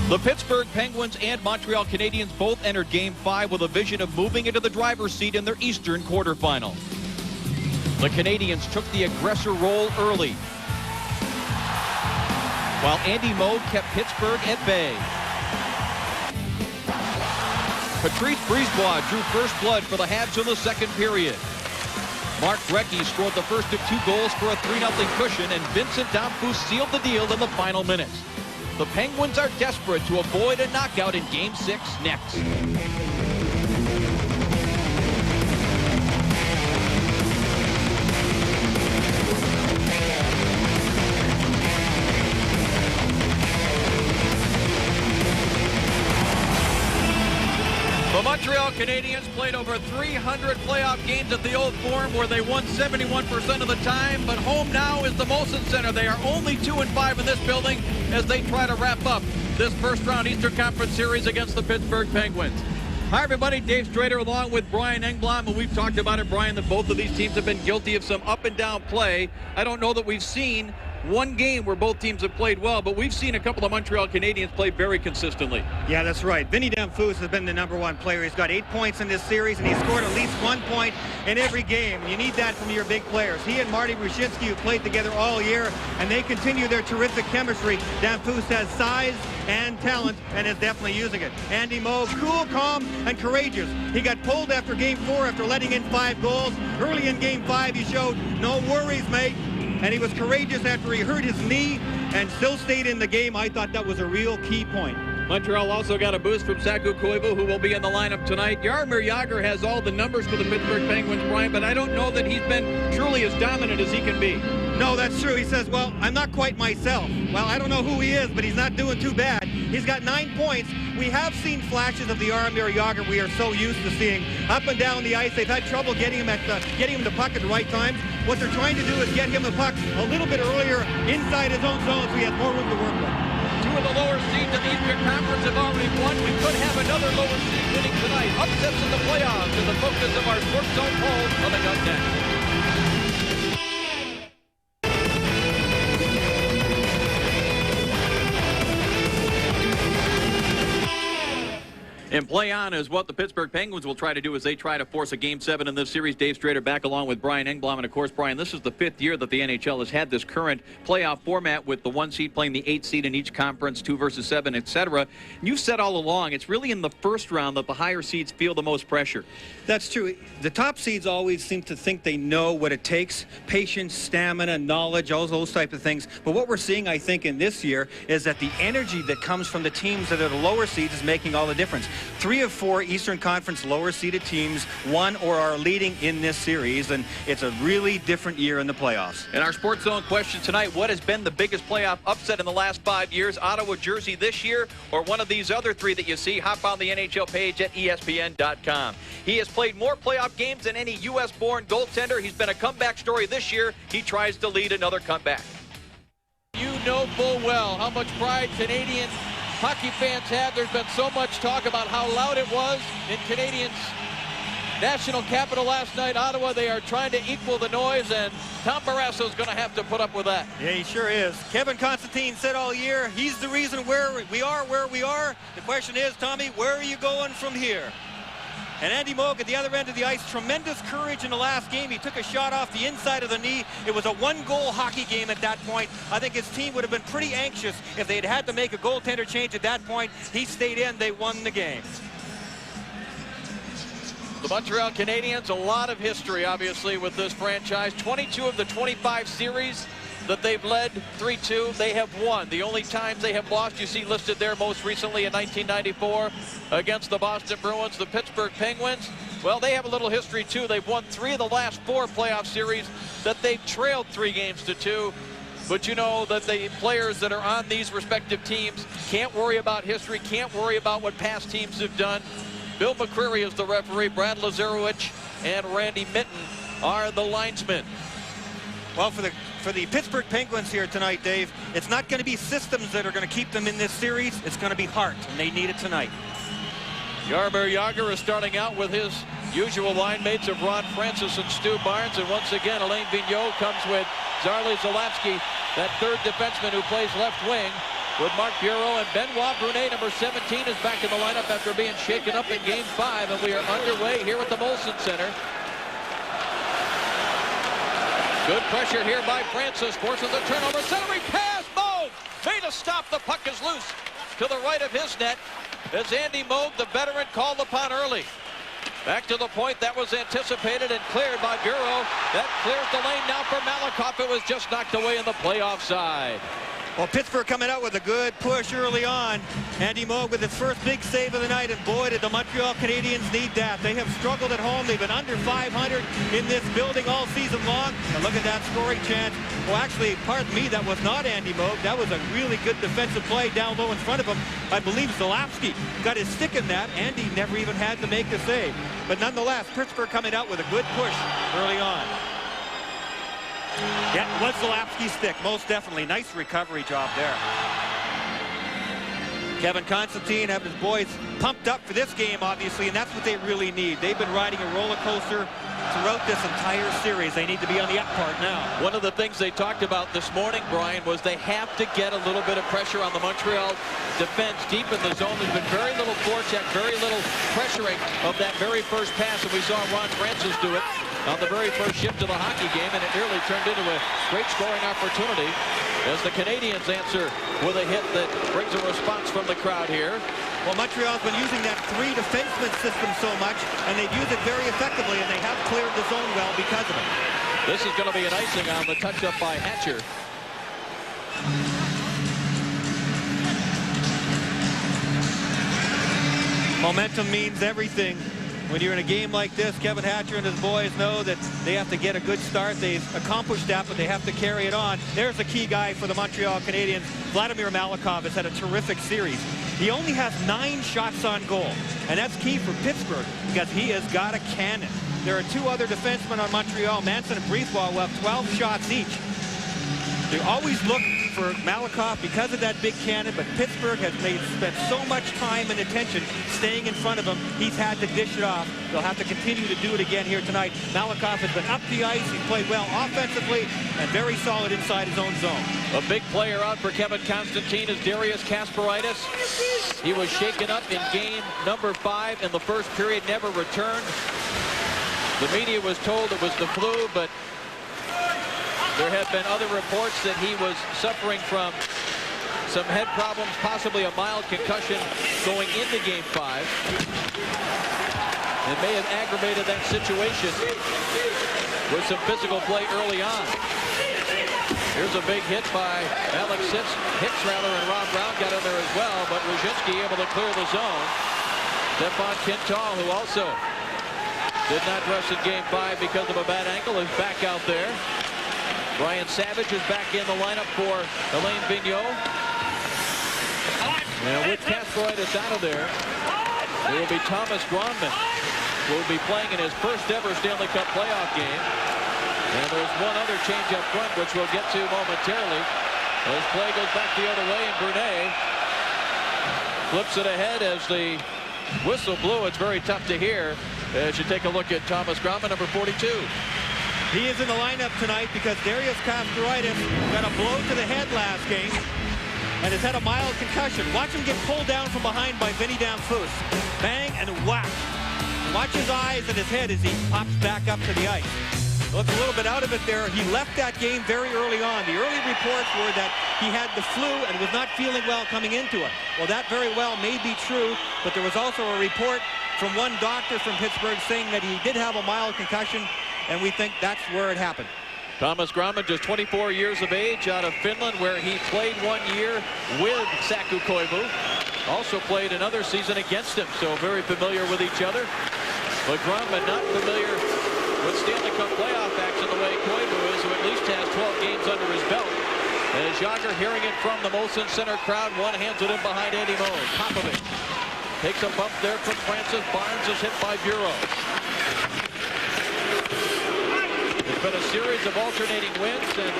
The Pittsburgh Penguins and Montreal Canadiens both entered Game 5 with a vision of moving into the driver's seat in their Eastern quarterfinal. The Canadiens took the aggressor role early, while Andy Moe kept Pittsburgh at bay. Patrice Brisebois drew first blood for the Habs in the second period. Mark Recchi scored the first of 2 goals for a 3-0 cushion, and Vincent Damphousse sealed the deal in the final minutes. The Penguins are desperate to avoid a knockout in Game 6 next. The Montreal Canadiens played over 300 playoff games at the old Forum, where they won 71% of the time, but home now is the Molson Center. They are only 2-5 in this building as they try to wrap up this first-round Eastern Conference Series against the Pittsburgh Penguins. Hi, everybody. Dave Strader along with Brian Engblom, and we've talked about it, Brian, that both of these teams have been guilty of some up-and-down play. I don't know that we've seen one game where both teams have played well, but we've seen a couple of Montreal Canadiens play very consistently. Yeah, that's right. Vinny Damphousse has been the #1 player. He's got 8 points in this series, and he's scored at least 1 point in every game. You need that from your big players. He and Marty Brushinski, who played together all year, and they continue their terrific chemistry. Damphousse has size and talent and is definitely using it. Andy Moe, cool, calm, and courageous. He got pulled after Game 4 after letting in 5 goals. Early in Game 5, he showed no worries, mate. And he was courageous after he hurt his knee and still stayed in the game. I thought that was a real key point. Montreal also got a boost from Saku Koivu, who will be in the lineup tonight. Jaromir Jagr has all the numbers for the Pittsburgh Penguins, Brian, but I don't know that he's been truly as dominant as he can be. No, that's true. He says, well, I'm not quite myself. Well, I don't know who he is, but he's not doing too bad. He's got 9 points. We have seen flashes of the Jaromir Jagr we are so used to seeing up and down the ice. They've had trouble getting him the puck at the right times. What they're trying to do is get him the puck a little bit earlier inside his own zone so he has more room to work with. 2 of the lower seeds in the Eastern Conference have already won. We could have another lower seed winning tonight. Upsets in the playoffs is the focus of our Sports Zone poll coming up next. And play on is what the Pittsburgh Penguins will try to do as they try to force a Game 7 in this series. Dave Strader back along with Brian Engblom. And, of course, Brian, this is the 5th year that the NHL has had this current playoff format with the 1 seed playing the 8 seed in each conference, 2 versus 7, etc. You've said all along it's really in the first round that the higher seeds feel the most pressure. That's true. The top seeds always seem to think they know what it takes. Patience, stamina, knowledge, all those type of things. But what we're seeing, I think, in this year is that the energy that comes from the teams that are the lower seeds is making all the difference. 3 of 4 Eastern Conference lower-seeded teams won or are leading in this series, and it's a really different year in the playoffs. In our Sports Zone question tonight, what has been the biggest playoff upset in the last 5 years? Ottawa, Jersey this year, or one of these other 3 that you see? Hop on the NHL page at ESPN.com. He has played more playoff games than any U.S.-born goaltender. He's been a comeback story this year. He tries to lead another comeback. You know full well how much pride Canadian hockey fans have. There's been so much talk about how loud it was in Canadiens' national capital last night, Ottawa. They are trying to equal the noise, and Tom Barrasso's going to have to put up with that. Yeah, he sure is. Kevin Constantine said all year, he's the reason where we are. The question is, Tommy, where are you going from here? And Andy Moe at the other end of the ice, tremendous courage in the last game. He took a shot off the inside of the knee. It was a 1-goal hockey game at that point. I think his team would have been pretty anxious if they'd had to make a goaltender change at that point. He stayed in. They won the game. The Montreal Canadiens, a lot of history, obviously, with this franchise. 22 of the 25 series that they've led 3-2, they have won. The only times they have lost, you see listed there most recently in 1994 against the Boston Bruins. The Pittsburgh Penguins, well, they have a little history too. They've won 3 of the last 4 playoff series that they've trailed 3-2. But you know that the players that are on these respective teams can't worry about history, can't worry about what past teams have done. Bill McCreary is the referee. Brad Lazarowicz and Randy Mitten are the linesmen. Well, for the Pittsburgh Penguins here tonight, Dave, it's not going to be systems that are going to keep them in this series. It's going to be heart, and they need it tonight. Jaromir Jagr is starting out with his usual line mates of Ron Francis and Stu Barnes. And once again, Alain Vigneault comes with Zarley Zalapski, that third defenseman who plays left wing. with Mark Bureau, and Benoit Brunet, number 17, is back in the lineup after being shaken up in Game 5, and we are underway here at the Molson Center. Good pressure here by Francis, forces a turnover, centering pass, Moog made a stop, the puck is loose to the right of his net as Andy Moog, the veteran, called upon early. Back to the point, that was anticipated and cleared by Bureau. That clears the lane now for Malakoff. It was just knocked away in the playoff side. Well, Pittsburgh coming out with a good push early on. Andy Moog with his first big save of the night, and boy, did the Montreal Canadiens need that. They have struggled at home. They've been under 500 in this building all season long. And look at that scoring chance. Well, actually, pardon me, that was not Andy Moog. That was a really good defensive play down low in front of him. I believe Zalapsky got his stick in that. Andy never even had to make the save. But nonetheless, Pittsburgh coming out with a good push early on. Yeah, it was Zalapsky's stick, most definitely. Nice recovery job there. Kevin Constantine having his boys pumped up for this game, obviously, and that's what they really need. They've been riding a roller coaster throughout this entire series. They need to be on the up part now. One of the things they talked about this morning, Brian, was they have to get a little bit of pressure on the Montreal defense deep in the zone. There's been very little forecheck, very little pressuring of that very first pass, and we saw Ron Francis do it on the very first shift of the hockey game, and it nearly turned into a great scoring opportunity as the Canadiens answer with a hit that brings a response from the crowd here. Well, Montreal's been using that three defenseman system so much, and they've used it very effectively, and they have cleared the zone well because of it. This is going to be an icing on the touch-up by Hatcher. Momentum means everything. When you're in a game like this, Kevin Hatcher and his boys know that they have to get a good start. They've accomplished that, but they have to carry it on. There's a key guy for the Montreal Canadiens. Vladimir Malakoff has had a terrific series. He only has 9 shots on goal, and that's key for Pittsburgh because he has got a cannon. There are 2 other defensemen on Montreal, Manson and Brisebois, who have 12 shots each. They always look for Malakoff because of that big cannon, but Pittsburgh has spent so much time and attention staying in front of him, he's had to dish it off. They'll have to continue to do it again here tonight. Malakoff has been up the ice. He's played well offensively and very solid inside his own zone. A big player out for Kevin Constantine is Darius Kasparaitis. He was shaken up in game number 5 in the first period, never returned. The media was told it was the flu, but there have been other reports that he was suffering from some head problems, possibly a mild concussion going into Game 5. It may have aggravated that situation with some physical play early on. Here's a big hit by Alex Hicks, and Rob Brown got in there as well, but Wyshynski able to clear the zone. Stefan Quintal, who also did not rest in Game 5 because of a bad ankle, is back out there. Brian Savage is back in the lineup for Alain Vigneault. And with Kasparaitis out of there, it will be Thomas Gronman, who will be playing in his first ever Stanley Cup playoff game. And there's one other change up front, which we'll get to momentarily. As play goes back the other way, and Brunet flips it ahead as the whistle blew. It's very tough to hear as you take a look at Thomas Gronman, number 42. He is in the lineup tonight because Darius Kasparaitis got a blow to the head last game and has had a mild concussion. Watch him get pulled down from behind by Vinny Damphousse. Bang and whack. Watch his eyes and his head as he pops back up to the ice. Looks a little bit out of it there. He left that game very early on. The early reports were that he had the flu and was not feeling well coming into it. Well, that very well may be true, but there was also a report from one doctor from Pittsburgh saying that he did have a mild concussion, and we think that's where it happened. Thomas Gronman, just 24 years of age, out of Finland, where he played 1 year with Saku Koivu. Also played another season against him, so very familiar with each other. But Gronman not familiar with Stanley Cup playoff action the way Koivu is, who at least has 12 games under his belt. As Jagr, hearing it from the Molson Center crowd, one-hands it in behind Andy Moog. Popovich takes a bump there from Francis. Barnes is hit by Bureau. It's been a series of alternating wins and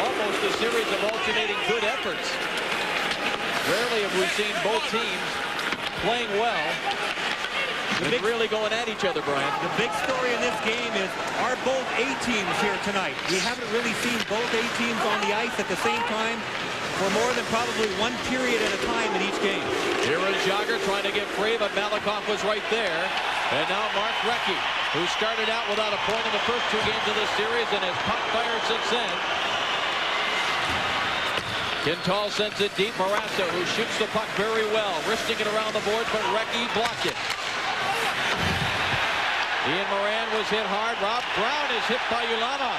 almost a series of alternating good efforts. Rarely have we seen both teams playing well and really going at each other, Brian. The big story in this game is, are both A teams here tonight? We haven't really seen both A teams on the ice at the same time. for more than probably one period at a time in each game. Here is Jagr trying to get free, but Malakoff was right there. And now Mark Recchi, who started out without a point in the first 2 games of this series and has puck fired since then. Quintal sends it deep. Morasso, who shoots the puck very well, wristing it around the boards, but Recchi blocked it. Ian Moran was hit hard. Rob Brown is hit by Ulana.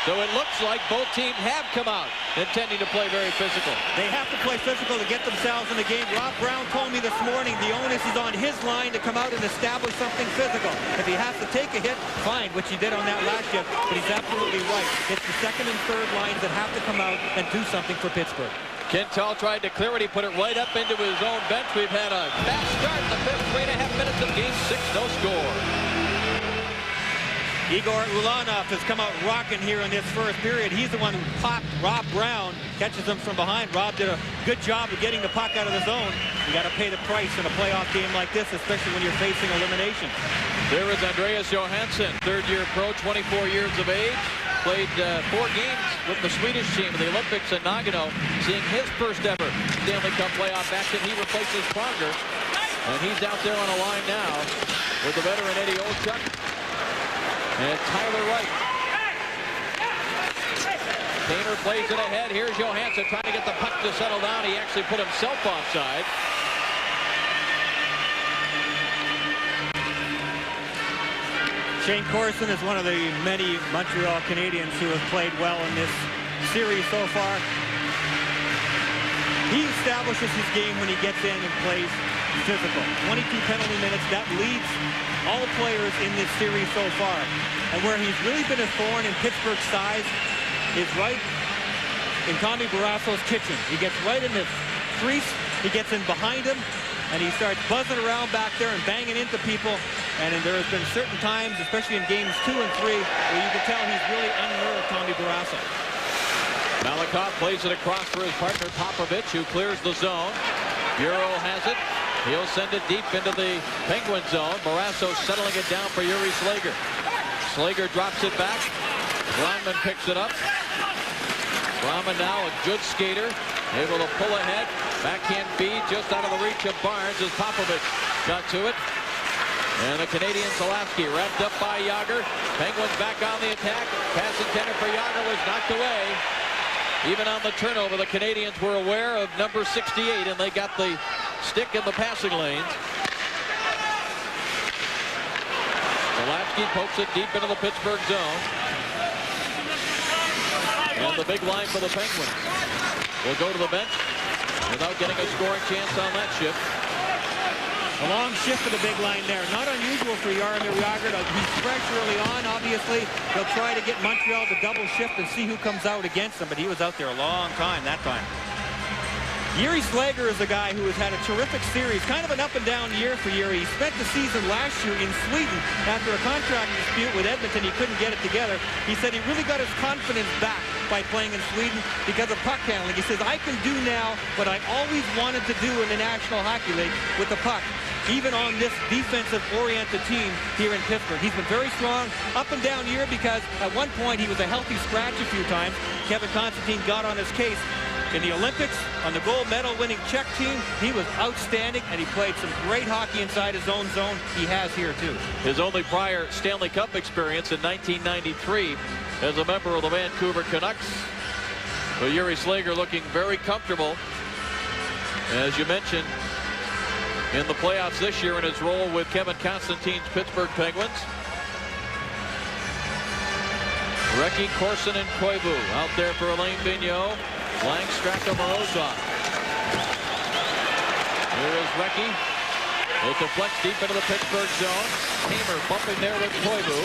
So it looks like both teams have come out intending to play very physical. They have to play physical to get themselves in the game. Rob Brown told me this morning the onus is on his line to come out and establish something physical. If he has to take a hit, fine, which he did on that last shift, but he's absolutely right. It's the second and third lines that have to come out and do something for Pittsburgh. Quintal tried to clear it. He put it right up into his own bench. We've had a fast start in the first 3.5 minutes of Game 6. No score. Igor Ulanov has come out rocking here in this first period. He's the one who popped Rob Brown, catches him from behind. Rob did a good job of getting the puck out of the zone. You got to pay the price in a playoff game like this, especially when you're facing elimination. There is Andreas Johansson, third-year pro, 24 years of age. Played 4 games with the Swedish team in the Olympics in Nagano, seeing his first ever Stanley Cup playoff action. He replaces Pronger, and he's out there on a line now with the veteran Eddie Olchuk. And Tyler Wright. Kaner plays it ahead. Here's Johansson trying to get the puck to settle down. He actually put himself offside. Shane Corson is one of the many Montreal Canadiens who have played well in this series so far. He establishes his game when he gets in and plays physical. 22 penalty minutes. That leads all players in this series so far. And where he's really been a thorn in Pittsburgh's size is right in Tommy Barrasso's kitchen. He gets right in the crease. He gets in behind him. And he starts buzzing around back there and banging into people. And there has been certain times, especially in games 2 and 3, where you can tell he's really unnerved Tommy Barrasso. Malakoff plays it across for his partner Popovich, who clears the zone. Bureau has it. He'll send it deep into the Penguin zone. Barrasso settling it down for Yuri Slager. Slager drops it back. Gromman picks it up. Gromman now a good skater, able to pull ahead. Backhand feed just out of the reach of Barnes as Popovich got to it. And the Canadian Slavsky wrapped up by Jagr. Penguins back on the attack. Pass intended for Jagr was knocked away. Even on the turnover, the Canadiens were aware of number 68, and they got the stick in the passing lanes. Slavsky pokes it deep into the Pittsburgh zone. And the big line for the Penguins will go to the bench without getting a scoring chance on that shift. A long shift for the big line there. Not unusual for Jaromir Jagr. He's fresh early on, obviously. He'll try to get Montreal to double shift and see who comes out against him, but he was out there a long time that time. Yuri Slager is a guy who has had a terrific series, kind of an up-and-down year for Yuri. He spent the season last year in Sweden after a contract dispute with Edmonton. He couldn't get it together. He said he really got his confidence back by playing in Sweden because of puck handling. He says, I can do now what I always wanted to do in the National Hockey League with the puck, even on this defensive-oriented team here in Pittsburgh. He's been very strong, up-and-down year, because at one point he was a healthy scratch a few times. Kevin Constantine got on his case. In the Olympics, on the gold medal winning Czech team, he was outstanding, and he played some great hockey inside his own zone. He has here, too. His only prior Stanley Cup experience in 1993 as a member of the Vancouver Canucks. Well, Yuri Slager looking very comfortable, as you mentioned, in the playoffs this year in his role with Kevin Constantine's Pittsburgh Penguins. Recchi, Corson, and Koivu out there for Alain Vigneault. Langstrap to Morozov. Here is Recchi. It deflects deep into the Pittsburgh zone. Hamer bumping there with Koivu.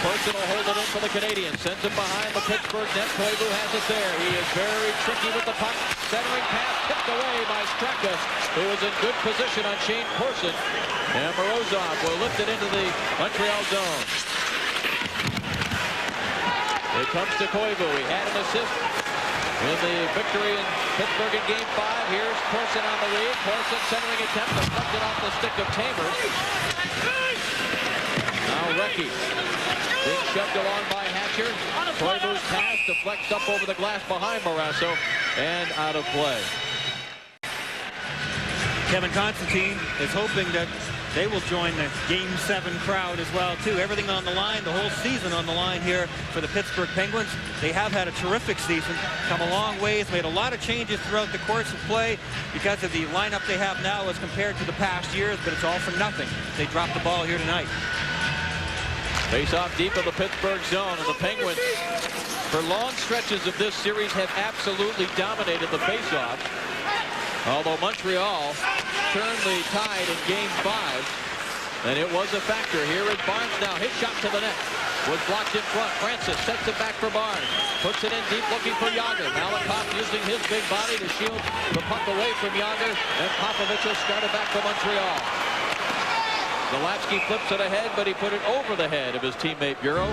Corson will hold it in for the Canadiens. Sends it behind the Pittsburgh net. Koivu has it there. He is very tricky with the puck. Centering pass tipped away by Strakas, who is in good position on Shane Corson. And Morozov will lift it into the Montreal zone. It comes to Koivu. He had an assist in the victory in Pittsburgh in Game 5. Here's Corson on the lead. Corson centering attempt, deflected off the stick of Tamer. Now Recchi. Being shoved along by Hatcher. Koivu's pass deflects up over the glass behind Barrasso and out of play. Kevin Constantine is hoping that they will join the Game 7 crowd as well, too. Everything on the line, the whole season on the line here for the Pittsburgh Penguins. They have had a terrific season, come a long ways, made a lot of changes throughout the course of play because of the lineup they have now as compared to the past years, but it's all for nothing. They dropped the ball here tonight. Face off deep in the Pittsburgh zone, and the Penguins, for long stretches of this series, have absolutely dominated the face-off. Although Montreal turned the tide in Game 5, and it was a factor. Here is Barnes now. His shot to the net was blocked in front. Francis sets it back for Barnes. Puts it in deep looking for Jagr. Malakoff using his big body to shield the puck away from Jagr. And Popovich has started back for Montreal. Zalapsky flips it ahead, but he put it over the head of his teammate Bureau.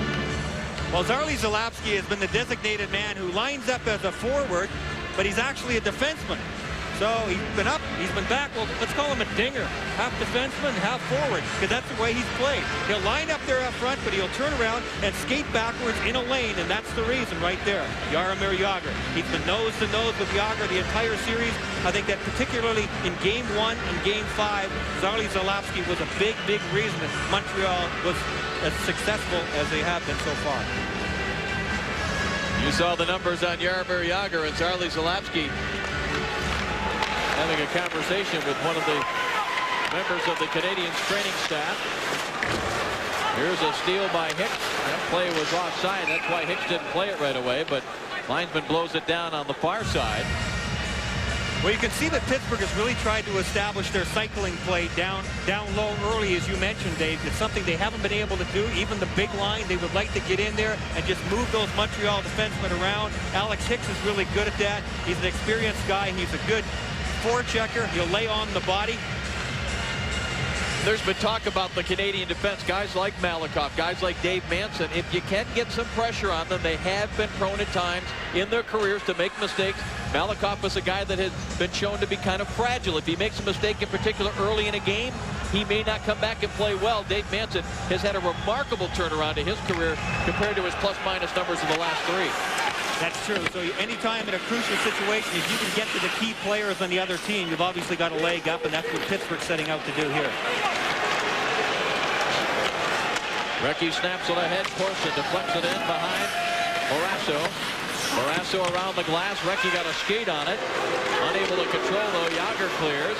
Well, Zarley Zalapsky has been the designated man who lines up as a forward, but he's actually a defenseman. So he's been up, he's been back. Well, let's call him a dinger. Half defenseman, half forward, because that's the way he's played. He'll line up there up front, but he'll turn around and skate backwards in a lane, and that's the reason right there. Jaromir Jagr. He's been nose to nose with Jagr the entire series. I think that particularly in Game 1 and Game 5, Zarley Zalapsky was a big, big reason that Montreal was as successful as they have been so far. You saw the numbers on Jaromir Jagr and Zarley Zalapsky having a conversation with one of the members of the Canadiens training staff. Here's a steal by Hicks. That play was offside. That's why Hicks didn't play it right away, but linesman blows it down on the far side. Well, you can see that Pittsburgh has really tried to establish their cycling play down low early, as you mentioned, Dave. It's something they haven't been able to do. Even the big line, they would like to get in there and just move those Montreal defensemen around. Alex Hicks is really good at that. He's an experienced guy. He's a good forechecker. He'll lay on the body. There's been talk about the Canadian defense, guys like Malakoff, guys like Dave Manson. If you can get some pressure on them, they have been prone at times in their careers to make mistakes. Malakoff is a guy that has been shown to be kind of fragile. If he makes a mistake, in particular early in a game, he may not come back and play well. Dave Manson has had a remarkable turnaround to his career compared to his plus-minus numbers in the last 3. That's true. So anytime in a crucial situation, if you can get to the key players on the other team, you've obviously got a leg up, and that's what Pittsburgh's setting out to do here. Recchi snaps it ahead. Corson deflects it in behind Barrasso. Barrasso around the glass. Recchi got a skate on it. Unable to control, though. Jagr clears.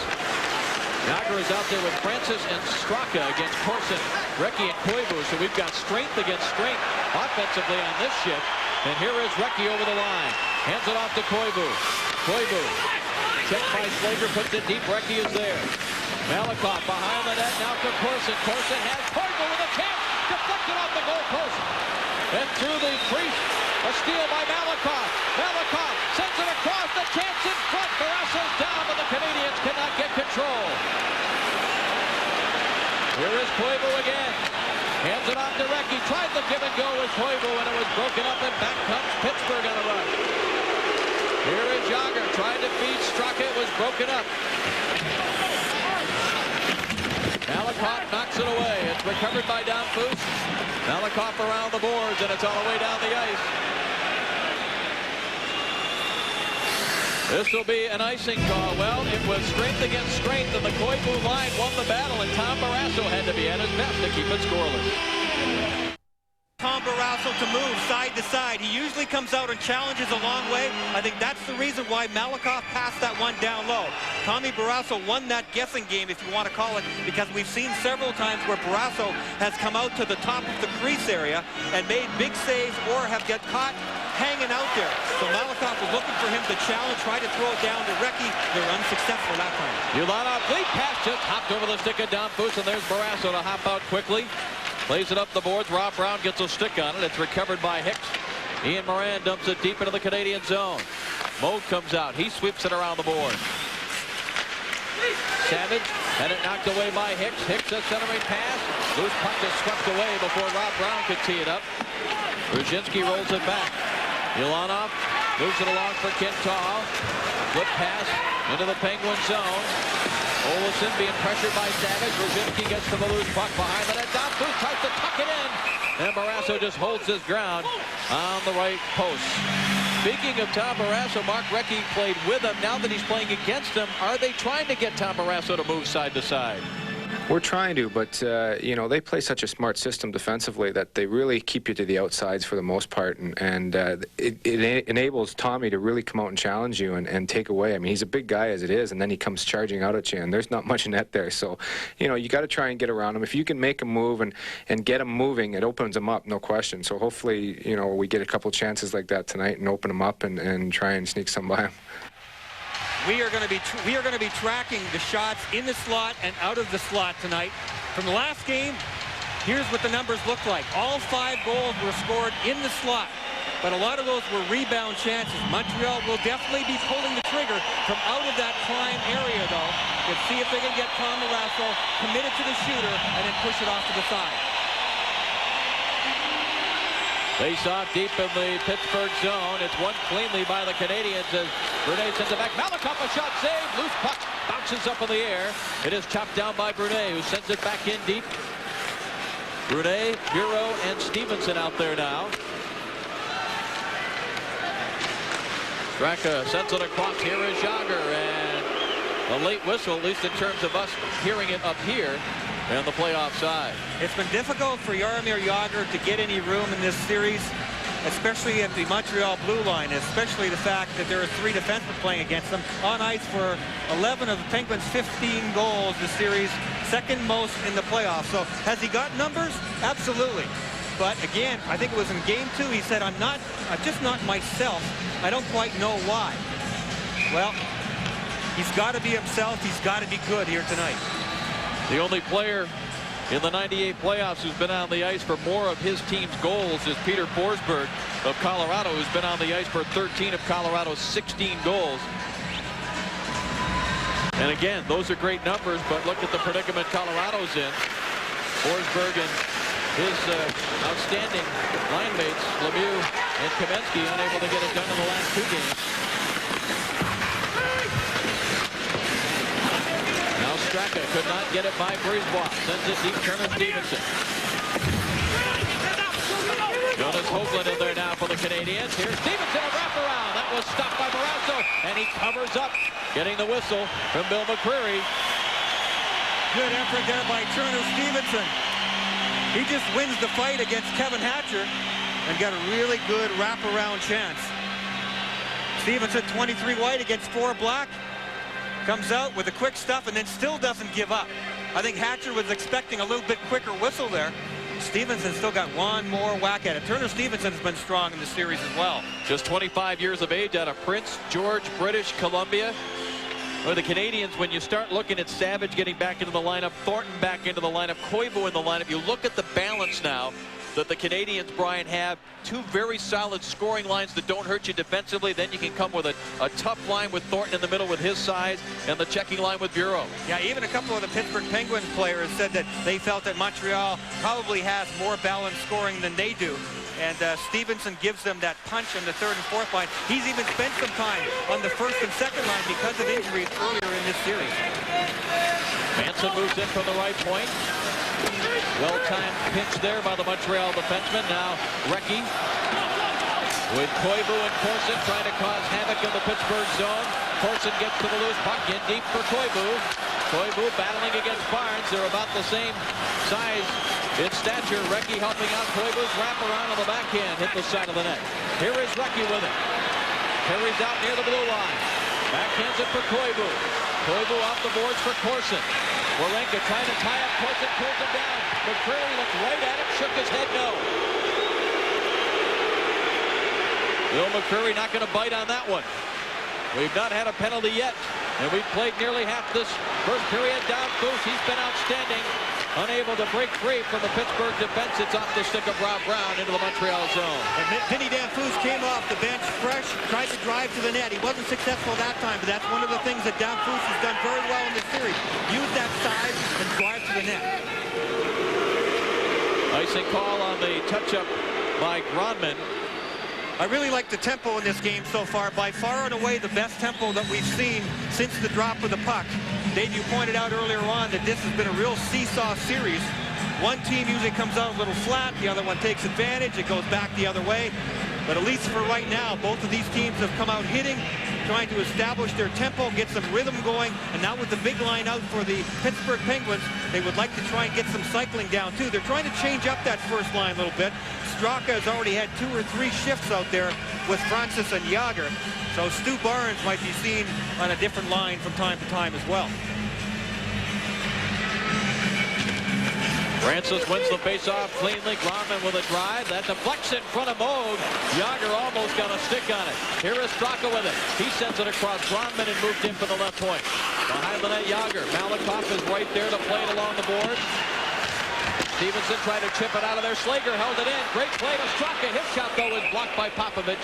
Jagr is out there with Francis and Straka against Corson, Recchi, and Koivu. So we've got strength against strength offensively on this shift. And here is Recchi over the line. Hands it off to Koivu. Koivu. Checked by Slager. Puts it deep. Recchi is there. Malakoff behind the net. Now to Corson. Corson has Koivu with a chance. Deflected off the goalpost. And through the crease. A steal by Malakoff. Malakoff sends it across. The chance in front. Barrasso's down, but the Canadiens cannot get control. Here is Koivu again. Hands it off to Recchi. Tried the give and go with Koivu, and it was broken up, and back comes Pittsburgh on a rush. Here is Jagr. Tried to feed Straka. It was broken up. Malakoff knocks it away. It's recovered by Danfus. Malakoff around the boards, and it's all the way down the ice. This will be an icing call. Well, it was strength against strength, and the Koivu line won the battle, and Tom Barrasso had to be at his best to keep it scoreless. Tom Barrasso to move side to side. He usually comes out and challenges a long way. I think that's the reason why Malakoff passed that one down low. Tommy Barrasso won that guessing game, if you want to call it, because we've seen several times where Barrasso has come out to the top of the crease area and made big saves or have got caught hanging out there. So Malakoff was looking for him to challenge, try to throw it down to Recchi. They're unsuccessful that time. Ulanov lead pass just hopped over the stick of Danfus, and there's Barrasso to hop out quickly. Plays it up the boards. Rob Brown gets a stick on it. It's recovered by Hicks. Ian Moran dumps it deep into the Canadian zone. Moe comes out. He sweeps it around the board. Savage had it knocked away by Hicks. Hicks a centering pass. Loose puck is swept away before Rob Brown could tee it up. Brzezinski rolls it back. Ulanov moves it along for Quintal. Flip pass into the Penguin zone. Olsen being pressured by Savage. Brzezinski gets to the loose puck behind the net. Danfus tries to tuck it in. And Barrasso just holds his ground on the right post. Speaking of Tom Barrasso, Mark Recchi played with him. Now that he's playing against him, are they trying to get Tom Barrasso to move side to side? We're trying to, but, you know, they play such a smart system defensively that they really keep you to the outsides for the most part, and it enables Tommy to really come out and challenge you and take away. I mean, he's a big guy as it is, and then he comes charging out at you, and there's not much net there. So, you know, you got to try and get around him. If you can make him move and get him moving, it opens him up, no question. So hopefully, you know, we get a couple chances like that tonight and open him up and try and sneak some by him. We are going to be tracking the shots in the slot and out of the slot tonight. From the last game, here's what the numbers look like. All 5 goals were scored in the slot, but a lot of those were rebound chances. Montreal will definitely be pulling the trigger from out of that prime area, though, to see if they can get Tom Barrasso committed to the shooter and then push it off to the side. Face off deep in the Pittsburgh zone. It's won cleanly by the Canadiens as Brunet sends it back. Malakoff, a shot saved. Loose puck bounces up in the air. It is chopped down by Brunet, who sends it back in deep. Brunet, Bureau, and Stevenson out there now. Straka sends it across. Here is Jagr, and a late whistle, at least in terms of us hearing it up here. And the playoff side. It's been difficult for Jaromir Jagr to get any room in this series, especially at the Montreal blue line, especially the fact that there are 3 defensemen playing against them. On ice for 11 of the Penguins' 15 goals this series, second most in the playoffs. So has he got numbers? Absolutely. But again, I think it was in Game 2, he said, I'm just not myself. I don't quite know why. Well, he's got to be himself. He's got to be good here tonight. The only player in the 98 playoffs who's been on the ice for more of his team's goals is Peter Forsberg of Colorado, who's been on the ice for 13 of Colorado's 16 goals. And again, those are great numbers, but look at the predicament Colorado's in. Forsberg and his outstanding line mates, Lemieux and Kamensky, unable to get it done in the last 2 games. Straka could not get it by Brisebois. Sends it deep, Turner Stevenson. Jonas Hoagland in there now for the Canadiens. Here's Stevenson, a wraparound. That was stopped by Barrasso, and he covers up, getting the whistle from Bill McCreary. Good effort there by Turner Stevenson. He just wins the fight against Kevin Hatcher and got a really good wraparound chance. Stevenson, 23 white against 4 black. Comes out with the quick stuff and then still doesn't give up. I think Hatcher was expecting a little bit quicker whistle there. Stevenson still got one more whack at it. Turner Stevenson's been strong in the series as well. Just 25 years of age out of Prince George, British Columbia. Or the Canadiens, when you start looking at Savage getting back into the lineup, Thornton back into the lineup, Koivu in the lineup, you look at the balance now that the Canadiens, Brian, have 2 very solid scoring lines that don't hurt you defensively. Then you can come with a tough line with Thornton in the middle with his size, and the checking line with Bureau. Yeah, even a couple of the Pittsburgh Penguins players said that they felt that Montreal probably has more balanced scoring than they do. And Stevenson gives them that punch on the 3rd and 4th line. He's even spent some time on the 1st and 2nd line because of injuries earlier in this series. Manson moves in from the right point. Well-timed pinch there by the Montreal defenseman. Now Recchi with Koivu and Corson trying to cause havoc in the Pittsburgh zone. Corson gets to the loose puck, in deep for Koivu. Koivu battling against Barnes. They're about the same size in stature. Recchi helping out. Koivu's wraparound on the backhand, hit the side of the net. Here is Recchi with it. Carries out near the blue line. Backhands it for Koivu. Koivu off the boards for Corson. Warenka trying to tie up Corson, pulls him down. McCreary looked right at him, shook his head no. Bill McCreary not going to bite on that one. We've not had a penalty yet, and we've played nearly half this first period. Down Booth, he's been outstanding. Unable to break free from the Pittsburgh defense. It's off the stick of Rob Brown into the Montreal zone. And Vinny Danfus came off the bench fresh, tried to drive to the net. He wasn't successful that time, but that's one of the things that Danfus has done very well in this series. Use that size and drive to the net. Icing call on the touch-up by Gronman. I really like the tempo in this game so far. By far and away the best tempo that we've seen since the drop of the puck. Dave, you pointed out earlier on that this has been a real seesaw series. One team usually comes out a little flat, the other one takes advantage, it goes back the other way. But at least for right now, both of these teams have come out hitting, trying to establish their tempo, get some rhythm going, and now with the big line out for the Pittsburgh Penguins, they would like to try and get some cycling down too. They're trying to change up that first line a little bit. Straka has already had 2 or 3 shifts out there with Francis and Jagr, so Stu Barnes might be seen on a different line from time to time as well. Francis wins the faceoff cleanly. Gromman with a drive. That deflects in front of Moog. Jagr almost got a stick on it. Here is Straka with it. He sends it across Gromman and moved in for the left point. Behind the net, Jagr. Malakoff is right there to play it along the board. Stevenson tried to chip it out of there. Slager held it in. Great play to Straka. His shot, though, is blocked by Popovich.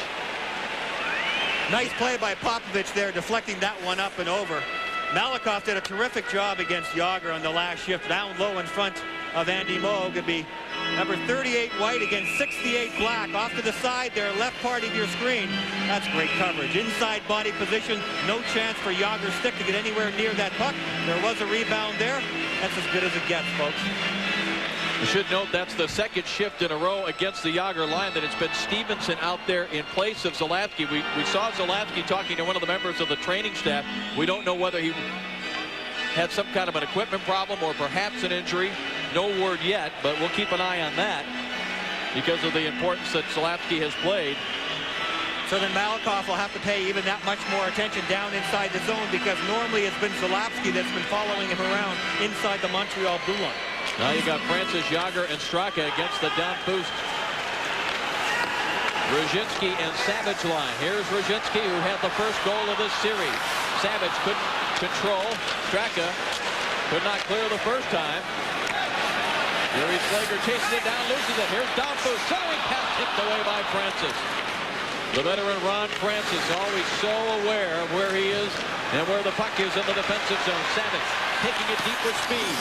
Nice play by Popovich there, deflecting that one up and over. Malakoff did a terrific job against Jagr on the last shift, down low in front of Andy Moog. It'd be number 38 white against 68 black. Off to the side there, left part of your screen. That's great coverage. Inside body position, no chance for Jagr's stick to get anywhere near that puck. There was a rebound there. That's as good as it gets, folks. You should note that's the second shift in a row against the Jagr line that it's been Stevenson out there in place of Zalapsky. We saw Zalapsky talking to one of the members of the training staff. We don't know whether he had some kind of an equipment problem or perhaps an injury. No word yet, but we'll keep an eye on that because of the importance that Zalapsky has played. So then Malakoff will have to pay even that much more attention down inside the zone, because normally it's been Zalapsky that's been following him around inside the Montreal blue line. Now you got Francis, Jagr, and Straka against the down boost Ruzhinsky and Savage line. Here's Ruzhinsky, who had the first goal of this series. Savage couldn't control. Straka could not clear the first time. Yuri Slager chases it down, loses it. Here's down boost. Centering pass tipped away by Francis. The veteran Ron Francis, always so aware of where he is and where the puck is in the defensive zone. Savage taking it deep with speed.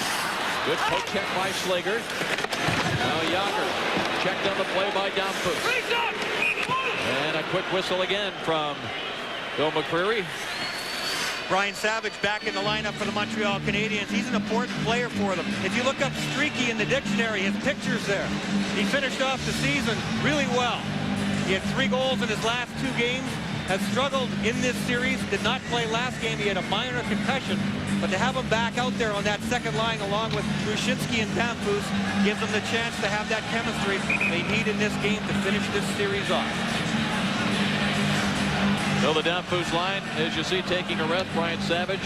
Good poke check by Slager. Now Jagr checked on the play by Domfus. And a quick whistle again from Bill McCreary. Brian Savage back in the lineup for the Montreal Canadiens. He's an important player for them. If you look up streaky in the dictionary, his picture's there. He finished off the season really well. He had 3 goals in his last 2 games, has struggled in this series, did not play last game. He had a minor concussion, but to have him back out there on that second line along with Ruzhinsky and Domfus gives them the chance to have that chemistry they need in this game to finish this series off. So the Domfus line, as you see, taking a rest. Brian Savage.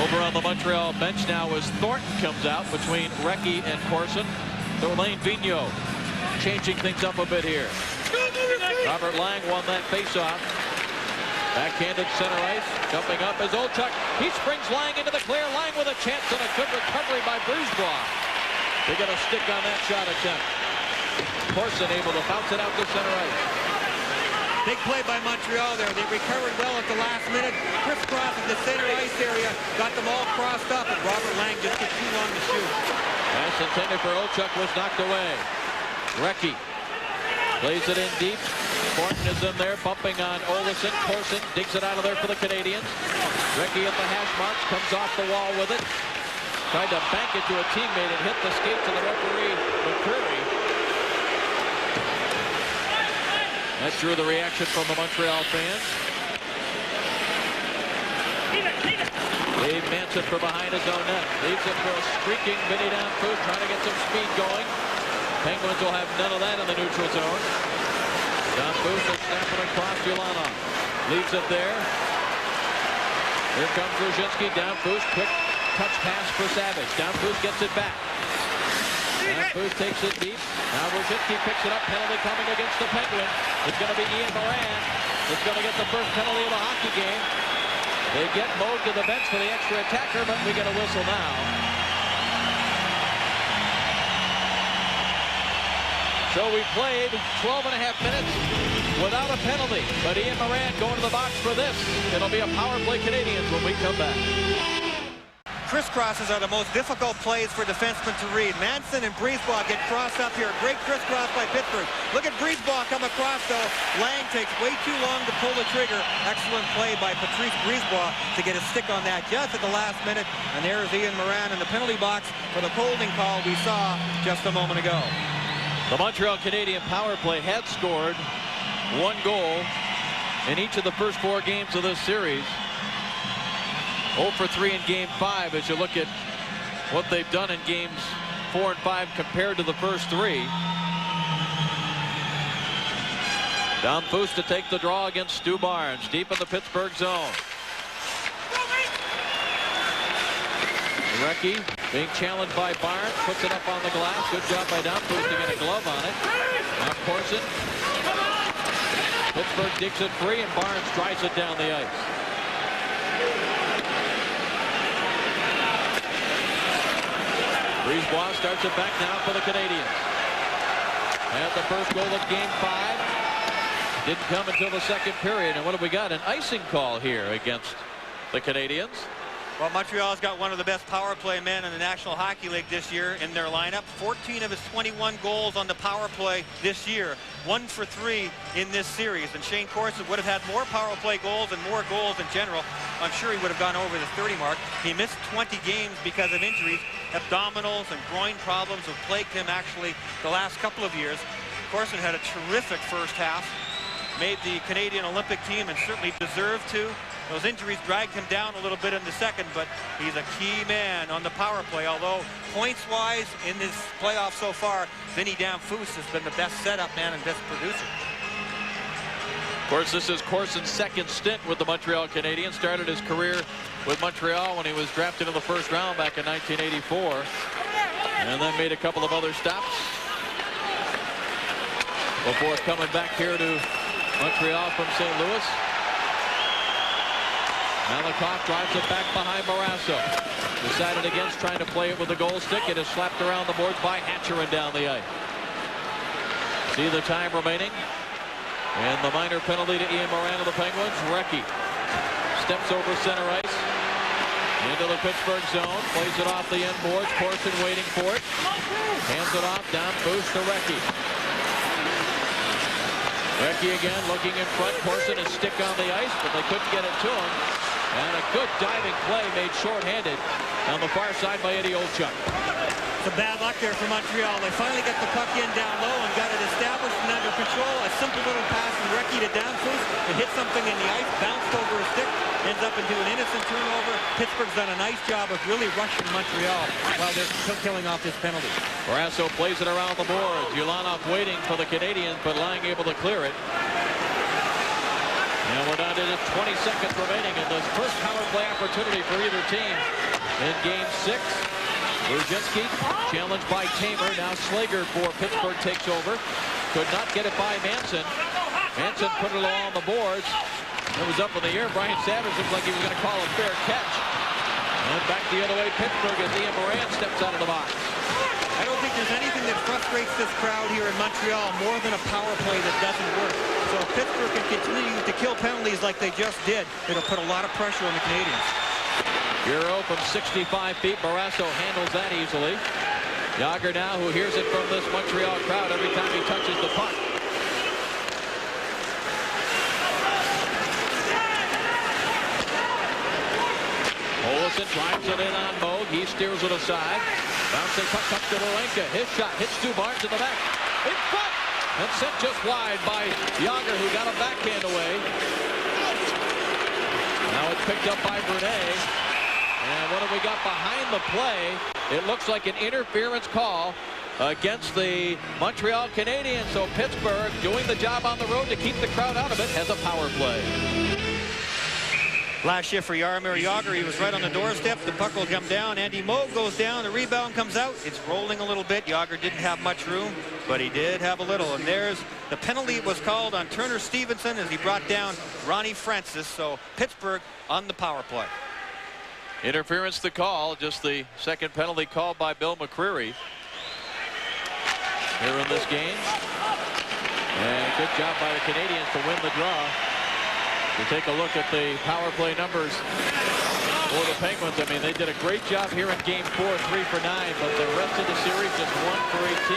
Over on the Montreal bench now as Thornton comes out between Recchi and Corson. So Alain Vigneault changing things up a bit here. Robert Lang won that faceoff. Backhanded center ice. Jumping up is Olchuk. He springs Lang into the clear. Lang with a chance and a good recovery by Brisebois. They got a stick on that shot attempt. Corson able to bounce it out to center ice. Big play by Montreal there. They recovered well at the last minute. Crisscross at the center ice area. Got them all crossed up, and Robert Lang just gets too long to shoot. Pass intended for Olchuk was knocked away. Recchi plays it in deep. Thornton is in there, bumping on Olesen. Corson digs it out of there for the Canadiens. Recchi at the hash marks, comes off the wall with it. Tried to bank it to a teammate and hit the skates of the referee, McCreary. That drew the reaction from the Montreal fans. Dave Manson from behind his own net. Leaves it for a streaking Vinny Domfus, trying to get some speed going. Penguins will have none of that in the neutral zone. Domfus is snapping across Ulanov. Leaves it there. Here comes Ruzhinsky. Domfus, quick touch pass for Savage. Domfus gets it back. Domfus takes it deep. Now Ruzhinsky picks it up. Penalty coming against the Penguins. It's going to be Ian Moran. It's going to get the first penalty of the hockey game. They get Moog to the bench for the extra attacker, but we get a whistle now. So we played 12 and a half minutes without a penalty. But Ian Moran going to the box for this. It'll be a power play Canadiens when we come back. crisscrosses are the most difficult plays for defensemen to read. Manson and Brisebois get crossed up here. Great crisscross by Pittsburgh. Look at Brisebois come across, though. Lang takes way too long to pull the trigger. Excellent play by Patrice Brisebois to get a stick on that just at the last minute. And there's Ian Moran in the penalty box for the holding call we saw just a moment ago. The Montreal Canadiens power play had scored 1 goal in each of the first 4 games of this series. 0 for 3 in Game 5 as you look at what they've done in Games 4 and 5 compared to the first 3. Down Foose to take the draw against Stu Barnes, deep in the Pittsburgh zone. Recchi being challenged by Barnes, puts it up on the glass. Good job by Down Foose to get a glove on it. Now Corson. Pittsburgh digs it free, and Barnes drives it down the ice. Brisebois starts it back now for the Canadiens. Had the first goal of Game 5. Didn't come until the second period. And what have we got? An icing call here against the Canadiens. Well, Montreal's got one of the best power play men in the National Hockey League this year in their lineup. 14 of his 21 goals on the power play this year. 1 for 3 in this series. And Shane Corson would have had more power play goals and more goals in general. I'm sure he would have gone over the 30 mark. He missed 20 games because of injuries. Abdominals and groin problems have plagued him actually the last couple of years. Corson had a terrific first half. Made the Canadian Olympic team and certainly deserved to. Those injuries dragged him down a little bit in the second, but he's a key man on the power play. Although points-wise in this playoff so far, Vinny Damphousse has been the best setup man and best producer. Of course, this is Corson's second stint with the Montreal Canadiens. Started his career with Montreal when he was drafted in the first round back in 1984, and then made a couple of other stops before coming back here to Montreal from St. Louis. Malakoff drives it back behind Barrasso. Decided against trying to play it with the goal stick. It is slapped around the boards by Hatcher and down the ice. See the time remaining. And the minor penalty to Ian Moran of the Penguins. Recchi steps over center ice. Into the Pittsburgh zone. Plays it off the end boards. Corson waiting for it. Hands it off. Down boost to Recchi. Recchi again looking in front. Corson is stick on the ice, but they couldn't get it to him. And a good diving play made shorthanded on the far side by Eddie Olchuk. Some bad luck there for Montreal. They finally got the puck in down low and got it established and under control. A simple little pass from Recchi to Damphousse. It hit something in the ice, bounced over his stick, ends up into an innocent turnover. Pittsburgh's done a nice job of really rushing Montreal while they're still killing off this penalty. Barrasso plays it around the boards. Ulanov waiting for the Canadiens, but Lang able to clear it. And we're down to 20 seconds remaining in this first power play opportunity for either team in Game 6. Brzezinski challenged by Tamer. Now Slager for Pittsburgh takes over. Could not get it by Manson. Manson put it along the boards. It was up in the air. Brian Savage looked like he was going to call a fair catch. And back the other way, Pittsburgh, as Ian Moran steps out of the box. I don't think there's anything that frustrates this crowd here in Montreal more than a power play that doesn't work. So if Pittsburgh can continue to kill penalties like they just did, it'll put a lot of pressure on the Canadiens. Bureau from 65 feet. Barrasso handles that easily. Yager now, who hears it from this Montreal crowd every time he touches the puck. Olsen drives it in on Moog. He steers it aside. Bouncing puck up to Malenka. His shot hits Stu Barnes in the back. In front! And sent just wide by Yager, who got a backhand away. Now it's picked up by Brunet. And what have we got behind the play? It looks like an interference call against the Montreal Canadiens. So Pittsburgh, doing the job on the road to keep the crowd out of it, has a power play. Last shift for Jaromir Jagr. He was right on the doorstep. The puck will come down. Andy Moog goes down. The rebound comes out. It's rolling a little bit. Jagr didn't have much room, but he did have a little. And there's the penalty was called on Turner Stevenson as he brought down Ronnie Francis. So Pittsburgh on the power play. Interference the call. Just the second penalty called by Bill McCreary here in this game. And good job by the Canadiens to win the draw. We take a look at the power play numbers for the Penguins. I mean, they did a great job here in Game 4, 3 for 9, but the rest of the series just 1 for 18.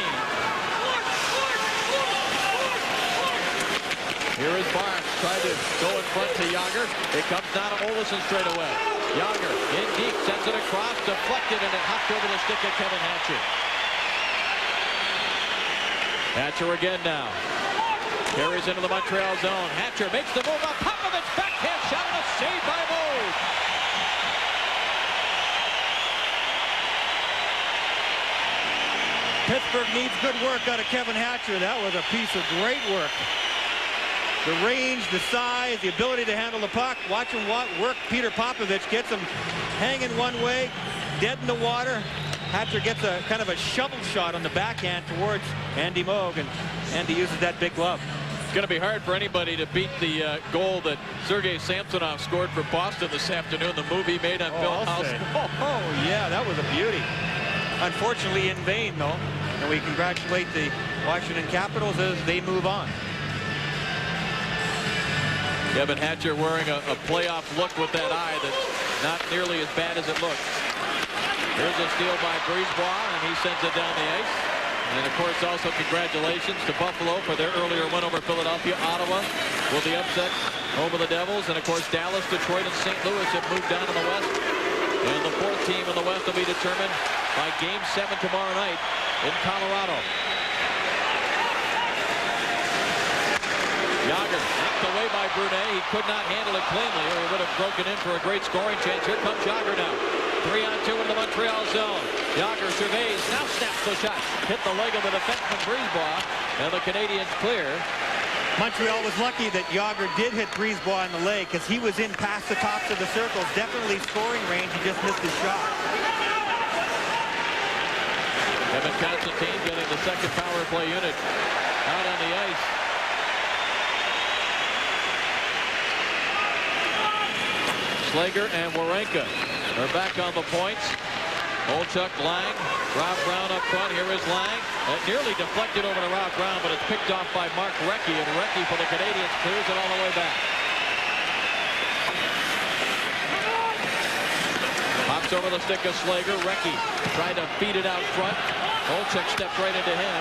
Here is Barnes trying to go in front to Jágr. It comes down to Olsen straight away. Jágr in deep, sends it across, deflected, and it hopped over the stick of Kevin Hatcher. Hatcher again now. Carries into the Montreal zone. Hatcher makes the move on Popovich. Backhand shot and a save by Moog. Pittsburgh needs good work out of Kevin Hatcher. That was a piece of great work. The range, the size, the ability to handle the puck. Watch him work. Peter Popovich gets him hanging one way, dead in the water. Hatcher gets a kind of a shovel shot on the backhand towards Andy Moog, and Andy uses that big glove. It's going to be hard for anybody to beat the goal that Sergei Samsonov scored for Boston this afternoon. The move he made on Phil House. Oh, yeah, that was a beauty. Unfortunately in vain, though. And we congratulate the Washington Capitals as they move on. Kevin Hatcher wearing a playoff look with that eye that's not nearly as bad as it looks. Here's a steal by Brisebois, and he sends it down the ice. And of course, also congratulations to Buffalo for their earlier win over Philadelphia. Ottawa will be upset over the Devils. And of course, Dallas, Detroit, and St. Louis have moved down in the West. And the fourth team in the West will be determined by Game 7 tomorrow night in Colorado. Jágr knocked away by Brunet. He could not handle it cleanly, or he would have broken in for a great scoring chance. Here comes Jágr now. 3-on-2 in the Montreal zone. Jágr surveys, now snaps the shot. Hit the leg of the defenseman Brisebois, and the Canadiens clear. Montreal was lucky that Jágr did hit Brisebois in the leg, because he was in past the tops of the circles. Definitely scoring range. He just missed his shot. Kevin Constantine getting the second power play unit out on the ice. Slager and Warenka are back on the points. Olchuk, Lang, Rob Brown up front. Here is Lang. It nearly deflected over to Rob Brown, but it's picked off by Mark Recchi, and Recchi for the Canadiens clears it all the way back. Pops over the stick of Slager. Recchi tried to feed it out front. Olchuk steps right into him.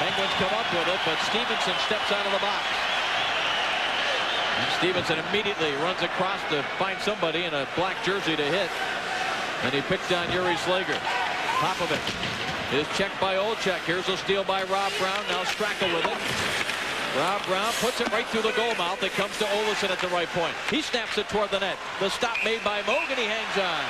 Penguins come up with it, but Stevenson steps out of the box. And Stevenson immediately runs across to find somebody in a black jersey to hit. And he picked on Yuri Slager. Popovich is checked by Olchuk. Here's a steal by Rob Brown. Now Strackle with it. Rob Brown puts it right through the goal mouth. It comes to Olsen at the right point. He snaps it toward the net. The stop made by Moog, and he hangs on.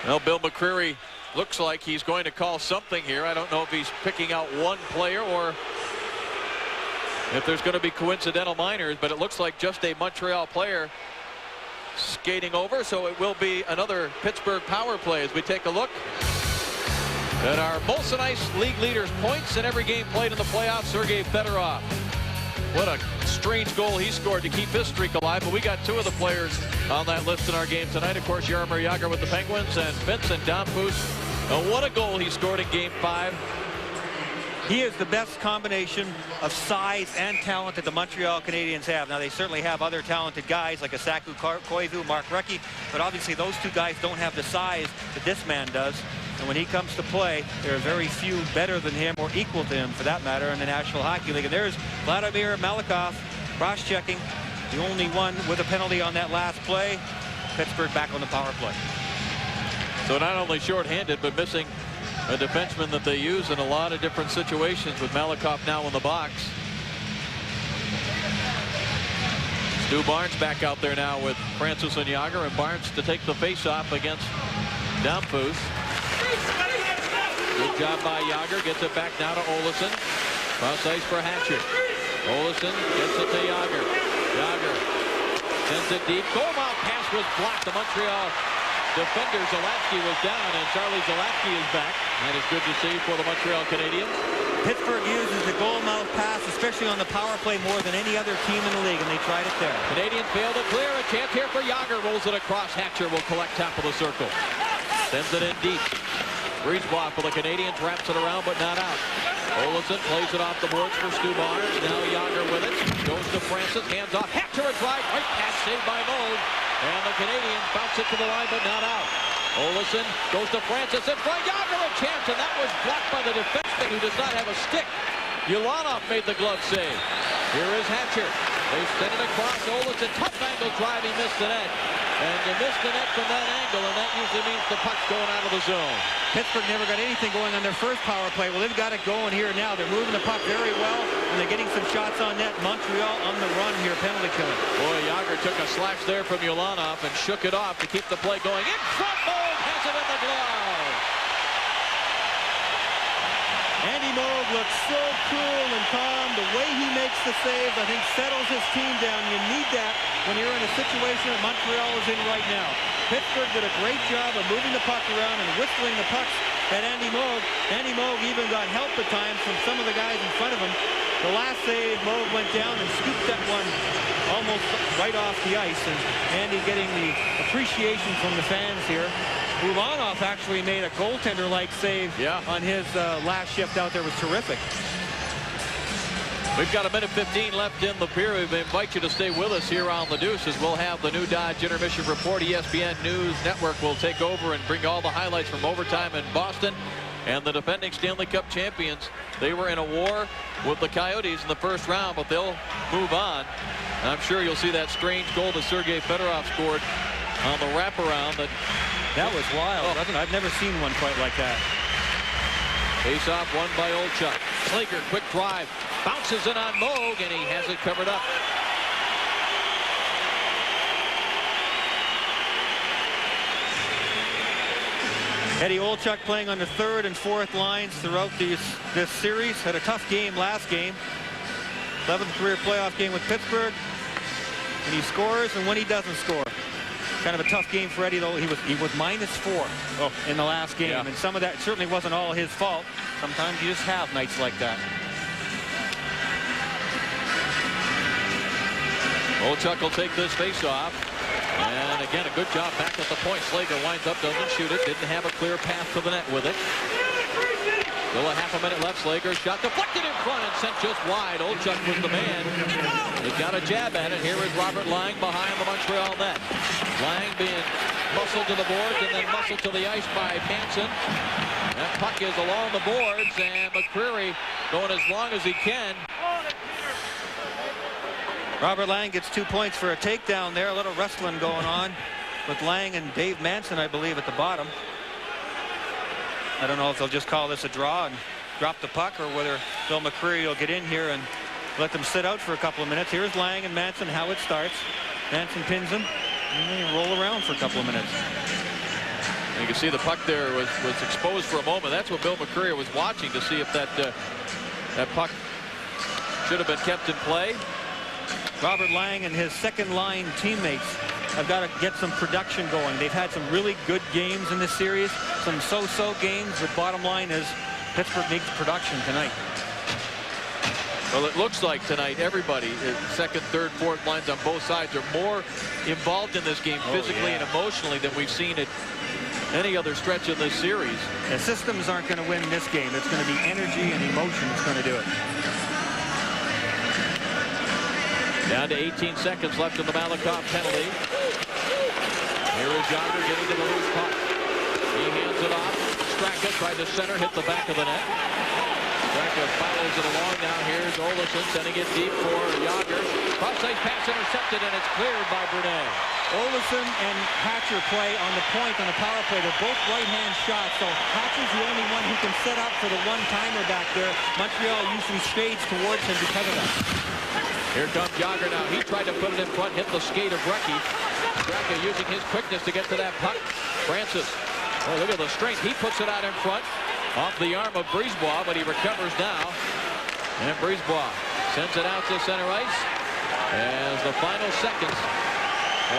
Well, Bill McCreary looks like he's going to call something here. I don't know if he's picking out one player or if there's going to be coincidental minors, but it looks like just a Montreal player skating over, so it will be another Pittsburgh power play as we take a look at our Molson Ice League leaders' points in every game played in the playoffs. Sergei Fedorov. What a strange goal he scored to keep his streak alive, but we got two of the players on that list in our game tonight. Of course, Jaromir Jágr with the Penguins, and Vincent Damphousse. What a goal he scored in Game 5. He is the best combination of size and talent that the Montreal Canadiens have. Now, they certainly have other talented guys like Saku Koivu, Mark Recchi, but obviously those two guys don't have the size that this man does. And when he comes to play, there are very few better than him or equal to him, for that matter, in the National Hockey League. And there's Vladimir Malakov cross-checking, the only one with a penalty on that last play. Pittsburgh back on the power play. So not only short-handed, but missing a defenseman that they use in a lot of different situations, with Malakov now in the box. Stu Barnes back out there now with Francis and Jágr, and Barnes to take the face-off against Damphousse. Good job by Jágr. Gets it back now to Olsen. Cross ice for Hatcher. Olsen gets it to Jágr. Jágr sends it deep. Goal mouth pass was blocked. The Montreal defender Zalewski was down, and Charlie Zalewski is back. That is good to see for the Montreal Canadiens. Pittsburgh uses the goal mouth pass, especially on the power play, more than any other team in the league, and they tried it there. Canadiens fail to clear. A chance here for Jágr. Rolls it across. Hatcher will collect top of the circle. Sends it in deep. Brisebois for the Canadiens, wraps it around, but not out. Olsen plays it off the boards for Stu Barnes. Now Yager with it. Goes to Francis. Hands off. Hatcher and drive. Right pass saved by Moog. And the Canadiens bounce it to the line, but not out. Olsen goes to Francis. In front. Yager a chance. And that was blocked by the defenseman who does not have a stick. Ulanov made the glove save. Here is Hatcher. They send it across. Olsen. Tough angle drive. He missed the net. And you missed the net from that angle, and that usually means the puck's going out of the zone. Pittsburgh never got anything going on their first power play. Well, they've got it going here now. They're moving the puck very well, and they're getting some shots on net. Montreal on the run here, penalty killing. Boy, Yager took a slash there from Ulanov and shook it off to keep the play going. In front, Moog has it in the glove. Andy Moog looks so cool and calm. The way he makes the saves, I think, settles his team down. You need that when you're in a situation that Montreal is in right now. Pittsburgh did a great job of moving the puck around and whistling the pucks at Andy Moog. Andy Moog even got help at times from some of the guys in front of him. The last save, Moog went down and scooped that one almost right off the ice. And Andy getting the appreciation from the fans here. Ulanov actually made a goaltender-like save on his last shift out there. Was terrific. We've got a minute 15 left in the period. We invite you to stay with us here on the Deuce as we'll have the new Dodge Intermission Report. ESPN News Network will take over and bring all the highlights from overtime in Boston. And the defending Stanley Cup champions, they were in a war with the Coyotes in the first round, but they'll move on. And I'm sure you'll see that strange goal that Sergei Fedorov scored on the wraparound. That was wild. I've never seen one quite like that. Face-off won by Olchuk. Slager, quick drive. Bounces in on Moog, and he has it covered up. Eddie Olchuk playing on the third and fourth lines throughout this series. Had a tough game last game. 11th career playoff game with Pittsburgh. And he scores, and when he doesn't score. Kind of a tough game for Eddie, though. He was -4 in the last game. And some of that certainly wasn't all his fault. Sometimes you just have nights like that. Olchuk will take this face-off. And again, a good job back at the point. Slager winds up, doesn't shoot it. Didn't have a clear path to the net with it. Still a half a minute left. Slager shot deflected in front and sent just wide. Olchuk was the man. He got a jab at it. Here is Robert Lang behind the Montreal net. Lang being muscled to the boards and then muscled to the ice by Manson. That puck is along the boards, and McCreary going as long as he can. Robert Lang gets 2 points for a takedown there. A little wrestling going on with Lang and Dave Manson, I believe, at the bottom. I don't know if they'll just call this a draw and drop the puck, or whether Bill McCreary will get in here and let them sit out for a couple of minutes. Here's Lang and Manson, how it starts. Manson pins him, and they roll around for a couple of minutes. And you can see the puck there was exposed for a moment. That's what Bill McCreary was watching to see if that puck should have been kept in play. Robert Lang and his second line teammates have got to get some production going. They've had some really good games in this series, some so-so games, but bottom line is Pittsburgh needs production tonight. Well, it looks like tonight everybody, second, third, fourth lines on both sides, are more involved in this game physically and emotionally than we've seen at any other stretch in this series. The systems aren't going to win this game. It's going to be energy and emotion that's going to do it. Down to 18 seconds left in the Malakoff penalty. Here is Yager getting to the loose puck. He hands it off. Straka tried to center, hit the back of the net. Straka follows it along now. Here's Olsen sending it deep for Yager. Cross-ice pass intercepted, and it's cleared by Brunet. Olsen and Hatcher play on the point on the power play. They're both right-hand shots, so Hatcher's the only one who can set up for the one-timer back there. Montreal usually shades towards him because of that. Here comes Yager now. He tried to put it in front, hit the skate of Brecky. Straka using his quickness to get to that puck. Francis, oh, look at the strength. He puts it out in front off the arm of Brisebois, but he recovers now. And Brisebois sends it out to center ice as the final seconds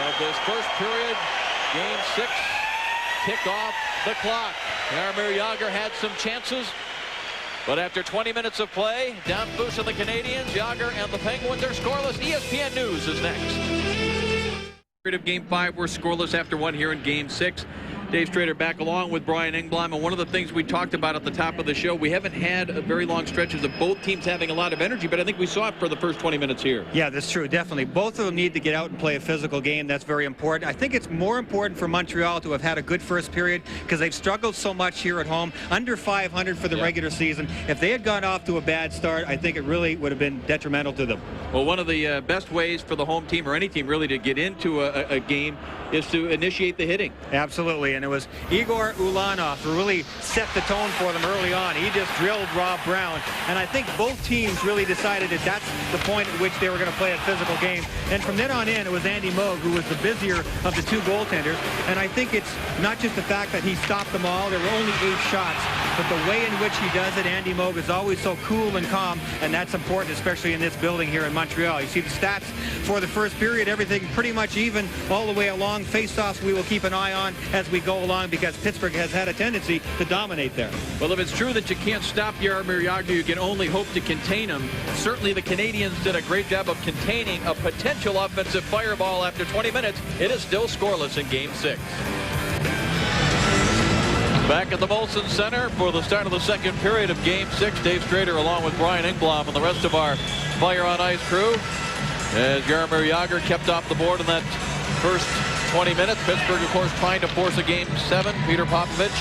of this first period, Game 6, kick off the clock. Jaromir Jagr had some chances, but after 20 minutes of play, down boost of the Canadiens, Jagr and the Penguins are scoreless. ESPN News is next. Of Game 5 were scoreless after one here in Game 6. Dave Strader back along with Brian Engblom, and one of the things we talked about at the top of the show, we haven't had a very long stretches of both teams having a lot of energy, but I think we saw it for the first 20 minutes here. Yeah, that's true, definitely. Both of them need to get out and play a physical game. That's very important. I think it's more important for Montreal to have had a good first period because they've struggled so much here at home. Under 500 for the regular season. If they had gone off to a bad start, I think it really would have been detrimental to them. Well, one of the best ways for the home team or any team really to get into a game is to initiate the hitting. Absolutely, and it was Igor Ulanov who really set the tone for them early on. He just drilled Rob Brown, and I think both teams really decided that that's the point at which they were going to play a physical game. And from then on in, it was Andy Moog who was the busier of the two goaltenders, and I think it's not just the fact that he stopped them all. There were only 8 shots, but the way in which he does it, Andy Moog is always so cool and calm, and that's important, especially in this building here in Montreal. You see the stats for the first period, everything pretty much even all the way along. Face-offs we will keep an eye on as we go along because Pittsburgh has had a tendency to dominate there. Well, if it's true that you can't stop Jaromir Jagr, you can only hope to contain him. Certainly the Canadiens did a great job of containing a potential offensive fireball after 20 minutes. It is still scoreless in Game 6. Back at the Molson Center for the start of the second period of Game 6. Dave Strader along with Brian Engblom and the rest of our Fire on Ice crew. As Jaromir Jagr kept off the board in that first 20 minutes. Pittsburgh, of course, trying to force a Game 7. Peter Popovich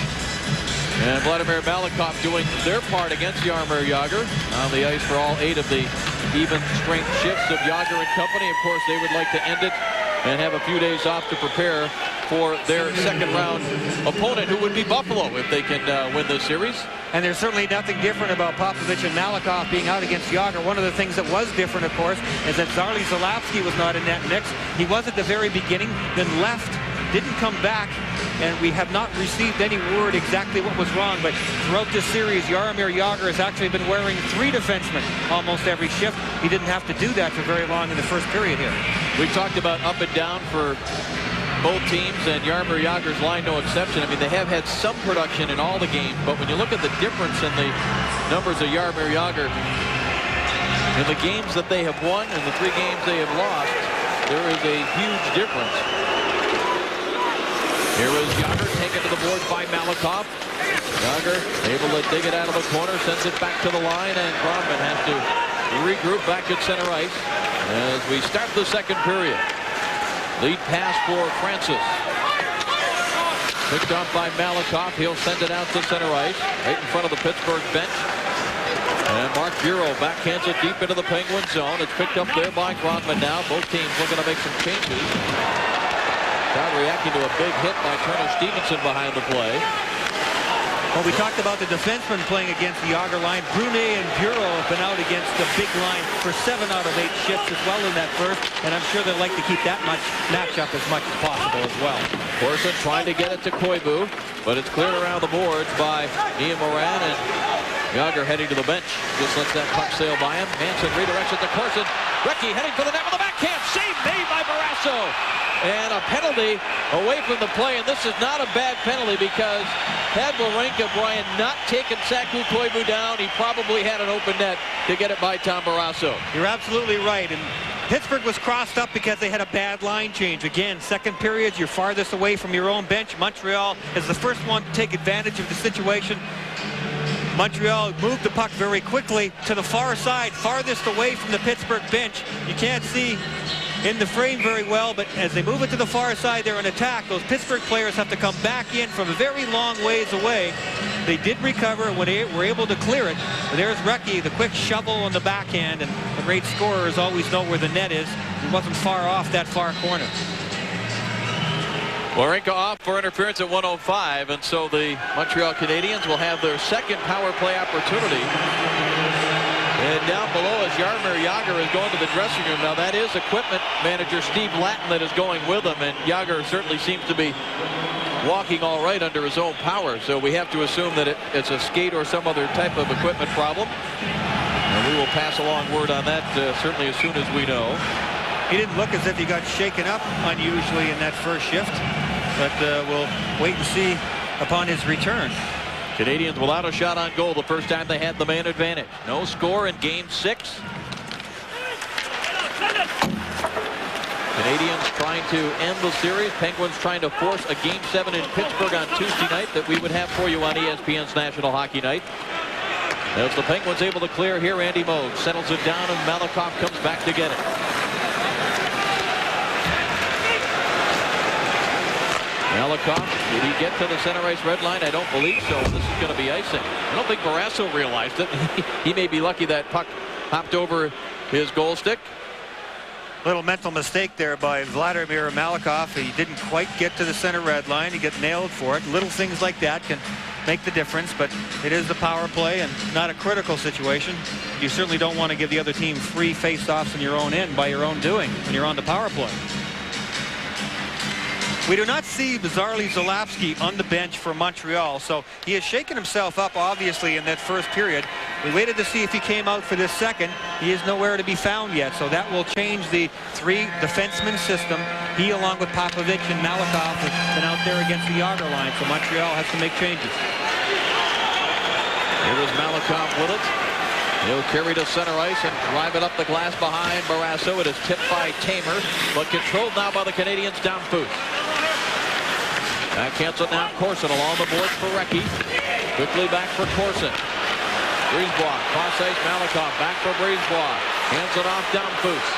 and Vladimir Malakoff doing their part against Jaromir Jagr on the ice for all 8 of the even strength shifts of Jagr and company. Of course, they would like to end it and have a few days off to prepare for their second round opponent, who would be Buffalo if they can win this series. And there's certainly nothing different about Popovich and Malakoff being out against Jagr. One of the things that was different, of course, is that Zarli Zalapski was not in that mix. He was at the very beginning, then left, didn't come back, and we have not received any word exactly what was wrong. But throughout this series, Jaromir Jagr has actually been wearing 3 defensemen almost every shift. He didn't have to do that for very long in the first period here. We talked about up and down for both teams, and Jaromir Jagr's line no exception. I mean, they have had some production in all the games, but when you look at the difference in the numbers of Jaromir Jagr in the games that they have won and the 3 games they have lost, there is a huge difference. Here is Jagr taken to the board by Malakoff. Jagr able to dig it out of the corner, sends it back to the line, and Gromman has to regroup back at center ice as we start the second period. Lead pass for Francis. Picked off by Malakoff. He'll send it out to center ice, right in front of the Pittsburgh bench. And Mark Bureau backhands it deep into the Penguin zone. It's picked up there by Gromman now. Both teams looking to make some changes. Crowd reacting to a big hit by Turner Stevenson behind the play. Well, we talked about the defensemen playing against the Jagr line. Brunet and Bureau have been out against the big line for 7 out of 8 shifts as well in that first, and I'm sure they'd like to keep that matchup as much as possible as well. Corson trying to get it to Koivu, but it's cleared around the boards by Ian Moran, and Jagr heading to the bench. Just lets that puck sail by him. Hansen redirects it to Corson. Recchi heading for the net with the backhand. Save made by Barrasso. And a penalty away from the play, and this is not a bad penalty because had Wawrinka Brian not taken Saku Koivu down, he probably had an open net to get it by Tom Barrasso. You're absolutely right, and Pittsburgh was crossed up because they had a bad line change. Again, second period, you're farthest away from your own bench. Montreal is the first one to take advantage of the situation. Montreal moved the puck very quickly to the far side, farthest away from the Pittsburgh bench. You can't see in the frame very well, but as they move it to the far side, they're in attack. Those Pittsburgh players have to come back in from a very long ways away. They did recover when they were able to clear it. There's Recchi, the quick shovel on the backhand, and the great scorers always know where the net is. He wasn't far off that far corner. Wawrinka off for interference at 1:05, and so the Montreal Canadiens will have their second power play opportunity. And down below as Jaromir Jagr is going to the dressing room. Now that is equipment manager Steve Lattin that is going with him, and Jagr certainly seems to be walking all right under his own power. So we have to assume that it's a skate or some other type of equipment problem. And we will pass along word on that certainly as soon as we know. He didn't look as if he got shaken up unusually in that first shift, but we'll wait and see upon his return. Canadiens without a shot on goal the first time they had the man advantage. No score in Game 6. Canadiens trying to end the series. Penguins trying to force a Game 7 in Pittsburgh on Tuesday night that we would have for you on ESPN's National Hockey Night. As the Penguins able to clear here, Andy Moog settles it down and Malakoff comes back to get it. Malakoff, did he get to the center ice red line? I don't believe so. This is going to be icing. I don't think Barrasso realized it. He may be lucky that puck hopped over his goal stick. Little mental mistake there by Vladimir Malakoff. He didn't quite get to the center red line. He got nailed for it. Little things like that can make the difference, but it is the power play and not a critical situation. You certainly don't want to give the other team free face-offs in your own end by your own doing when you're on the power play. We do not see bizarrely Zalapsky on the bench for Montreal, so he has shaken himself up obviously in that first period. We waited to see if he came out for this second. He is nowhere to be found yet, so that will change the three defenseman system. He, along with Popovich and Malakoff, has been out there against the Yager line, so Montreal has to make changes. Here is Malakoff with it. He'll carry to center ice and drive it up the glass behind Barrasso. It is tipped by Tamer, but controlled now by the Canadiens down Foose. Backhands it now. Corson along the boards for Recchi. Quickly back for Corson. Brisebois, cross ice, Malakoff, back for Brisebois. Hands it off down Foose.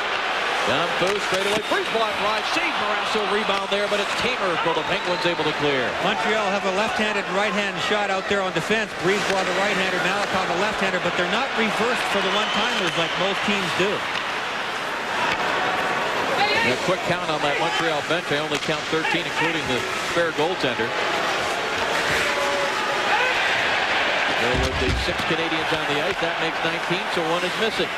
Down Foose, straight away. Brisebois drive, save Barrasso, rebound there, but it's Tamer for the Penguins able to clear. Montreal have a left-handed right-hand shot out there on defense. Brisebois the right-hander, Malakoff the left-hander, but they're not reversed for the one-timers like most teams do. A quick count on that Montreal bench. I only count 13, including the spare goaltender. There with the 6 Canadiens on the ice, that makes 19, so one is missing.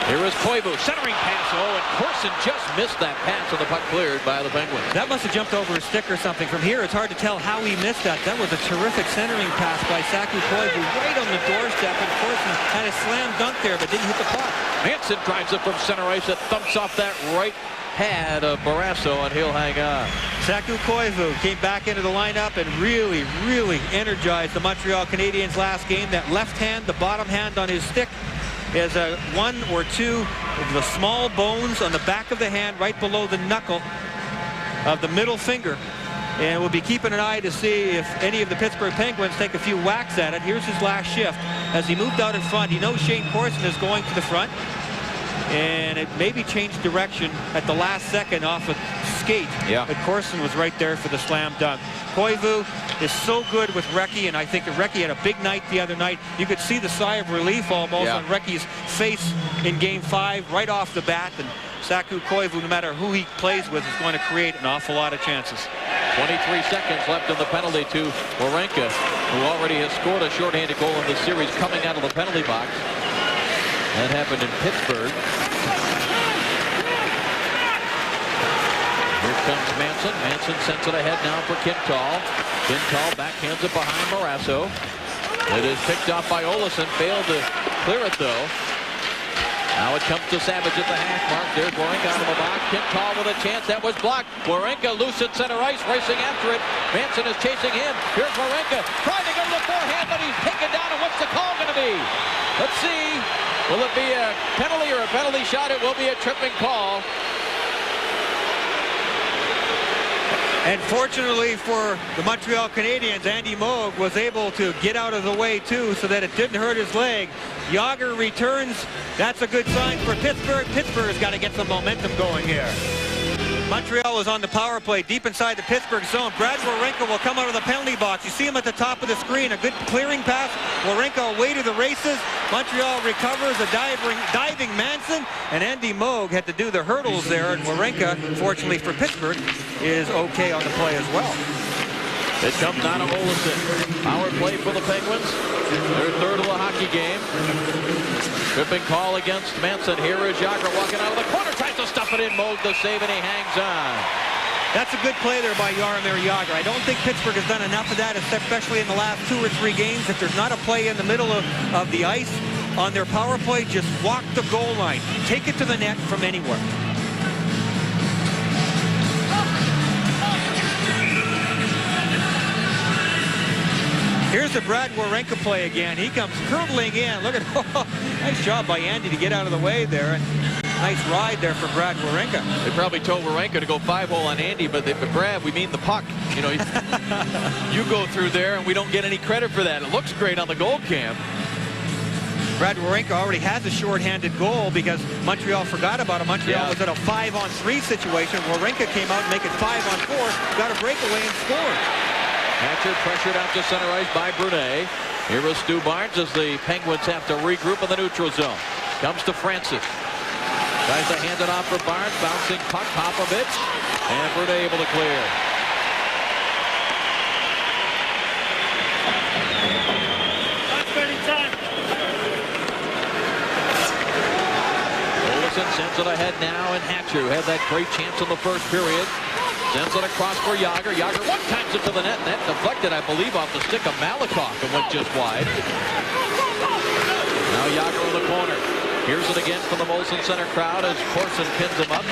Here is Koivu, centering pass. Oh, and Corson just missed that pass, and the puck cleared by the Penguins. That must have jumped over a stick or something. From here, it's hard to tell how he missed that. That was a terrific centering pass by Saku Koivu, right on the doorstep, and Corson had a slam dunk there, but didn't hit the puck. Manson drives it from center ice. It thumps off that right pad of Barrasso, and he'll hang on. Saku Koivu came back into the lineup and really, really energized the Montreal Canadiens last game. That left hand, the bottom hand on his stick, is one or two of the small bones on the back of the hand right below the knuckle of the middle finger. And we'll be keeping an eye to see if any of the Pittsburgh Penguins take a few whacks at it. Here's his last shift. As he moved out in front, he knows Shane Corson is going to the front. And it maybe changed direction at the last second off a skate. Yeah. But Corson was right there for the slam dunk. Koivu is so good with Recchi, and I think that Recchi had a big night the other night. You could see the sigh of relief almost on Recchi's face in Game 5 right off the bat. And Saku Koivu, no matter who he plays with, is going to create an awful lot of chances. 23 seconds left in the penalty to Wawrinka, who already has scored a shorthanded goal in this series coming out of the penalty box. That happened in Pittsburgh. Here comes Manson. Manson sends it ahead now for Kintal. Kintal backhands it behind Barrasso. It is picked off by Olesen. Failed to clear it though. Now it comes to Savage at the half mark. There's Wawrinka out of the box. Kintal with a chance. That was blocked. Wawrinka loose at center ice, racing after it. Manson is chasing him. Here's Wawrinka trying to go to the forehand, but he's taken down. And what's the call going to be? Let's see. Will it be a penalty or a penalty shot? It will be a tripping call. And fortunately for the Montreal Canadiens, Andy Moog was able to get out of the way too so that it didn't hurt his leg. Yager returns. That's a good sign for Pittsburgh. Pittsburgh's got to get some momentum going here. Montreal is on the power play deep inside the Pittsburgh zone. Brad Wawrinka will come out of the penalty box. You see him at the top of the screen. A good clearing pass. Wawrinka away to the races. Montreal recovers a diving Manson. And Andy Moog had to do the hurdles there. And Wawrinka, fortunately for Pittsburgh, is okay on the play as well. It comes down to Olesen. Power play for the Penguins. Their third of the hockey game. Tripping call against Manson. Here is Yager walking out of the corner. Tries to stuff it in. Moog the save, and he hangs on. That's a good play there by Jaromir Jagr. I don't think Pittsburgh has done enough of that, especially in the last 2 or 3 games. If there's not a play in the middle of the ice on their power play, just walk the goal line. Take it to the net from anywhere. Here's the Brad Wawrinka play again. He comes hurtling in. Look at nice job by Andy to get out of the way there. And Nice ride there for Brad Wawrinka. They probably told Wawrinka to go 5-hole on Andy, but Brad, we mean the puck. You know, you go through there, and we don't get any credit for that. It looks great on the goal cam. Brad Wawrinka already has a shorthanded goal because Montreal forgot about it. Montreal was at a 5-on-3 situation. Wawrinka came out and make it 5-on-4, got a breakaway and scored. Hatcher pressured out to center ice by Brunet. Here is Stu Barnes as the Penguins have to regroup in the neutral zone. Comes to Francis. Tries to hand it off for Barnes. Bouncing puck, Popovich. And Brunet able to clear. Olsen sends it ahead now, and Hatcher, who had that great chance in the first period, sends it across for Jágr. Jágr one-times it to the net. Net deflected, I believe, off the stick of Malakoff and went just wide. Now Jágr in the corner. Here's it again from the Molson Center crowd as Corson pins him up.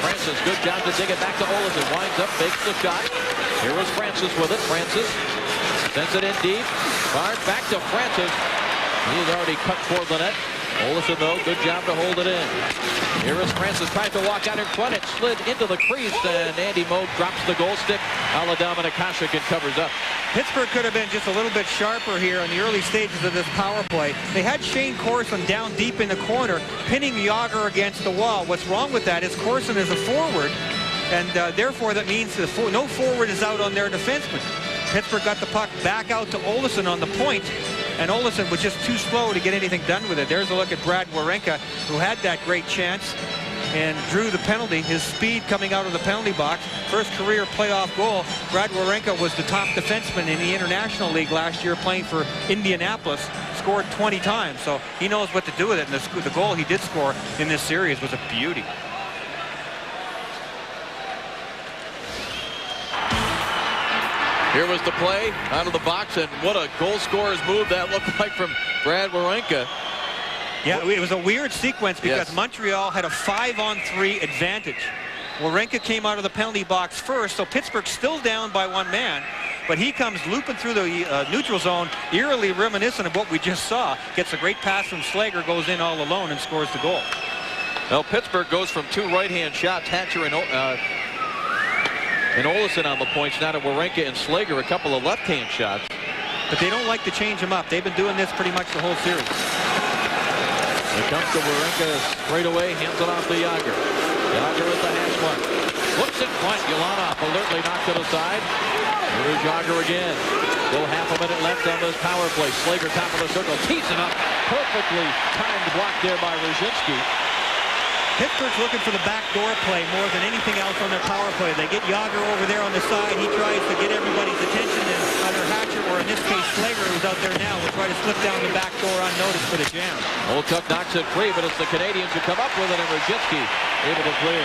Francis, good job to dig it back to Olsen. Winds up, fakes the shot. Here is Francis with it. Francis sends it in deep. Barnes back to Francis. He's already cut toward the net. Olsen, though, good job to hold it in. Here is Francis trying to walk out in front. It slid into the crease, and Andy Moog drops the goal stick. Dominic Hasek and covers up. Pittsburgh could have been just a little bit sharper here in the early stages of this power play. They had Shane Corson down deep in the corner, pinning Jágr against the wall. What's wrong with that is Corson is a forward, and therefore that means no forward is out on their defenseman. Pittsburgh got the puck back out to Olsen on the point, and Olsen was just too slow to get anything done with it. There's a look at Brad Wawrinka, who had that great chance and drew the penalty. His speed coming out of the penalty box. First career playoff goal. Brad Wawrinka was the top defenseman in the International League last year playing for Indianapolis. Scored 20 times, so he knows what to do with it. And the goal he did score in this series was a beauty. Here was the play out of the box, and what a goal scorer's move that looked like from Brad Wawrinka. Yeah, it was a weird sequence because Montreal had a 5-on-3 advantage. Wawrinka came out of the penalty box first, so Pittsburgh's still down by one man, but he comes looping through the neutral zone, eerily reminiscent of what we just saw. Gets a great pass from Slager, goes in all alone and scores the goal. Well, Pittsburgh goes from two right-hand shots, Hatcher and Olsen on the points, now to Wawrinka and Slager, a couple of left-hand shots. But they don't like to change them up. They've been doing this pretty much the whole series. It comes to Wawrinka straight away, hands it off to Jágr. Jágr at the hash mark. Looks in front, Ulanov alertly knocked it aside. Here's Jágr again. Still half a minute left on this power play. Slager top of the circle, tees it up. Perfectly timed block there by Ruzhinsky. Pittsburgh's looking for the backdoor play more than anything else on their power play. They get Jágr over there on the side. He tries to get everybody's attention, and either Hatcher or in this case Slager, who's out there now, will try to slip down the back door unnoticed for the jam. Olchuk knocks it free, but it's the Canadiens who come up with it, and Ruzhinsky able to clear.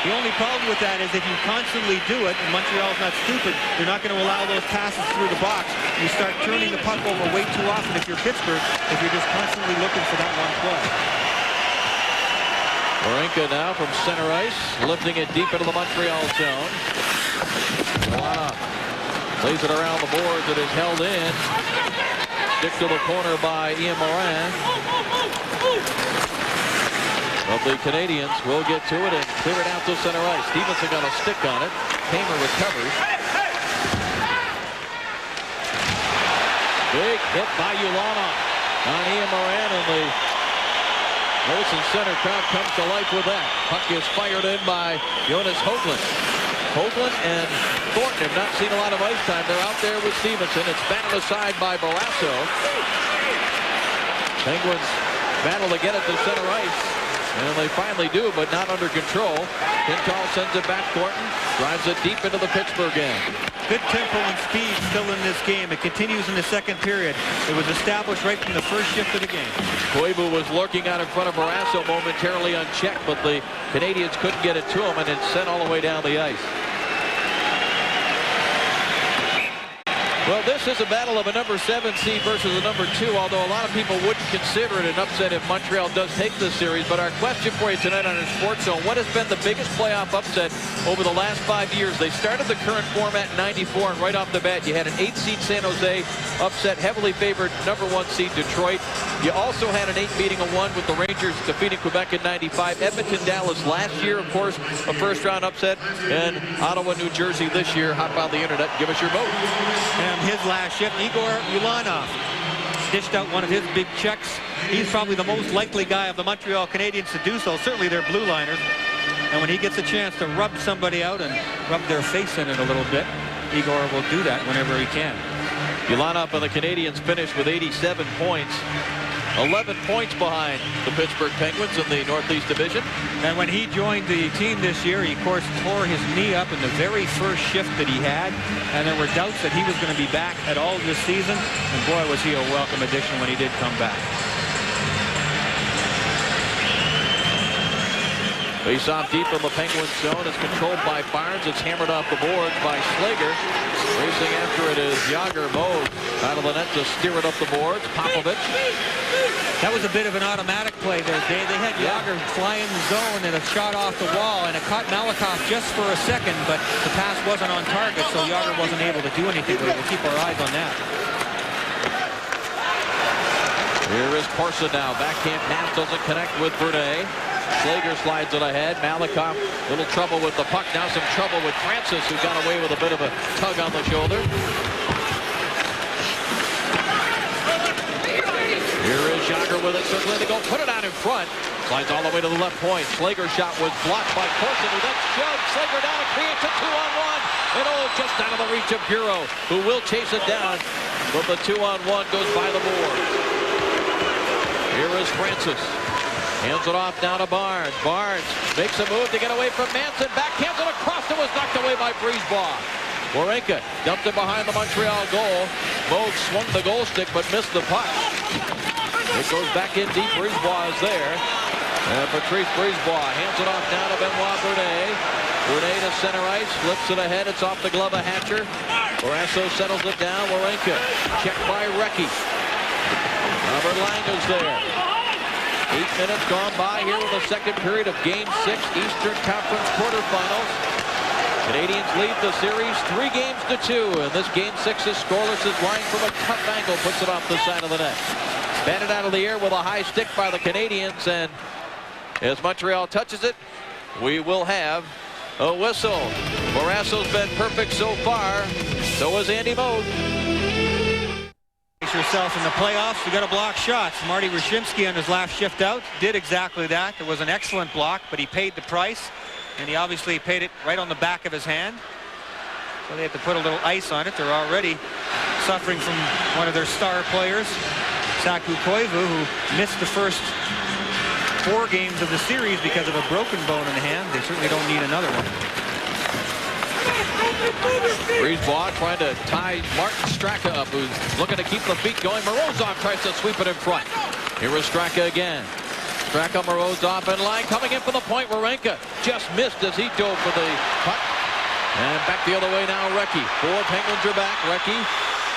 The only problem with that is if you constantly do it, and Montreal's not stupid, they're not going to allow those passes through the box. You start turning the puck over way too often if you're Pittsburgh, if you're just constantly looking for that one play. Wawrinka now from center ice, lifting it deep into the Montreal zone. Plays it around the boards. It is held in. Stick to the corner by Ian Morin. But the Canadiens will get to it and clear it out to center ice. Stevenson got a stick on it. Kamer recovers. Big hit by Ulanov on Ian Morin, and the Molson Center crowd comes to life with that. Puck is fired in by Jonas Höglund. Höglund and Thornton have not seen a lot of ice time. They're out there with Stevenson. It's battled aside by Barrasso. Penguins battle to get it to center ice. And they finally do, but not under control. Pintal sends it back. Thornton drives it deep into the Pittsburgh end. Good tempo and speed still in this game. It continues in the second period. It was established right from the first shift of the game. Koivu was lurking out in front of Barrasso momentarily unchecked, but the Canadiens couldn't get it to him, and it's sent all the way down the ice. Well, this is a battle of a number 7 seed versus a number 2, although a lot of people wouldn't consider it an upset if Montreal does take this series. But our question for you tonight on our Sports Zone, what has been the biggest playoff upset over the last 5 years. They started the current format in '94, and right off the bat, you had an 8-seed San Jose upset heavily favored #1 seed Detroit. You also had an 8-1 with the Rangers defeating Quebec in '95. Edmonton, Dallas last year, of course, a first-round upset, and Ottawa, New Jersey this year. Hop on the internet, give us your vote. And his last shift, Igor Ulanov dished out one of his big checks. He's probably the most likely guy of the Montreal Canadiens to do so. Certainly they're blue liners. And when he gets a chance to rub somebody out and rub their face in it a little bit, Igor will do that whenever he can. Ulanov and the Canadiens finished with 87 points. 11 points behind the Pittsburgh Penguins in the Northeast Division. And when he joined the team this year, he, of course, tore his knee up in the very first shift that he had. And there were doubts that he was going to be back at all this season. And boy, was he a welcome addition when he did come back. Face-off deep in the Penguins zone. It's controlled by Barnes. It's hammered off the boards by Slager. Racing after it is Jágr. Moog out of the net to steer it up the boards. Popovich. That was a bit of an automatic play there, Dave. They had Jágr fly in the zone and a shot off the wall, and it caught Malakoff just for a second, but the pass wasn't on target, so Jágr wasn't able to do anything with it. We'll keep our eyes on that. Here is Corson now. Backhand pass doesn't connect with Bernay. Slager slides it ahead. Malakoff, little trouble with the puck. Now some trouble with Francis, who got away with a bit of a tug on the shoulder. Here is Jágr with it, circling to go, put it out in front. Slides all the way to the left point. Slager's shot was blocked by Corson, who then shoves Slager down and creates a 2-on-1. And just out of the reach of Bureau, who will chase it down. But the 2-on-1 goes by the board. Here is Francis. Hands it off down to Barnes. Barnes makes a move to get away from Manson. Backhands it across and was knocked away by Brisebois. Wawrinka dumped it behind the Montreal goal. Moog swung the goal stick but missed the puck. It goes back in deep. Brisebois is there. And Patrice Brisebois hands it off down to Benoit Bernay. Bernay to center ice. Flips it ahead. It's off the glove of Hatcher. Morasso settles it down. Wawrinka checked by Recchi. Robert Lang is there. 8 minutes gone by here in the second period of Game 6 Eastern Conference quarterfinals. Canadiens lead the series 3-2, and this Game 6 is scoreless as Lang from a tough angle puts it off the side of the net. Batted out of the air with a high stick by the Canadiens, and as Montreal touches it, we will have a whistle. Morasso's been perfect so far. So is Andy Moog. Yourself in the playoffs, you got to block shots. Marty Wyshynski on his last shift out did exactly that. It was an excellent block, but he paid the price, and he obviously paid it right on the back of his hand. So they have to put a little ice on it. They're already suffering from one of their star players, Saku Koivu, who missed the first 4 games of the series because of a broken bone in the hand. They certainly don't need another one. Brisebois trying to tie Martin Straka up, who's looking to keep the feet going. Morozov tries to sweep it in front. Here is Straka again. Straka, Morozov, and Lang coming in for the point. Wawrinka just missed as he dove for the puck. And back the other way now, Recchi. 4 Penguins are back. Recchi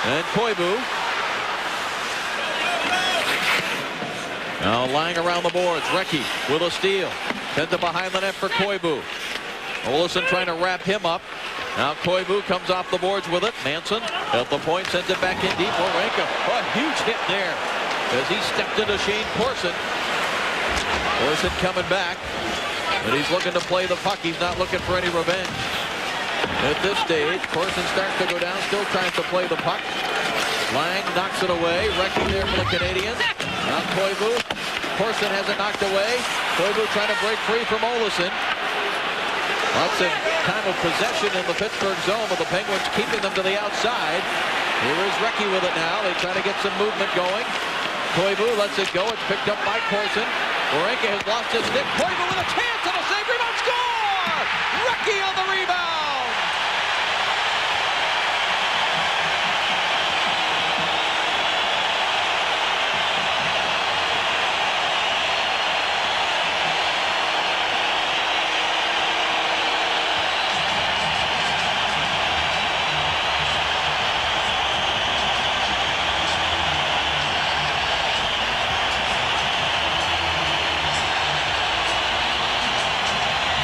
and Koivu. Now Lang around the boards. Recchi with a steal. Sends it behind the net for Koivu. Olsen trying to wrap him up. Now Koivu comes off the boards with it. Manson at the point sends it back in deep. Wawrinka, a huge hit there as he stepped into Shane Corson. Corson coming back, but he's looking to play the puck. He's not looking for any revenge. At this stage, Corson starts to go down, still tries to play the puck. Lang knocks it away. Recchi there for the Canadiens. Now Koivu. Corson has it knocked away. Koivu trying to break free from Olsen. Lots of time of possession in the Pittsburgh zone, but the Penguins keeping them to the outside. Here is Recchi with it now. They try to get some movement going. Koivu lets it go. It's picked up by Corson. Wawrinka has lost his stick. Koivu with a chance and a save. Rebound score! Recchi on the rebound!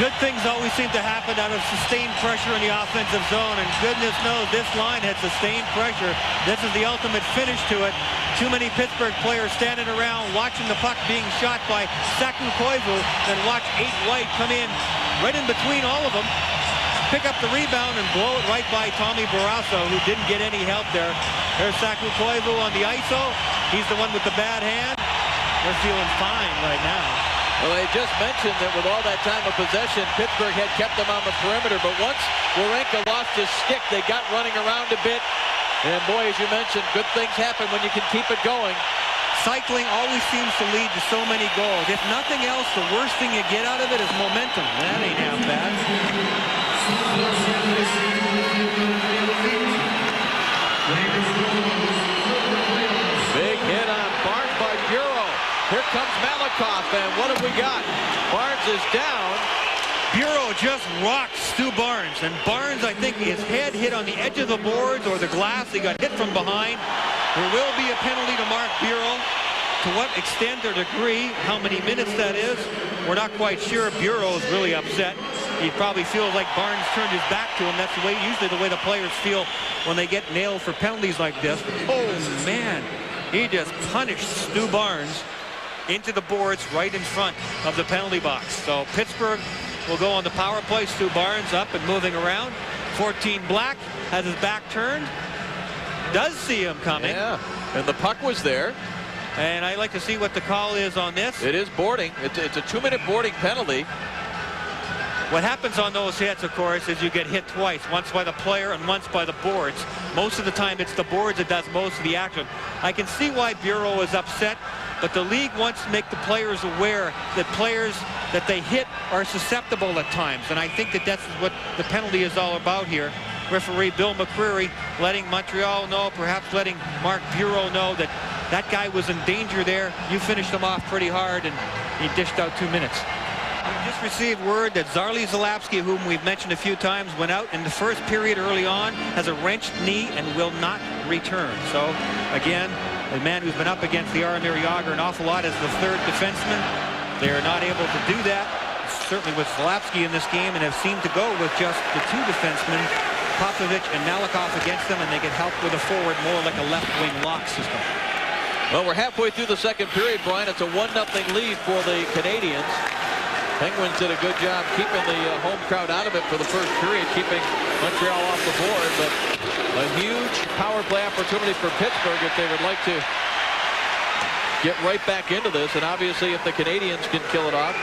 Good things always seem to happen out of sustained pressure in the offensive zone, and goodness knows this line had sustained pressure. This is the ultimate finish to it. Too many Pittsburgh players standing around watching the puck being shot by Saku Koivu, then watch 8 White come in right in between all of them, pick up the rebound and blow it right by Tommy Barrasso, who didn't get any help there. There's Saku Koivu on the ISO. He's the one with the bad hand. They're feeling fine right now. Well, they just mentioned that with all that time of possession, Pittsburgh had kept them on the perimeter. But once Wawrinka lost his stick, they got running around a bit. And boy, as you mentioned, good things happen when you can keep it going. Cycling always seems to lead to so many goals. If nothing else, the worst thing you get out of it is momentum. That ain't half bad. Big hit on Barnes by Bureau. Here comes Malakoff, and what have we got? Barnes is down. Bureau just rocked Stu Barnes, and Barnes, I think, his head hit on the edge of the boards or the glass. He got hit from behind. There will be a penalty to Mark Bureau. To what extent or degree, how many minutes that is, we're not quite sure. Bureau is really upset. He probably feels like Barnes turned his back to him. That's usually the way the players feel when they get nailed for penalties like this. Oh, man. He just punished Stu Barnes into the boards right in front of the penalty box. So Pittsburgh will go on the power play. Stu Barnes up and moving around. 14 Black has his back turned. Does see him coming. Yeah, and the puck was there. And I'd like to see what the call is on this. It is boarding. It's a 2-minute boarding penalty. What happens on those hits, of course, is you get hit twice. Once by the player and once by the boards. Most of the time, it's the boards that does most of the action. I can see why Bureau is upset. But the league wants to make the players aware that players that they hit are susceptible at times. And I think that that's what the penalty is all about here. Referee Bill McCreary letting Montreal know, perhaps letting Mark Bureau know that that guy was in danger there. You finished him off pretty hard, and he dished out 2 minutes. We just received word that Zarli Zalapski, whom we've mentioned a few times, went out in the first period early on, has a wrenched knee and will not return. So, again, the man who's been up against the Jaromir Jagr an awful lot is the third defenseman. They are not able to do that, certainly with Zalapski in this game, and have seemed to go with just the 2 defensemen, Popovich and Malakoff, against them, and they get help with a forward, more like a left-wing lock system. Well, we're halfway through the second period, Brian. It's a 1-0 lead for the Canadiens. Penguins did a good job keeping the home crowd out of it for the first period, keeping Montreal off the board. But a huge power play opportunity for Pittsburgh if they would like to get right back into this. And obviously, if the Canadiens can kill it off,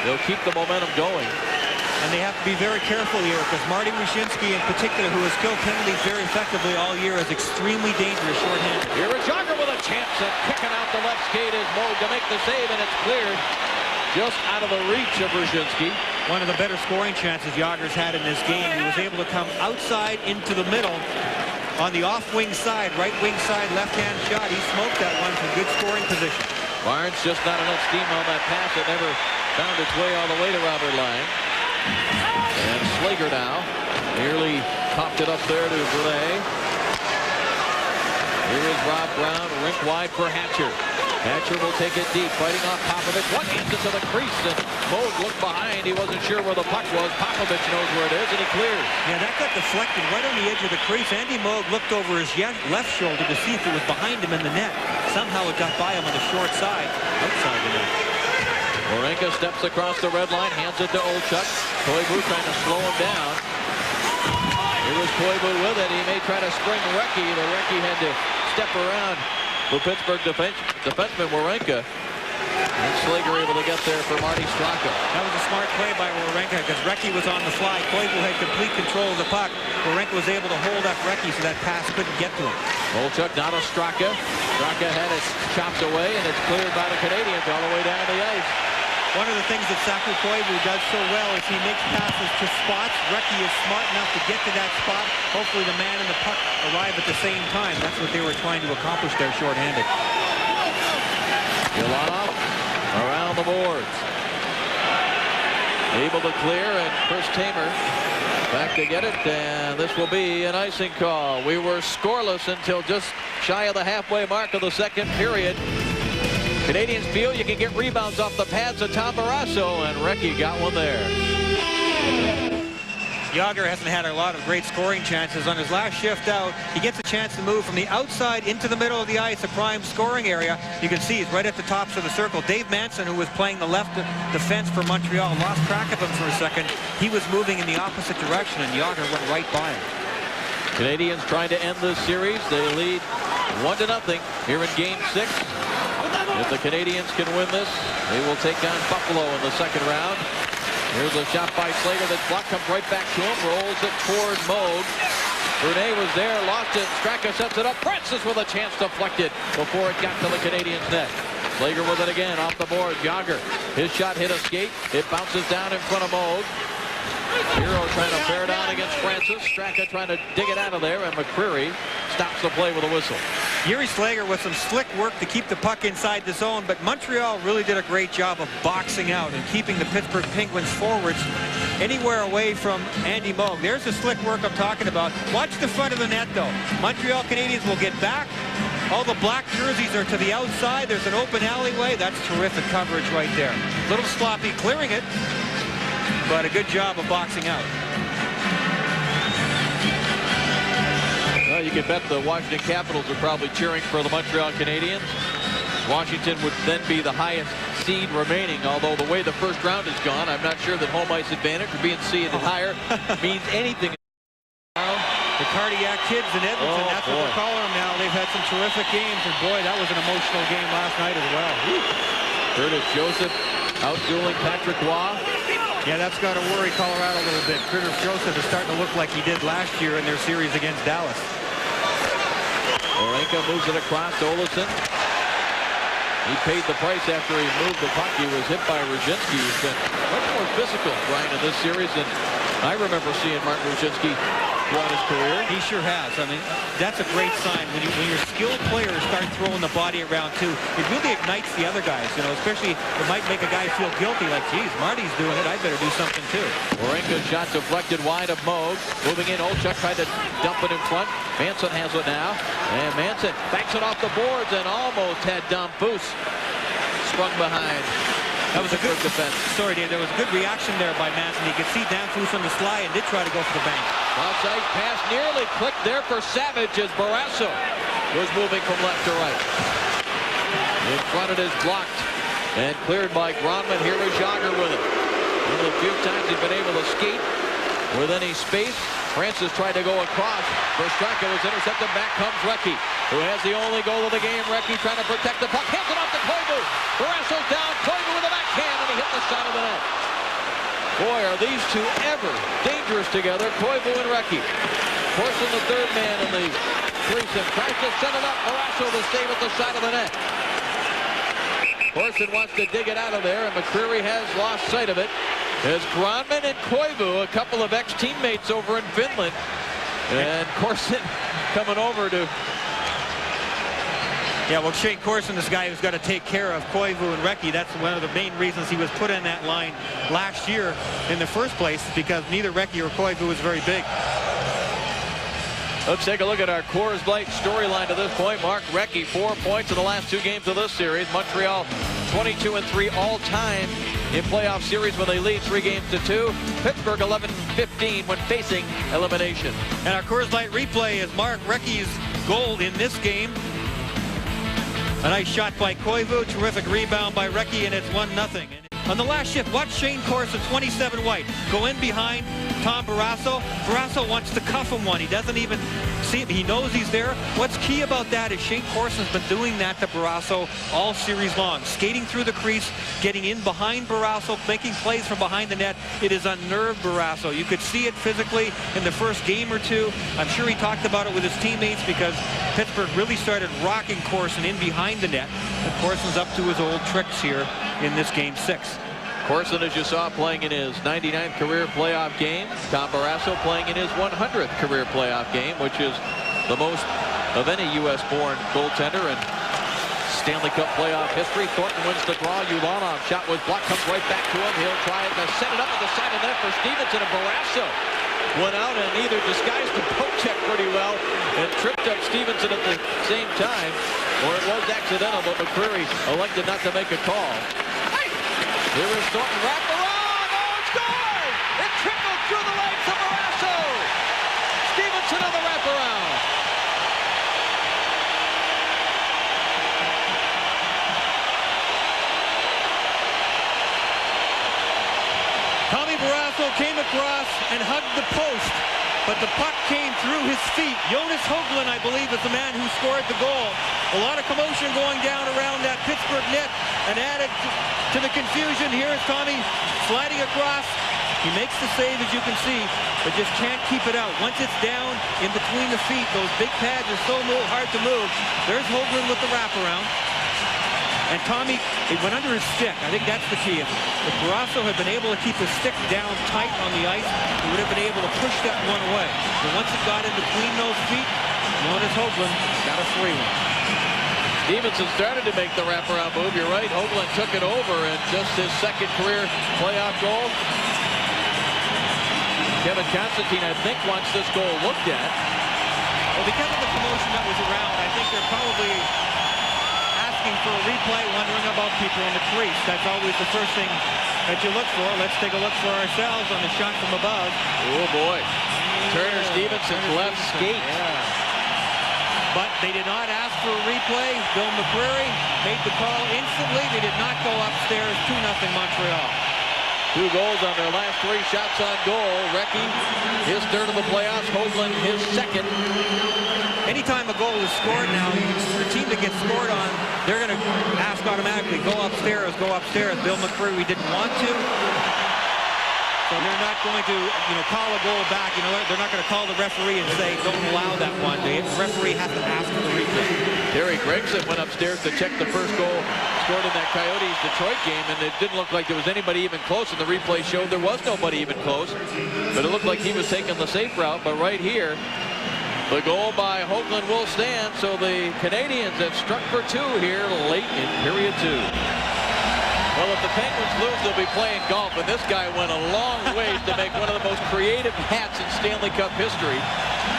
they'll keep the momentum going. And they have to be very careful here, because Marty Wyshynski in particular, who has killed penalties very effectively all year, is extremely dangerous shorthanded. Here is Jagr with a chance of kicking out the left skate as Moog to make the save, and it's cleared just out of the reach of Wyshynski. One of the better scoring chances Jagr's had in this game. He was able to come outside into the middle on the off-wing side, right-wing side, left-hand shot. He smoked that one from good scoring position. Barnes just not enough steam on that pass. It never found its way all the way to Robert Lang. And Slager now nearly popped it up there to Brule. Here is Rob Brown, rink wide for Hatcher. Hatcher will take it deep, fighting off Popovich. One hands it to the crease, and Moog looked behind. He wasn't sure where the puck was. Popovich knows where it is, and he clears. Yeah, that got deflected right on the edge of the crease. Andy Moog looked over his left shoulder to see if it was behind him in the net. Somehow it got by him on the short side, outside the net. Wawrinka steps across the red line, hands it to Olchuk. Koivu trying to slow him down. Here was Koivu with it. He may try to spring Recchi, but Recchi had to step around for Pittsburgh defenseman Wawrinka. And Slager able to get there for Marty Straka. That was a smart play by Wawrinka, because Recchi was on the fly. Koivu had complete control of the puck. Wawrinka was able to hold up Recchi so that pass couldn't get to him. Olchuk not a Straka. Straka had it chopped away, and it's cleared by the Canadiens all the way down the ice. One of the things that Saku Koivu does so well is he makes passes to spots. Recchi is smart enough to get to that spot. Hopefully the man and the puck arrive at the same time. That's what they were trying to accomplish there shorthanded. Gilanoff around the boards. Able to clear, and Chris Tamer back to get it, and this will be an icing call. We were scoreless until just shy of the halfway mark of the second period. Canadiens feel you can get rebounds off the pads of Tom Barrasso, and Recchi got one there. Jágr hasn't had a lot of great scoring chances. On his last shift out, he gets a chance to move from the outside into the middle of the ice, a prime scoring area. You can see he's right at the tops of the circle. Dave Manson, who was playing the left defense for Montreal, lost track of him for a second. He was moving in the opposite direction, and Jágr went right by him. Canadiens trying to end this series. They lead 1-0 here in Game 6. If the Canadiens can win this, they will take on Buffalo in the second round. Here's a shot by Slager. That block comes right back to him. Rolls it toward Moog. Brunet was there, lost it. Straka sets it up. Francis with a chance deflected before it got to the Canadiens' net. Slager with it again off the board. Jágr, his shot hit a skate. It bounces down in front of Moog. Hero trying to bear down against Francis. Straka trying to dig it out of there, and McCreary stops the play with a whistle. Jiri Slager with some slick work to keep the puck inside the zone, but Montreal really did a great job of boxing out and keeping the Pittsburgh Penguins forwards anywhere away from Andy Moog. There's the slick work I'm talking about. Watch the front of the net, though. Montreal Canadiens will get back. All the black jerseys are to the outside. There's an open alleyway. That's terrific coverage right there. A little sloppy clearing it, but a good job of boxing out. Well, you can bet the Washington Capitals are probably cheering for the Montreal Canadiens. Washington would then be the highest seed remaining, although the way the first round is gone, I'm not sure that home ice advantage or being seeded higher means anything. The Cardiac Kids in Edmonton, that's what we're calling them now. They've had some terrific games, and boy, that was an emotional game last night as well. Curtis Joseph out-dueling Patrick Roy. Yeah, that's got to worry Colorado a little bit. Curtis Joseph is starting to look like he did last year in their series against Dallas. Orenka moves it across to Olesen. He paid the price after he moved the puck. He was hit by Ruzhinsky, who's been much more physical, Brian, in this series than I remember seeing Martin Ruzhinsky throughout his career. He sure has. I mean, that's a great sign. When your skilled players start throwing the body around, too, it really ignites the other guys, you know, especially it might make a guy feel guilty, like, geez, Marty's doing it, I better do something, too. Orenka's shot deflected wide of Moog. Moving in, Olchuk tried to dump it in front. Manson has it now. And Manson backs it off the boards and almost had Damphousse sprung behind. That was a good defense. Sorry, Dan. There was a good reaction there by Manson. You could see Damphousse on the slide and did try to go for the bank. Outside pass nearly clicked there for Savage as Barrasso was moving from left to right. In front it is blocked and cleared by Gronman. Here is Jágr with it. One of the few times he's been able to skate with any space. Francis tried to go across. Straka was intercepted. Back comes Recchi, who has the only goal of the game. Recchi trying to protect the puck. Hands it off to Koivu. Barrasso's down. Koivu with a backhand, and he hit the side of the net. Boy, are these two ever dangerous together, Koivu and Recchi. Corson, the third man in the threesome, tries to set it up. Barrasso to save at the side of the net. Corson wants to dig it out of there, and McCreary has lost sight of it. As Gronman and Koivu, a couple of ex-teammates over in Finland, and Corson coming over to... Yeah, well, Shane Corson, this guy who's got to take care of Koivu and Recchi, that's one of the main reasons he was put in that line last year in the first place, because neither Recchi or Koivu was very big. Let's take a look at our Coors Light storyline to this point. Mark Recchi, 4 points in the last 2 games of this series. Montreal 22-3 all-time in playoff series when they lead 3-2. Pittsburgh 11-15 when facing elimination. And our Coors Light replay is Mark Recchi's goal in this game. A nice shot by Koivu, terrific rebound by Recchi, and it's 1-0. On the last shift, watch Shane Corson, 27 white, go in behind Tom Barrasso. Barrasso wants to cuff him one. He doesn't even see him. He knows he's there. What's key about that is Shane Corson's been doing that to Barrasso all series long. Skating through the crease, getting in behind Barrasso, making plays from behind the net. It has unnerved Barrasso. You could see it physically in the first game or two. I'm sure he talked about it with his teammates because Pittsburgh really started rocking Corson in behind the net. And Corson's up to his old tricks here in this Game 6. Corson, as you saw, playing in his 99th career playoff game. Tom Barrasso playing in his 100th career playoff game, which is the most of any U.S.-born goaltender in Stanley Cup playoff history. Thornton wins the draw. Ulanov shot was blocked, comes right back to him. He'll try to set it up at the side of the net for Stevenson, and Barrasso went out and either disguised the poke check pretty well and tripped up Stevenson at the same time, or it was accidental, but McCreary elected not to make a call. Here is Thornton wrapped around. Oh, it's scores! It trickled through the legs of Barrasso. Stevenson on the wraparound. Tommy Barrasso came across and hugged the post, but the puck came through his feet. Jonas Höglund, I believe, is the man who scored the goal. A lot of commotion going down around that Pittsburgh net, and added to the confusion. Here is Tommy sliding across. He makes the save, as you can see, but just can't keep it out. Once it's down in between the feet, those big pads are so hard to move. There's Höglund with the wraparound. And Tommy, it went under his stick. I think that's the key. If Barrasso had been able to keep his stick down tight on the ice, he would have been able to push that one away. But once it got in between those feet, Jonas Höglund got a 3-1. Stevenson started to make the wraparound move. You're right. Höglund took it over, and just his second career playoff goal. Kevin Constantine, I think, wants this goal looked at. Well, because of the commotion that was around, I think they're probably asking for a replay, wondering about people in the crease. That's always the first thing that you look for. Let's take a look for ourselves on the shot from above. Oh, boy. Turner Stevenson's left skate. Yeah. But they did not ask for a replay. Bill McCreary made the call instantly. They did not go upstairs. 2-0 Montreal. 2 goals on their last 3 shots on goal. Recchi, his third of the playoffs. Höglund, his second. Anytime a goal is scored now, the team that gets scored on, they're going to ask automatically, go upstairs, go upstairs. Bill McCreary didn't want to. So they're not going to, call a goal back. They're not going to call the referee and say, don't allow that one. The referee has to ask for the replay. Terry Gregson went upstairs to check the first goal scored in that Coyotes-Detroit game, and it didn't look like there was anybody even close, and the replay showed there was nobody even close. But it looked like he was taking the safe route. But right here, the goal by Höglund will stand, so the Canadiens have struck for 2 here late in period 2. Well, if the Penguins lose, they'll be playing golf, and this guy went a long ways to make one of the most creative hats in Stanley Cup history.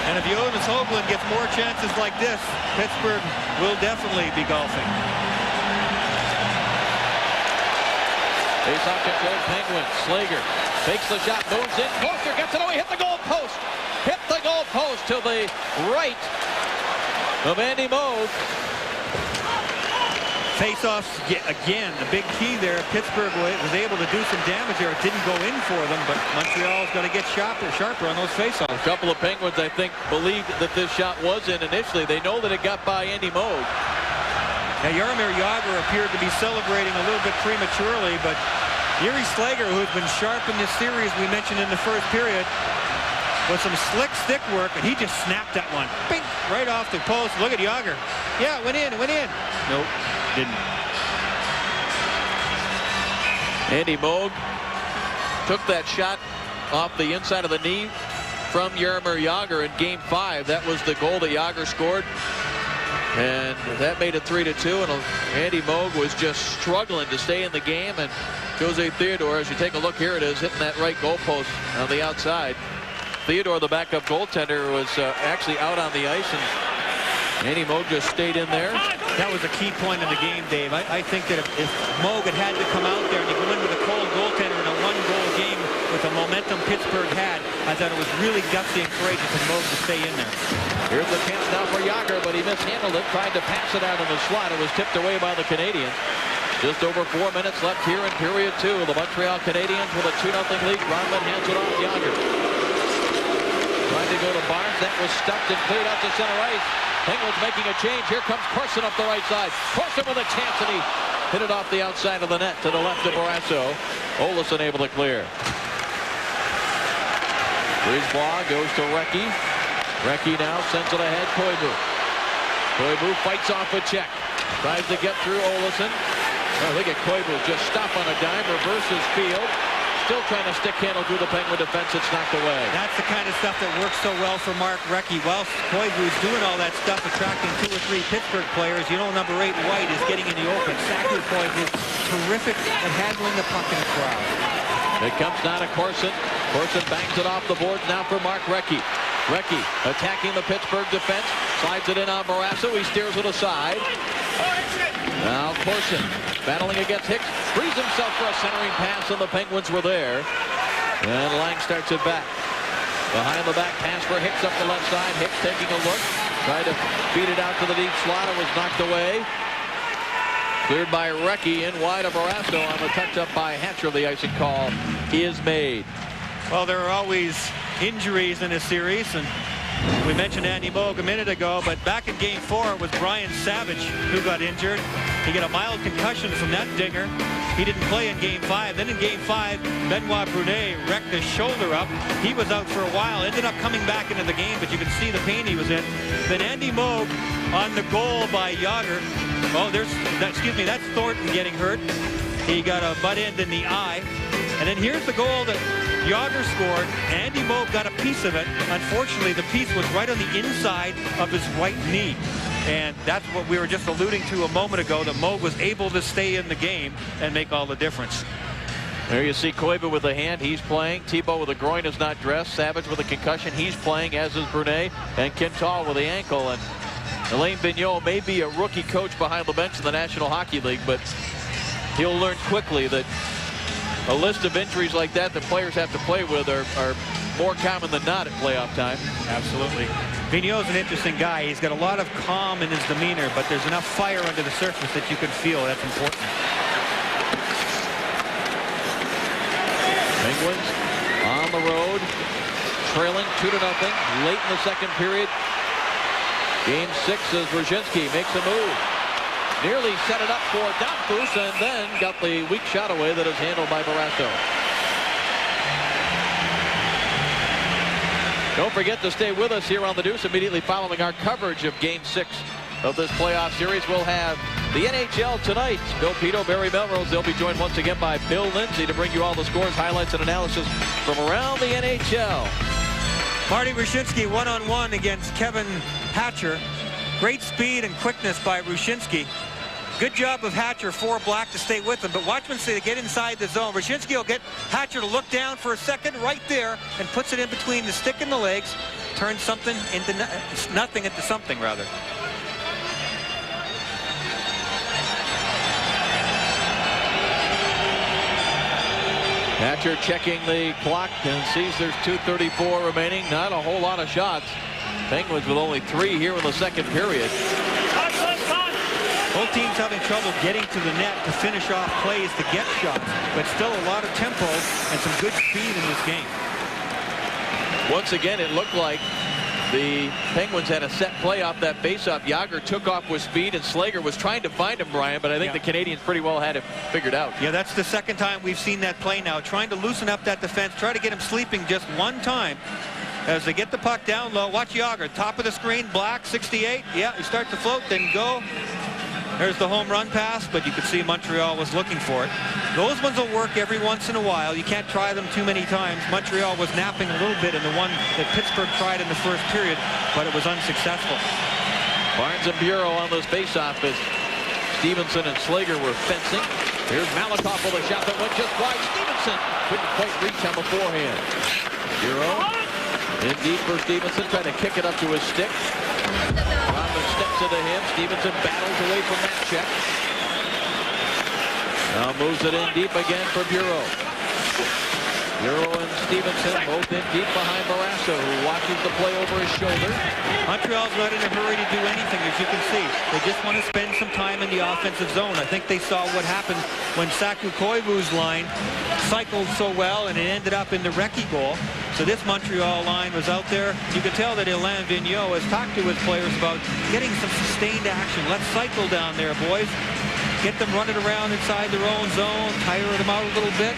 And if Jonas Höglund gets more chances like this, Pittsburgh will definitely be golfing. Face-off control, Penguins. Slager fakes the shot, moves in, closer, gets it away, hit the goal post. Hit the goal post to the right of Andy Moog. Face-offs, again, the big key there. Pittsburgh was able to do some damage there. It didn't go in for them, but Montreal's got to get sharper on those face-offs. A couple of Penguins, I think, believed that this shot was in initially. They know that it got by Andy Moog. Now, Jaromir Jagr appeared to be celebrating a little bit prematurely, but Jiri Slager, who's been sharp in this series, we mentioned in the first period, with some slick stick work, and he just snapped that one. Bing! Right off the post. Look at Jagr. Yeah, it went in. Nope, didn't. Andy Moog took that shot off the inside of the knee from Jaromir Jagr in Game 5. That was the goal that Jagr scored. And that made it 3-2, and Andy Moog was just struggling to stay in the game, and Jose Theodore, as you take a look, here it is, hitting that right goalpost on the outside. Theodore, the backup goaltender, was actually out on the ice, and Andy Moog just stayed in there. That was a key point in the game, Dave. I think that if Moog had to come out there and go in with a cold goaltender in a 1-goal game with the momentum Pittsburgh had, I thought it was really gutsy and courageous of Moog to stay in there. Here's the chance now for Jagr, but he mishandled it, tried to pass it out in the slot. It was tipped away by the Canadiens. Just over 4 minutes left here in period 2. The Montreal Canadiens with a 2-0 lead. Ronman hands it off Jagr. Trying to go to Barnes. That was stuffed and cleared out to center ice. Penguins making a change. Here comes Corson up the right side. Corson with a chance, and he hit it off the outside of the net to the left of Barrasso. Olesen able to clear. Brisebois goes to Recchi. Recchi now sends it ahead. Koivu fights off a check. Tries to get through Olesen. Oh, look at Koivu just stop on a dime, reverses field. Still trying to stick handle through the Penguin defense. It's knocked away. That's the kind of stuff that works so well for Mark Recchi. While Koivu's doing all that stuff, attracting 2 or 3 Pittsburgh players, number 8 White is getting in the open. Saku Koivu, terrific at handling the puck in the crowd. It comes down to Corson. Corson bangs it off the boards now for Mark Recchi. Recchi attacking the Pittsburgh defense. Slides it in on Barrasso. He steers it aside. Now Corson battling against Hicks. Frees himself for a centering pass, and the Penguins were there. And Lang starts it back. Behind the back pass for Hicks up the left side. Hicks taking a look. Tried to beat it out to the deep slot. It was knocked away. Cleared by Recchi in wide of Barrasso on the touch up by Hatcher. The icing call is made. Well, there are always injuries in a series, and we mentioned Andy Moog a minute ago, but back in Game 4 it was Brian Savage who got injured. He got a mild concussion from that dinger. He didn't play in Game 5. Then in Game 5, Benoit Brunet wrecked his shoulder up. He was out for a while, ended up coming back into the game, but you can see the pain he was in. Then Andy Moog on the goal by Jágr. Oh, that's Thornton getting hurt. He got a butt end in the eye. And then here's the goal that Jágr scored. Andy Moog got a piece of it. Unfortunately, the piece was right on the inside of his right knee. And that's what we were just alluding to a moment ago, that Moog was able to stay in the game and make all the difference. There you see Koivu with a hand. He's playing. Thibault with a groin is not dressed. Savage with a concussion. He's playing, as is Brunet. And Quintal with the ankle. And Alain Vigneault may be a rookie coach behind the bench in the National Hockey League, but he'll learn quickly that a list of injuries like that players have to play with are more common than not at playoff time. Absolutely. Vigneault's an interesting guy. He's got a lot of calm in his demeanor, but there's enough fire under the surface that you can feel. That's important. Penguins on the road, trailing 2-0 late in the second period. Game 6 as Brzezinski makes a move. Nearly set it up for Danfus, and then got the weak shot away that is handled by Barrasso. Don't forget to stay with us here on the Deuce. Immediately following our coverage of Game 6 of this playoff series, we'll have the NHL tonight. Bill Pito, Barry Melrose. They'll be joined once again by Bill Lindsay to bring you all the scores, highlights, and analysis from around the NHL. Marty Rushinsky one-on-one against Kevin Hatcher. Great speed and quickness by Rushinsky. Good job of Hatcher for Black to stay with him, but watch him say to get inside the zone. Rushinsky will get Hatcher to look down for a second right there and puts it in between the stick and the legs. Turns something into nothing into something, rather. Hatcher checking the clock and sees there's 2:34 remaining. Not a whole lot of shots. Penguins with only 3 here in the second period. Both teams having trouble getting to the net to finish off plays to get shots, but still a lot of tempo and some good speed in this game. Once again, it looked like the Penguins had a set play off that faceoff. Jágr took off with speed, and Slager was trying to find him, Brian, but I think the Canadiens pretty well had it figured out. Yeah, that's the second time we've seen that play now. Trying to loosen up that defense, try to get him sleeping just one time. As they get the puck down low, watch Jágr, top of the screen, Black, 68. Yeah, he starts to float, then go. There's the home run pass, but you could see Montreal was looking for it. Those ones will work every once in a while. You can't try them too many times. Montreal was napping a little bit in the one that Pittsburgh tried in the first period, but it was unsuccessful. Barnes and Bureau on this faceoff as Stevenson and Slager were fencing. Here's Malakoff with a shot that went just wide. Stevenson couldn't quite reach on the forehand. Bureau in deep for Stevenson, trying to kick it up to his stick. Rodman steps into him. Stevenson battles away from that check. Now moves it in deep again for Bureau. Bureau and Stevenson both in deep behind Barrasso, who watches the play over his shoulder. Montreal's not in a hurry to do anything, as you can see. They just want to spend some time in the offensive zone. I think they saw what happened when Saku Koivu's line cycled so well, and it ended up in the Recchi goal. So this Montreal line was out there. You could tell that Alain Vigneault has talked to his players about getting some sustained action. Let's cycle down there, boys. Get them running around inside their own zone, tire them out a little bit.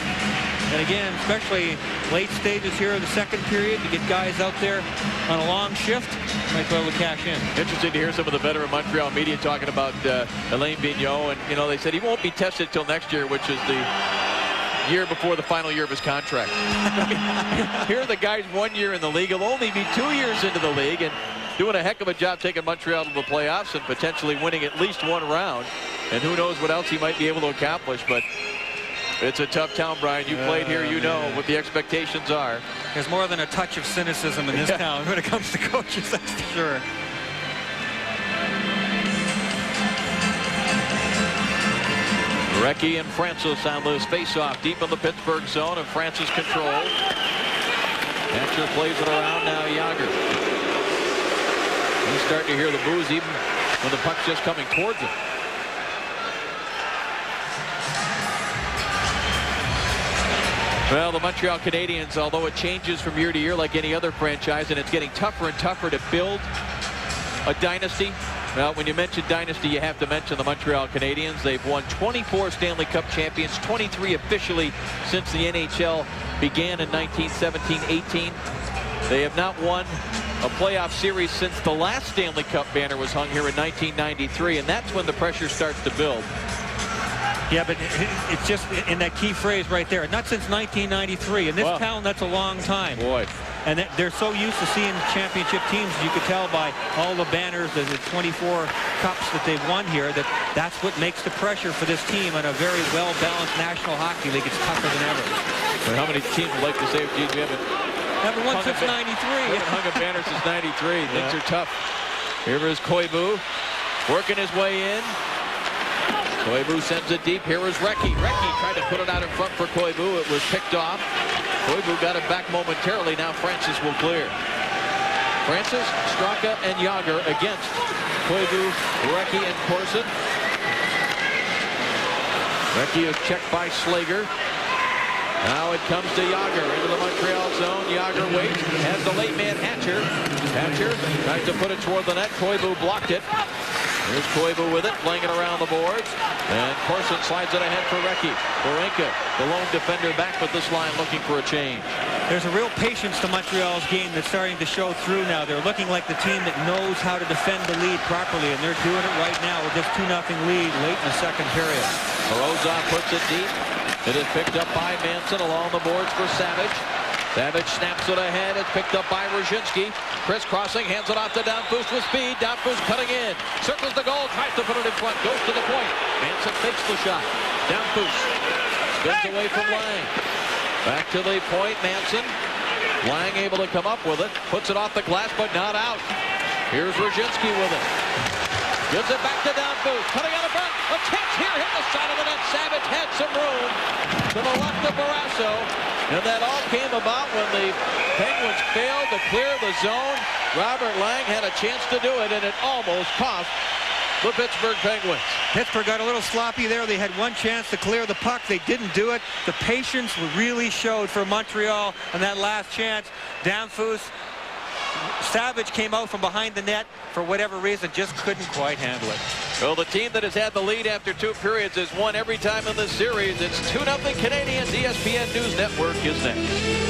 And again, especially late stages here of the second period, to get guys out there on a long shift, might be able to cash in. Interesting to hear some of the veteran Montreal media talking about Alain Vigneault. And, you know, they said he won't be tested till next year, which is the year before the final year of his contract. Here are the guys 1 year in the league. He'll only be 2 years into the league and doing a heck of a job taking Montreal to the playoffs and potentially winning at least one round. And who knows what else he might be able to accomplish. But it's a tough town, Brian. You played here, you know what the expectations are. There's more than a touch of cynicism in this town when it comes to coaches, that's for sure. Recchi and Francis on this face-off deep in the Pittsburgh zone, and Francis controls. Hatcher plays it around now. Yager. He's starting to hear the boos even when the puck's just coming towards him. Well, the Montreal Canadiens, although it changes from year to year like any other franchise, and it's getting tougher and tougher to build a dynasty. Well, when you mention dynasty, you have to mention the Montreal Canadiens. They've won 24 Stanley Cup champions, 23 officially since the NHL began in 1917-18. They have not won a playoff series since the last Stanley Cup banner was hung here in 1993, and that's when the pressure starts to build. Yeah, but it's just in that key phrase right there. Not since 1993. In this town, that's a long time. Boy. And they're so used to seeing championship teams, you could tell by all the banners, the 24 cups that they've won here, that's what makes the pressure for this team in a very well-balanced National Hockey League. It's tougher than ever. Well, how many teams would like to say, geez, we haven't won since 93. We haven't hung a banner since 93. Things are tough. Here is Koivu working his way in. Koivu sends it deep. Here is Recchi. Recchi tried to put it out in front for Koivu. It was picked off. Koivu got it back momentarily. Now Francis will clear. Francis, Straka, and Yager against Koivu, Recchi, and Corson. Recchi is checked by Slager. Now it comes to Yager into the Montreal zone. Yager waits. Has the late man Hatcher. Hatcher tries to put it toward the net. Koivu blocked it. Here's Koivu with it, playing it around the boards. And Corson slides it ahead for Recchi. Borenka, the lone defender, back with this line looking for a change. There's a real patience to Montreal's game that's starting to show through now. They're looking like the team that knows how to defend the lead properly, and they're doing it right now with this 2-0 lead late in the second period. Morozov puts it deep. It is picked up by Manson along the boards for Savage. Savage snaps it ahead. It's picked up by Ruzhinsky. Crisscrossing, hands it off to Danfus with speed. Danfus cutting in. Circles the goal, tries to put it in front. Goes to the point. Manson fakes the shot. Danfus spins away from Lang. Back to the point, Manson. Lang able to come up with it. Puts it off the glass, but not out. Here's Ruzhinsky with it. Gives it back to Danfus. Cutting out of front. A chance here. Hit the side of the net. Savage had some room to the left of Barrasso. And that all came about when the Penguins failed to clear the zone. Robert Lang had a chance to do it, and it almost cost the Pittsburgh Penguins. Pittsburgh got a little sloppy there. They had one chance to clear the puck. They didn't do it. The patience really showed for Montreal on that last chance. Danfus, Savage came out from behind the net for whatever reason, just couldn't quite handle it. Well, the team that has had the lead after 2 periods has won every time in this series. It's 2-0 Canadiens. ESPN News Network is next.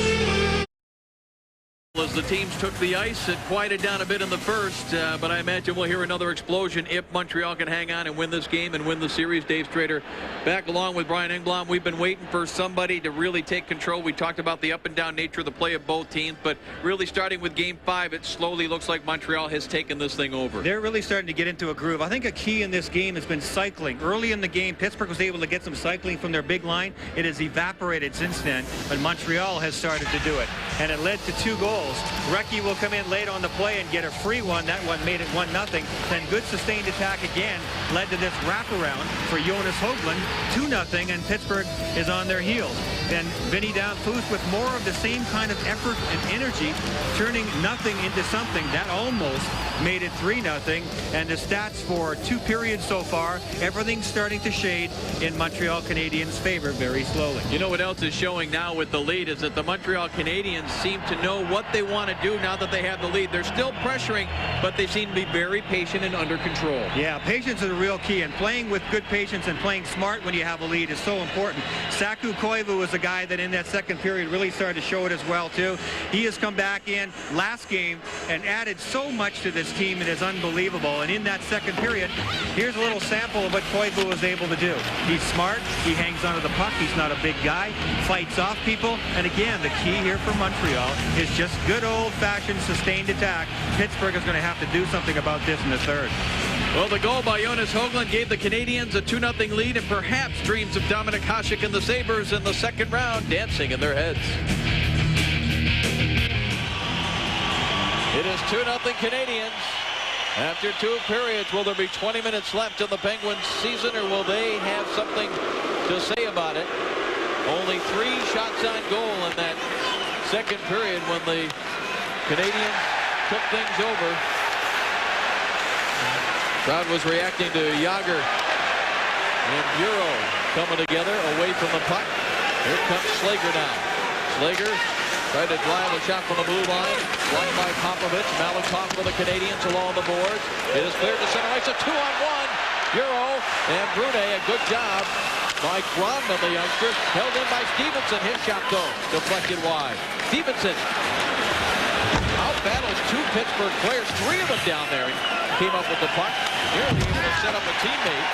As the teams took the ice, it quieted down a bit in the first, but I imagine we'll hear another explosion if Montreal can hang on and win this game and win the series. Dave Strader back along with Brian Engblom. We've been waiting for somebody to really take control. We talked about the up and down nature of the play of both teams, but really starting with Game 5, it slowly looks like Montreal has taken this thing over. They're really starting to get into a groove. I think a key in this game has been cycling. Early in the game, Pittsburgh was able to get some cycling from their big line. It has evaporated since then, but Montreal has started to do it, and it led to 2 goals. Recchi will come in late on the play and get a free one. That one made it 1-0. Then good sustained attack again led to this wraparound for Jonas Höglund. 2-0, and Pittsburgh is on their heels. Then Vinny Danfus with more of the same kind of effort and energy, turning nothing into something. That almost made it 3-0. And the stats for 2 periods so far, everything's starting to shade in Montreal Canadiens' favor very slowly. You know what else is showing now with the lead is that the Montreal Canadiens seem to know what they want to do now that they have the lead. They're still pressuring, but they seem to be very patient and under control. Yeah, patience is a real key, and playing with good patience and playing smart when you have a lead is so important. Saku Koivu was a guy that in that second period really started to show it as well too. He has come back in last game and added so much to this team. It is unbelievable. And in that second period, here's a little sample of what Koivu was able to do. He's smart. He hangs onto the puck. He's not a big guy. Fights off people. And again, the key here for Montreal is just good old-fashioned sustained attack. Pittsburgh is going to have to do something about this in the third. Well, the goal by Jonas Höglund gave the Canadiens a 2-0 lead, and perhaps dreams of Dominik Hasek and the Sabres in the second round dancing in their heads. It is 2-0 Canadiens. After 2 periods, will there be 20 minutes left in the Penguins season, or will they have something to say about it? Only 3 shots on goal in that second period when the Canadiens took things over. Crowd was reacting to Jágr and Bureau coming together away from the puck. Here comes Slager now. Slager tried to drive a shot from the blue line. Blocked by Popovich. Malakoff for the Canadiens along the boards. It is cleared to center ice. A 2-on-1. Bureau and Brune. A good job by Grondman, the youngster. Held in by Stevenson. His shot though deflected wide. Stevenson out-battles 2 Pittsburgh players. 3 of them down there. Came up with the puck. Nearly able to set up a teammate.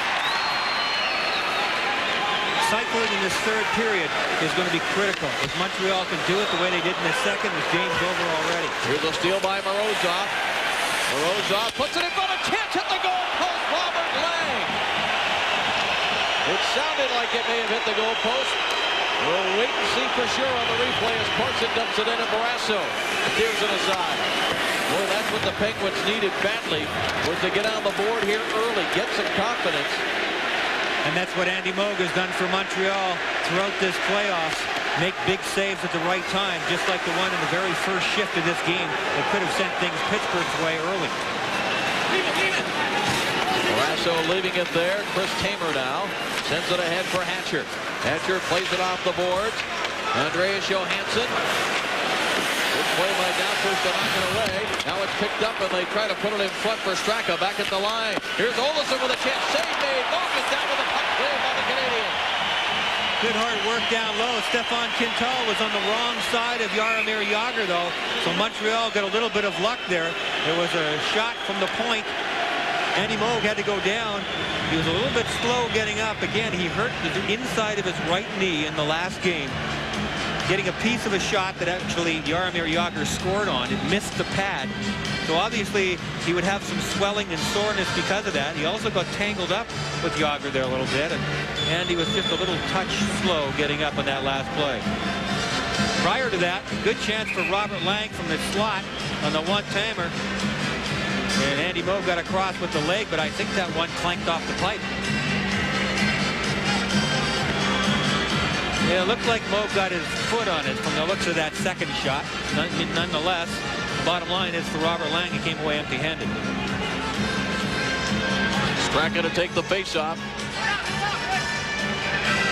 Cycling in this third period is going to be critical. If Montreal can do it the way they did in the second, the game's over already. Here's a steal by Morozov. Morozov puts it in front of Chance at the goal post. Robert Lang. It sounded like it may have hit the goal post. We'll wait and see for sure on the replay as Corson dumps it in and Barrasso steers it aside. Boy, that's what the Penguins needed badly, was to get on the board here early, get some confidence. And that's what Andy Moog has done for Montreal throughout this playoffs. Make big saves at the right time, just like the one in the very first shift of this game that could have sent things Pittsburgh's way early. Barrasso leaving it there. Chris Tamer now sends it ahead for Hatcher. Hatcher plays it off the boards. Andreas Johansson. Good play by Downfus to knock it away. Now it's picked up and they try to put it in front for Straka. Back at the line. Here's Olsen with a chance. Save made. Moog is down with a puck cleared by the Canadiens. Good hard work down low. Stefan Quintal was on the wrong side of Jaromir Jágr though. So Montreal got a little bit of luck there. There was a shot from the point. Andy Moog had to go down. He was a little bit slow getting up. Again, he hurt the inside of his right knee in the last game, getting a piece of a shot that actually Jaromir Jágr scored on. It missed the pad. So obviously he would have some swelling and soreness because of that. He also got tangled up with Jágr there a little bit, and he was just a little touch slow getting up on that last play. Prior to that, good chance for Robert Lang from the slot on the one-timer. And Andy Moog got across with the leg, but I think that one clanked off the pipe. Yeah, it looked like Moog got his foot on it from the looks of that second shot. Nonetheless, the bottom line is for Robert Lang, he came away empty-handed. Straka to take the face-off.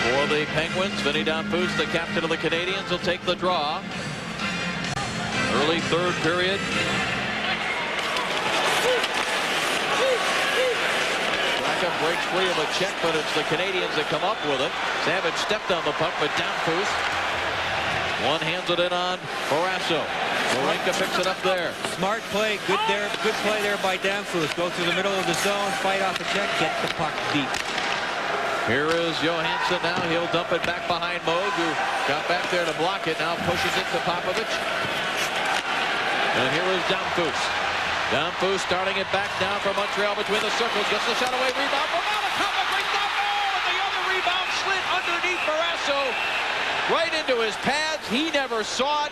For the Penguins, Vinny Downfus, the captain of the Canadiens, will take the draw. Early third period. Breaks free of a check, but it's the Canadiens that come up with it. Savage stepped on the puck, but Downfus one-hands it in on Barrasso. Marenka picks it up there. Smart play, good play there by Downfus. Go through the middle of the zone, fight off the check, get the puck deep. Here is Johansson now. He'll dump it back behind Moog, who got back there to block it. Now pushes it to Popovich. And here is Downfus. Downfus starting it back down from Montreal between the circles. Gets the shot away. Rebound from Malakoff. A great down goal. And the other rebound slid underneath Barrasso. Right into his pads. He never saw it.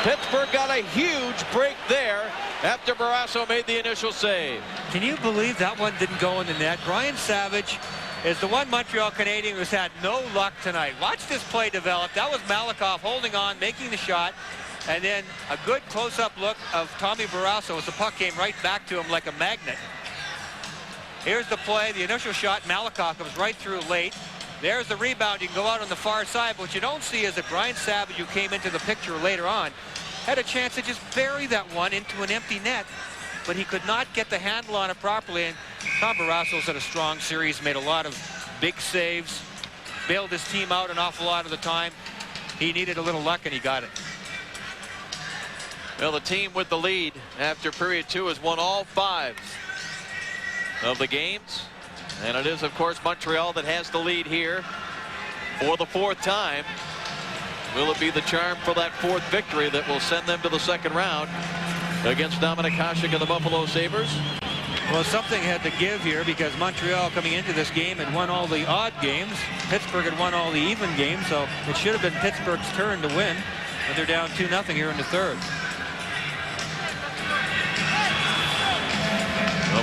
Pittsburgh got a huge break there after Barrasso made the initial save. Can you believe that one didn't go in the net? Brian Savage is the one Montreal Canadian who's had no luck tonight. Watch this play develop. That was Malakoff holding on, making the shot. And then a good close-up look of Tommy Barrasso as the puck came right back to him like a magnet. Here's the play, the initial shot. Malakoff comes right through late. There's the rebound. You can go out on the far side. But what you don't see is that Brian Savage, who came into the picture later on, had a chance to just bury that one into an empty net. But he could not get the handle on it properly. And Tom Barrasso's had a strong series, made a lot of big saves, bailed his team out an awful lot of the time. He needed a little luck, and he got it. Well, the team with the lead after period 2 has won all 5 of the games. And it is, of course, Montreal that has the lead here for the 4th time. Will it be the charm for that 4th victory that will send them to the 2nd round against Dominik Hasek and the Buffalo Sabres? Well, something had to give here because Montreal coming into this game had won all the odd games. Pittsburgh had won all the even games, so it should have been Pittsburgh's turn to win. But they're down 2-0 here in the 3rd.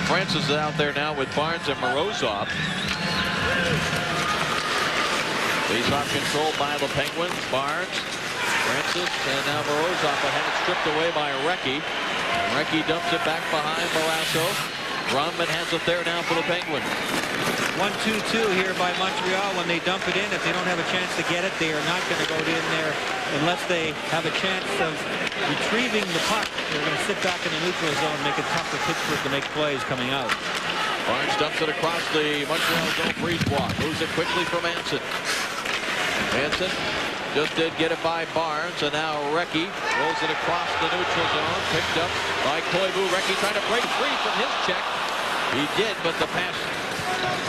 Francis is out there now with Barnes and Morozov. Face-off controlled by the Penguins. Barnes, Francis, and now Morozov had it stripped away by Recchi. Recchi dumps it back behind Barrasso. Grumman has it there now for the Penguins. 1-2-2 here by Montreal. When they dump it in, if they don't have a chance to get it, they are not going to go in there unless they have a chance of retrieving the puck. They're going to sit back in the neutral zone, make it tough for Pittsburgh to make plays coming out. Barnes dumps it across the Montreal zone freeze block. Moves it quickly from Hansen. Hansen just did get it by Barnes, and now Recchi rolls it across the neutral zone. Picked up by Koivu. Recchi trying to break free from his check. He did, but the pass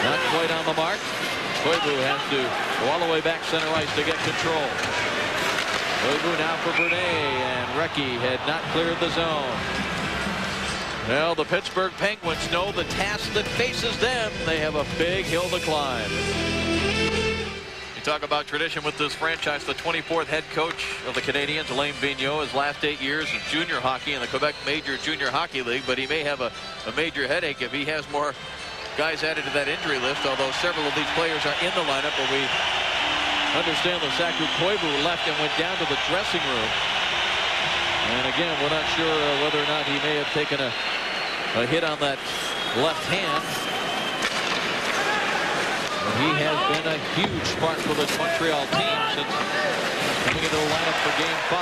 not quite on the mark. Koivu has to go all the way back center ice to get control. Koivu now for Brunet, and Recchi had not cleared the zone. Well, the Pittsburgh Penguins know the task that faces them. They have a big hill to climb. Talk about tradition with this franchise. The 24th head coach of the Canadiens, Alain Vigneault, his last 8 years of junior hockey in the Quebec Major Junior Hockey League, but he may have a major headache if he has more guys added to that injury list, although several of these players are in the lineup. But we understand that Saku Koivu left and went down to the dressing room. And again, we're not sure whether or not he may have taken a hit on that left hand. He has been a huge spark for this Montreal team since coming into the lineup for Game 5.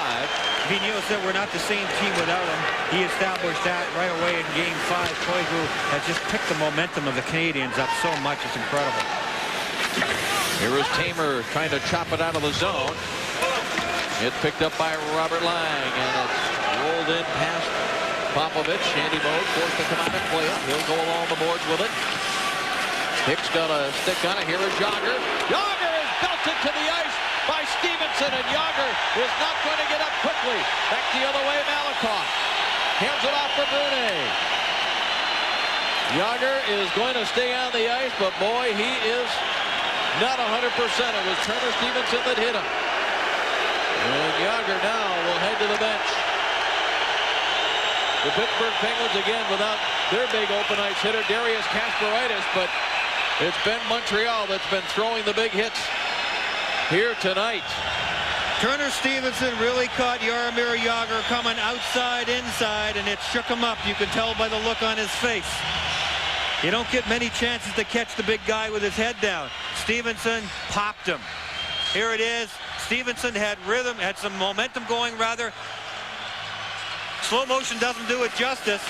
Vigneault said we're not the same team without him. He established that right away in Game 5. Koivu has just picked the momentum of the Canadiens up so much. It's incredible. Here is Tamer trying to chop it out of the zone. It's picked up by Robert Lang, and it's rolled in past Popovich. Andy Moe forced to come out and play it. He'll go along the boards with it. Hicks got a stick on it. Here is Jagr. Jagr is belted to the ice by Stevenson, and Jagr is not going to get up quickly. Back the other way, Malakoff. Hands it off for Brunet. Jagr is going to stay on the ice, but boy, he is not 100%. It was Turner Stevenson that hit him. And Jagr now will head to the bench. The Pittsburgh Penguins again without their big open ice hitter, Darius Kasparaitis, but it's been Montreal that's been throwing the big hits here tonight. Turner Stevenson really caught Jaromir Jagr coming outside, inside, and it shook him up. You can tell by the look on his face. You don't get many chances to catch the big guy with his head down. Stevenson popped him. Here it is. Stevenson had rhythm, had some momentum going, rather. Slow motion doesn't do it justice.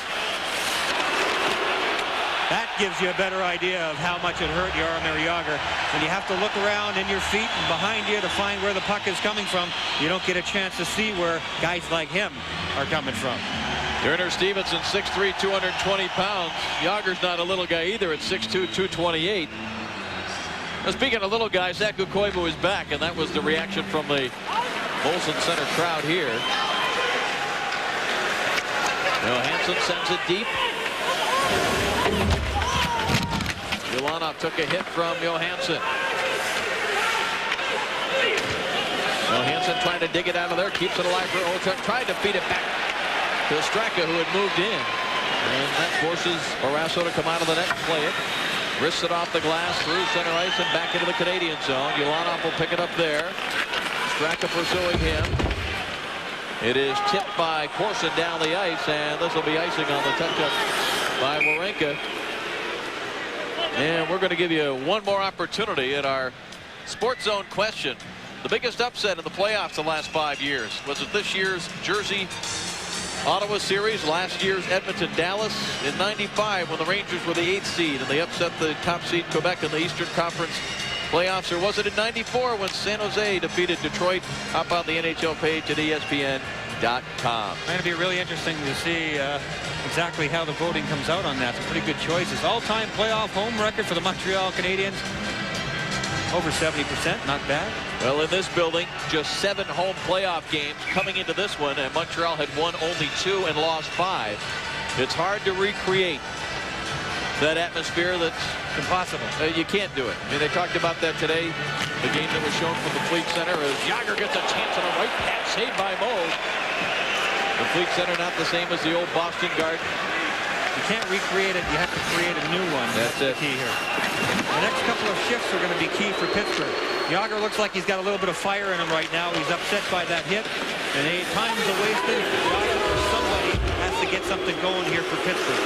That gives you a better idea of how much it hurt Jaromir Jagr. When you have to look around in your feet and behind you to find where the puck is coming from, you don't get a chance to see where guys like him are coming from. Turner Stevenson, 6'3", 220 pounds. Jagr's not a little guy either at 6'2", 228. Now, speaking of little guys, Saku Koivu is back, and that was the reaction from the Molson Center crowd here. Johansson sends it deep. Ulanov took a hit from Johansson. Johansson trying to dig it out of there, keeps it alive for Olchuk, tried to feed it back to Straka, who had moved in. And that forces Barrasso to come out of the net and play it. Wrists it off the glass, through center ice and back into the Canadian zone. Ulanov will pick it up there. Straka pursuing him. It is tipped by Corson down the ice, and this will be icing on the touch-up by Warenka. And we're going to give you one more opportunity at our Sports Zone question. The biggest upset in the playoffs the last 5 years. Was it this year's Jersey-Ottawa series, last year's Edmonton-Dallas, in '95 when the Rangers were the 8th seed and they upset the top seed Quebec in the Eastern Conference playoffs? Or was it in '94 when San Jose defeated Detroit? Up on the NHL page at ESPN.com. It's going to be really interesting to see exactly how the voting comes out on that. Some pretty good choices. All-time playoff home record for the Montreal Canadiens. Over 70%, not bad. Well, in this building, just 7 home playoff games coming into this one, and Montreal had won only 2 and lost 5. It's hard to recreate that atmosphere. That's impossible. You can't do it. I mean, they talked about that today. The game that was shown from the Fleet Center as Jagr gets a chance on a right pass, saved by Moe. The Fleet Center not the same as the old Boston Garden. You can't recreate it. You have to create a new one. That's the it. key here. The next couple of shifts are going to be key for Pittsburgh. Yager looks like he's got a little bit of fire in him right now. He's upset by that hit. And 8 times are wasted. Yager or somebody has to get something going here for Pittsburgh.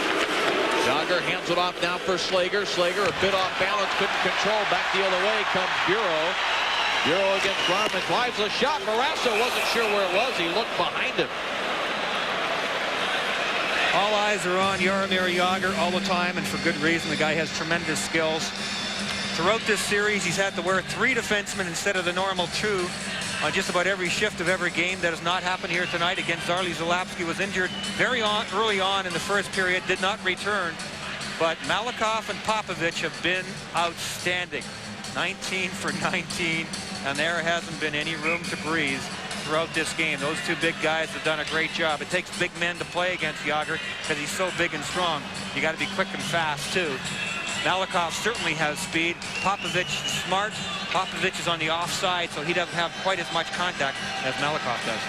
Yager hands it off now for Slager. Slager a bit off balance, couldn't control. Back the other way comes Bureau. Bureau against Garman, drives the shot. Marasso wasn't sure where it was. He looked behind him. All eyes are on Jaromir Jagr all the time, and for good reason. The guy has tremendous skills. Throughout this series, he's had to wear 3 defensemen instead of the normal 2 on just about every shift of every game. That has not happened here tonight against Zarley. Zalapski was injured very early on in the first period, did not return. But Malakoff and Popovich have been outstanding. 19 for 19, and there hasn't been any room to breathe throughout this game. Those 2 big guys have done a great job. It takes big men to play against Jagr because he's so big and strong. You got to be quick and fast too. Malakoff certainly has speed. Popovich is smart. Popovich is on the offside, so he doesn't have quite as much contact as Malakoff does.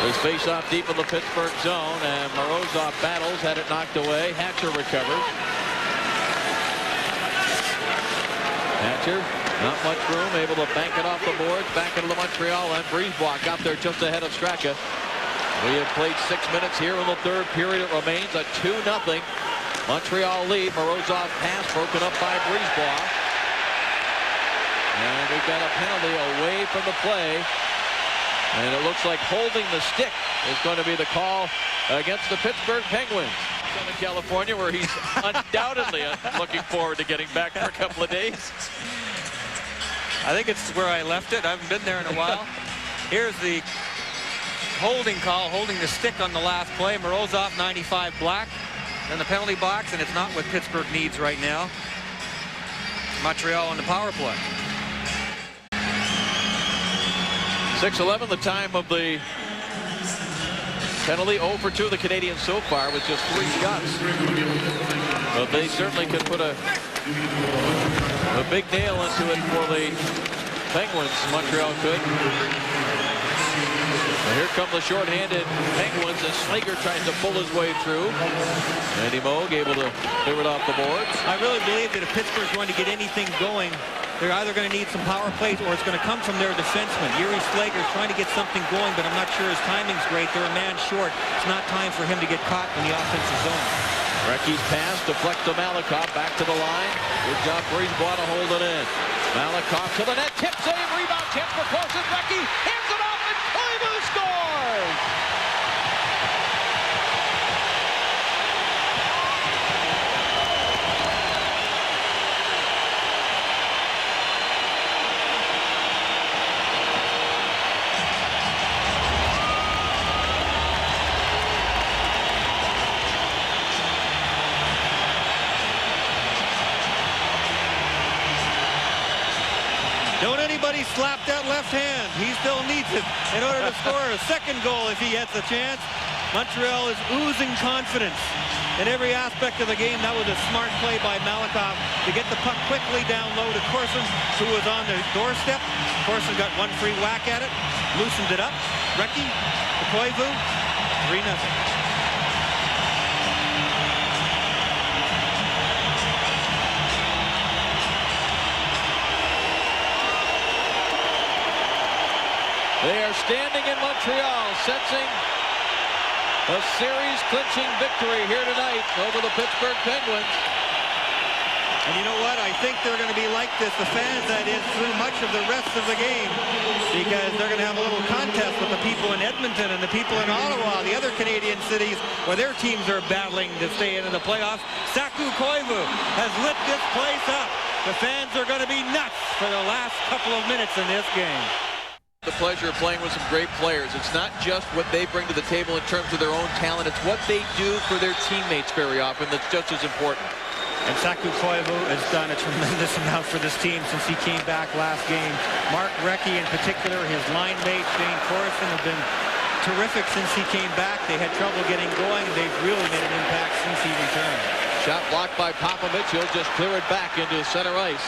There's face-off deep in the Pittsburgh zone, and Morozov battles, had it knocked away. Hatcher recovers. Hatcher, not much room, able to bank it off the boards, back into the Montreal end. Brisebois got there just ahead of Straka. We have played 6 minutes here in the third period. It remains a 2-0 Montreal lead. Morozov pass broken up by Brisebois. And we've got a penalty away from the play. And it looks like holding the stick is going to be the call against the Pittsburgh Penguins. Southern California, where he's undoubtedly looking forward to getting back for a couple of days. I think it's where I left it. I haven't been there in a while. Here's the holding call, holding the stick on the last play. Morozov, 95 black in the penalty box, and it's not what Pittsburgh needs right now. Montreal on the power play. 6:11, the time of the penalty. 0 for 2 the Canadiens so far with just 3 shots. But they certainly could put a big nail into it for the Penguins. Montreal could. Now here come the short-handed Penguins as Slager tries to pull his way through. Andy Moog able to clear it off the boards. I really believe that if Pittsburgh's going to get anything going, they're either going to need some power plays or it's going to come from their defenseman. Yuri Slager's trying to get something going, but I'm not sure his timing's great. They're a man short. It's not time for him to get caught in the offensive zone. Recky's pass deflects to Malakoff. Back to the line. Good job, Brisebois to hold it in. Malakoff to the net. Tip save. Rebound. Tip for Corson. Recky hands it off, and Koivu scores! Don't anybody slap that left hand. He still needs it in order to score a second goal if he gets a chance. Montreal is oozing confidence in every aspect of the game. That was a smart play by Malakoff to get the puck quickly down low to Corson, who was on the doorstep. Corson got 1 free whack at it, loosened it up. Recchi to Koivu, 3-0. They are standing in Montreal, sensing a series-clinching victory here tonight over the Pittsburgh Penguins. And you know what? I think they're going to be like this, the fans, that is, through much of the rest of the game, because they're going to have a little contest with the people in Edmonton and the people in Ottawa, the other Canadian cities where their teams are battling to stay into the playoffs. Saku Koivu has lit this place up. The fans are going to be nuts for the last couple of minutes in this game. The pleasure of playing with some great players. It's not just what they bring to the table in terms of their own talent. It's what they do for their teammates very often that's just as important. And Saku Koivu has done a tremendous amount for this team since he came back last game. Mark Recchi in particular, his line mate Shane Corson have been terrific since he came back. They had trouble getting going. They've really made an impact since he returned. Shot blocked by Popovich. He'll just clear it back into center ice.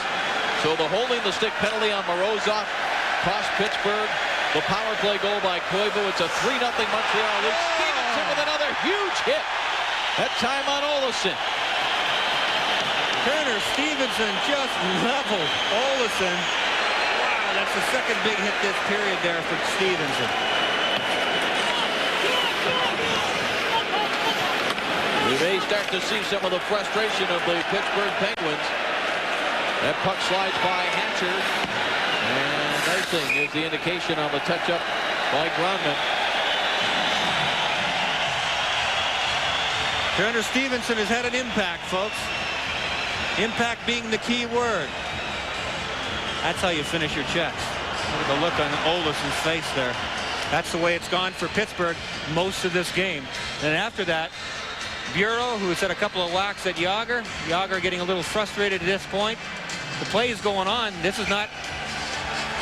So the holding the stick penalty on Morozov cost Pittsburgh The power play goal by Koivu. It's a 3-0 Montreal lead. Stevenson with another huge hit. That time on Olsen. Turner Stevenson just leveled Olsen. Wow, that's the second big hit this period there for Stevenson. We may start to see some of the frustration of the Pittsburgh Penguins. That puck slides by Hatcher. And icing is the indication on the touch-up by Grondman. Turner Stevenson has had an impact, folks. Impact being the key word. That's how you finish your checks. Look at the look on Olsen's face there. That's the way it's gone for Pittsburgh most of this game. And after that, Bureau, who's had a couple of whacks at Yager. Yager getting a little frustrated at this point. The play is going on. This is not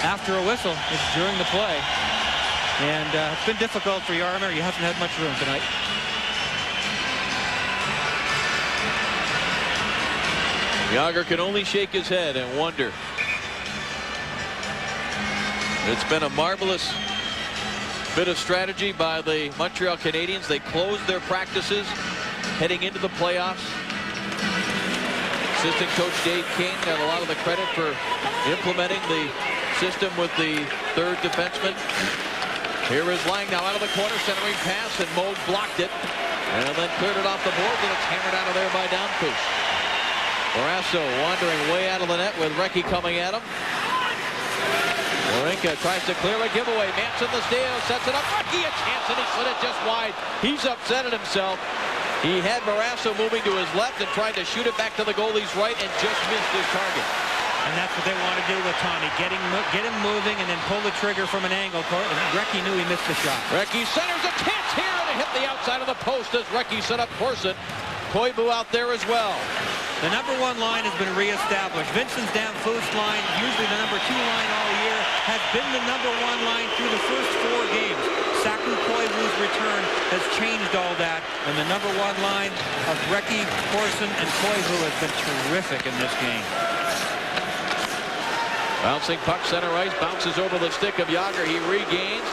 after a whistle. It's during the play. And it's been difficult for Yarmer. He hasn't had much room tonight. Yager can only shake his head and wonder. It's been a marvelous bit of strategy by the Montreal Canadiens. They closed their practices heading into the playoffs. Assistant coach Dave King got a lot of the credit for implementing the system with the third defenseman. Here is Lang now out of the corner, centering pass, and Moog blocked it and then cleared it off the boards, and it's hammered out of there by Downfuss. Barrasso wandering way out of the net with Recchi coming at him. Warinka tries to clear a giveaway. Manson the steal, sets it up. Recchi a chance, and he slid it just wide. He's upset at himself. He had Barrasso moving to his left and tried to shoot it back to the goalie's right and just missed his target. And that's what they want to do with Tommy. Get him moving and then pull the trigger from an angle. Recchi knew he missed the shot. Recchi centers a chance here, and it hit the outside of the post as Recchi set up Corson. Koivu out there as well. The number one line has been reestablished. Vincent's Downfuss line, usually the number two line all year, has been the number one line through the first 4 games. Saku Koivu's return has changed all that, and the number one line of Recchi, Corson, and Koivu has been terrific in this game. Bouncing puck center ice, bounces over the stick of Yager. He regains.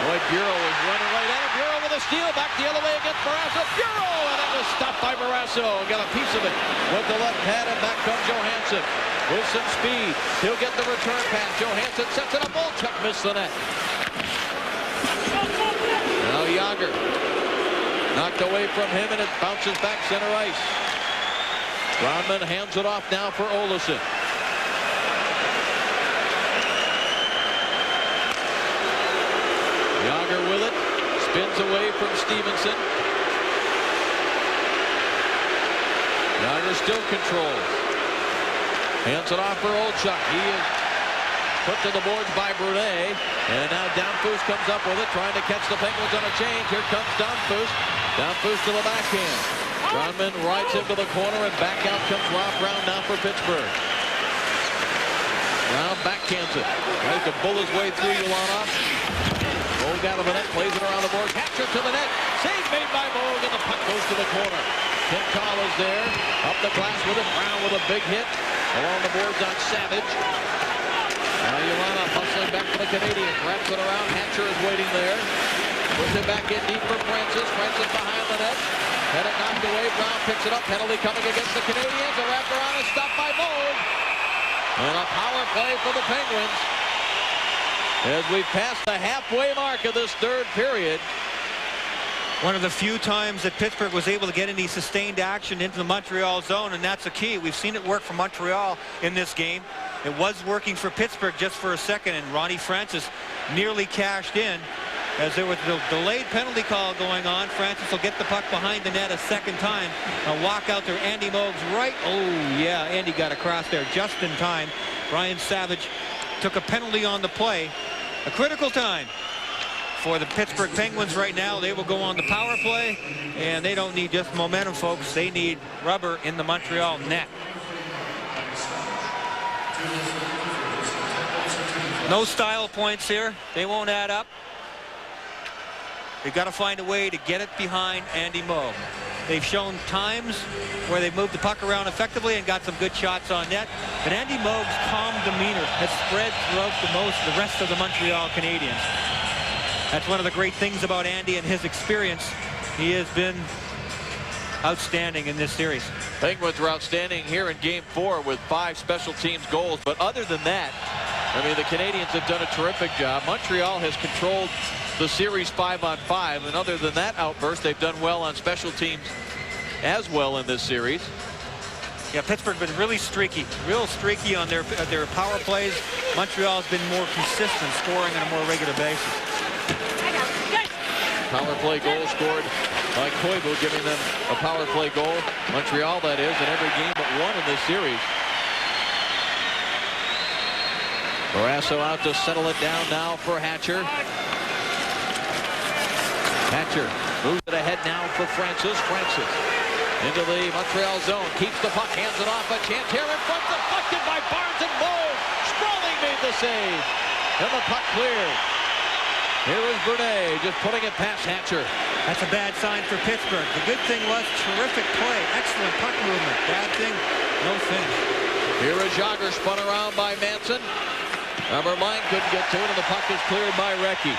Lloyd Bureau is running right at him. Bureau with a steal, back the other way against Barrasso. Bureau, and that was stopped by Barrasso. Got a piece of it with the left hand, and back comes Johansson with some speed. He'll get the return pass. Johansson sets it up. Olchuk missed the net. Now Yager knocked away from him, and it bounces back center ice. Grondman hands it off now for Olsen. Yager with it, spins away from Stevenson. Yager still controls. Hands it off for Olchuk. He is put to the boards by Brunet. And now Downfuss comes up with it, trying to catch the Penguins on a change. Here comes Downfuss. Downfuss to the backhand. Grondman rides him to the corner, and back out comes Rob Brown now for Pittsburgh. Brown backhands it. Tries to bull his way through Ulanov. Moog out of the net, plays it around the board, capture to the net, save made by Moog, and the puck goes to the corner. Tim Call is there, up the glass with it, Brown with a big hit, along the boards on Savage. Now Ulanov hustling back for the Canadiens, wraps it around, Hatcher is waiting there, puts it back in deep for Francis, Francis behind the net, had it knocked away, Brown picks it up, penalty coming against the Canadiens, a wrap around and stopped by Moog. And a power play for the Penguins. As we pass the halfway mark of this third period. One of the few times that Pittsburgh was able to get any sustained action into the Montreal zone, and that's a key. We've seen it work for Montreal in this game. It was working for Pittsburgh just for a second, and Ronnie Francis nearly cashed in. As there was the delayed penalty call going on, Francis will get the puck behind the net a second time. A walk out there, Andy Moog's right. Oh, yeah, Andy got across there just in time. Brian Savage took a penalty on the play. A critical time for the Pittsburgh Penguins right now. They will go on the power play, and they don't need just momentum, folks. They need rubber in the Montreal net. No style points here. They won't add up. They've got to find a way to get it behind Andy Moog. They've shown times where they've moved the puck around effectively and got some good shots on net. But Andy Moog's calm demeanor has spread throughout the rest of the Montreal Canadiens. That's one of the great things about Andy and his experience. He has been outstanding in this series. Penguins were outstanding here in Game 4 with 5 special teams goals. But other than that, I mean, the Canadiens have done a terrific job. Montreal has controlled the series 5-on-5. And other than that outburst, they've done well on special teams as well in this series. Yeah, Pittsburgh been really streaky, real streaky on their power plays. Montreal has been more consistent, scoring on a more regular basis. Power play goal scored by Koivu, giving them a power play goal. Montreal, that is, in every game but one in this series. Barrasso out to settle it down now for Hatcher. Hatcher moves it ahead now for Francis. Francis into the Montreal zone, keeps the puck, hands it off. A chance here in front, deflected by Barnes and Moog. Sprawling made the save, and the puck cleared. Here is Brunet just putting it past Hatcher. That's a bad sign for Pittsburgh. The good thing was terrific play, excellent puck movement. Bad thing, no finish. Here is Jagr, spun around by Manson. Number 9 couldn't get to it, and the puck is cleared by Recchi.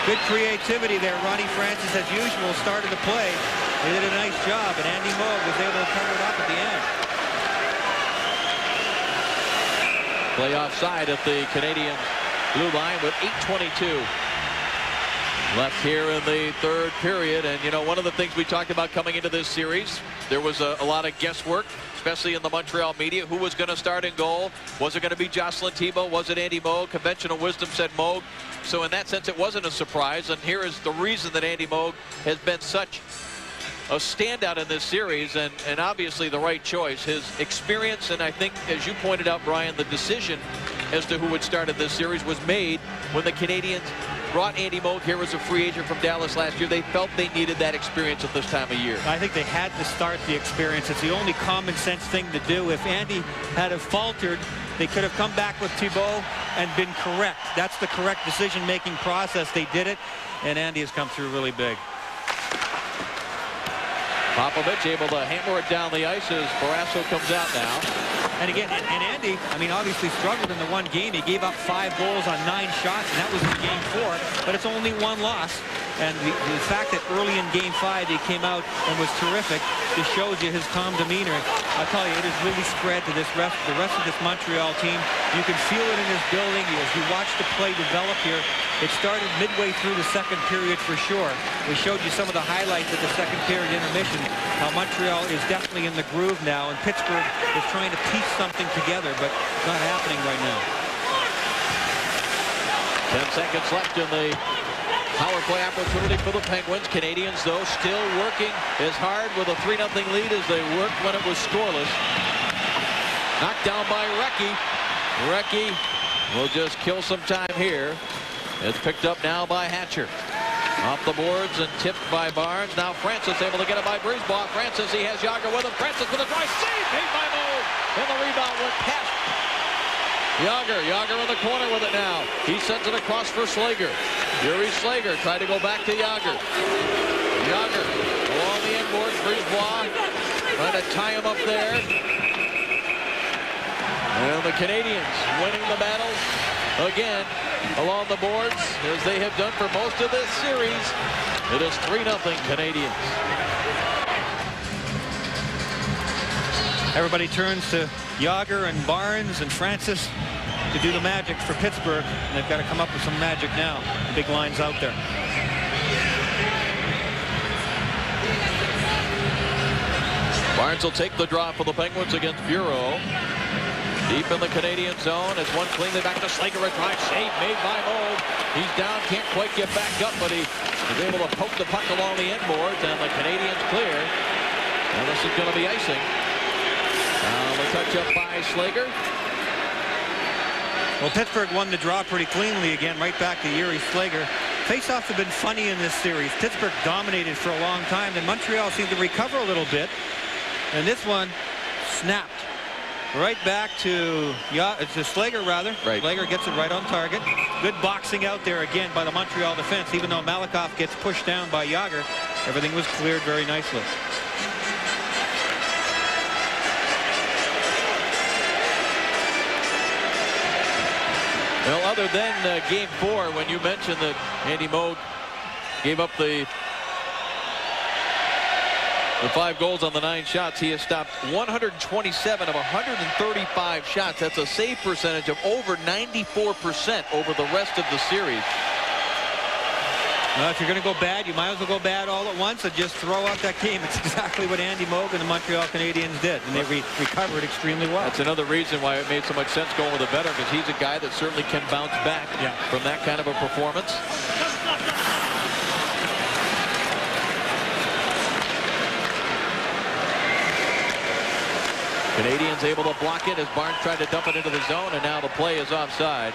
Good creativity there. Ronnie Francis, as usual, started the play. They did a nice job, and Andy Moog was able to cover it up at the end. Play offside at the Canadian blue line with 8:22 left here in the third period. And, you know, one of the things we talked about coming into this series, there was a lot of guesswork, especially in the Montreal media. Who was going to start in goal? Was it going to be Jocelyn Thibault? Was it Andy Moog? Conventional wisdom said Moog. So in that sense, it wasn't a surprise. And here is the reason that Andy Moog has been such a standout in this series, and obviously the right choice. His experience, and I think, as you pointed out, Brian, the decision as to who would start in this series was made when the Canadiens brought Andy Moog here as a free agent from Dallas last year. They felt they needed that experience at this time of year. I think they had to start the experience. It's the only common sense thing to do. If Andy had have faltered, they could have come back with Thibault and been correct. That's the correct decision-making process. They did it, and Andy has come through really big. Popovich able to hammer it down the ice as Barrasso comes out now. And again, and Andy, I mean, obviously struggled in the one game. He gave up 5 goals on 9 shots, and that was in Game 4. But it's only 1 loss. And the fact that early in Game 5 he came out and was terrific just shows you his calm demeanor. I'll tell you, it has really spread to the rest of this Montreal team. You can feel it in this building as you watch the play develop here. It started midway through the second period for sure. We showed you some of the highlights at the second period intermission. How Montreal is definitely in the groove now, and Pittsburgh is trying to piece something together, but it's not happening right now. 10 seconds left in the power play opportunity for the Penguins. Canadiens, though, still working as hard with a 3-0 lead as they worked when it was scoreless. Knocked down by Recchi. Recchi will just kill some time here. It's picked up now by Hatcher. Off the boards and tipped by Barnes. Now Francis able to get it by Brisebois. Francis, he has Jagr with him. Francis with a drive. Save made by Moog. And the rebound went past Jagr. Jagr in the corner with it now. He sends it across for Slager. Yuri Slager tried to go back to Jagr. Jagr along the end boards. Brisebois trying to tie him up there. And the Canadiens winning the battle again along the boards, as they have done for most of this series. It is 3-0 Canadiens. Everybody turns to Jagr and Barnes and Francis to do the magic for Pittsburgh, and they've got to come up with some magic now. The big line's out there. Barnes will take the draw for the Penguins against Bureau. Deep in the Canadian zone as one cleanly back to Slager. A drive save made by Moog. He's down, can't quite get back up, but he is able to poke the puck along the end boards, and the Canadiens clear. And this is going to be icing. Now the touch up by Slager. Well, Pittsburgh won the draw pretty cleanly again, right back to Yuri Slager. Faceoffs have been funny in this series. Pittsburgh dominated for a long time, and Montreal seemed to recover a little bit. And this one snapped. right back to it's a Slager rather. Right. Slager gets it right on target. Good boxing out there again by the Montreal defense. Even though Malakoff gets pushed down by Yager, everything was cleared very nicely. Well, other than Game 4, when you mentioned that Andy Moog gave up the 5 goals on the 9 shots, he has stopped 127 of 135 shots. That's a save percentage of over 94% over the rest of the series. Well, if you're going to go bad, you might as well go bad all at once and just throw out that game. It's exactly what Andy Moog and the Montreal Canadiens did, and they recovered extremely well. That's another reason why it made so much sense going with a veteran, because he's a guy that certainly can bounce back from that kind of a performance. Canadiens able to block it as Barnes tried to dump it into the zone, and now the play is offside.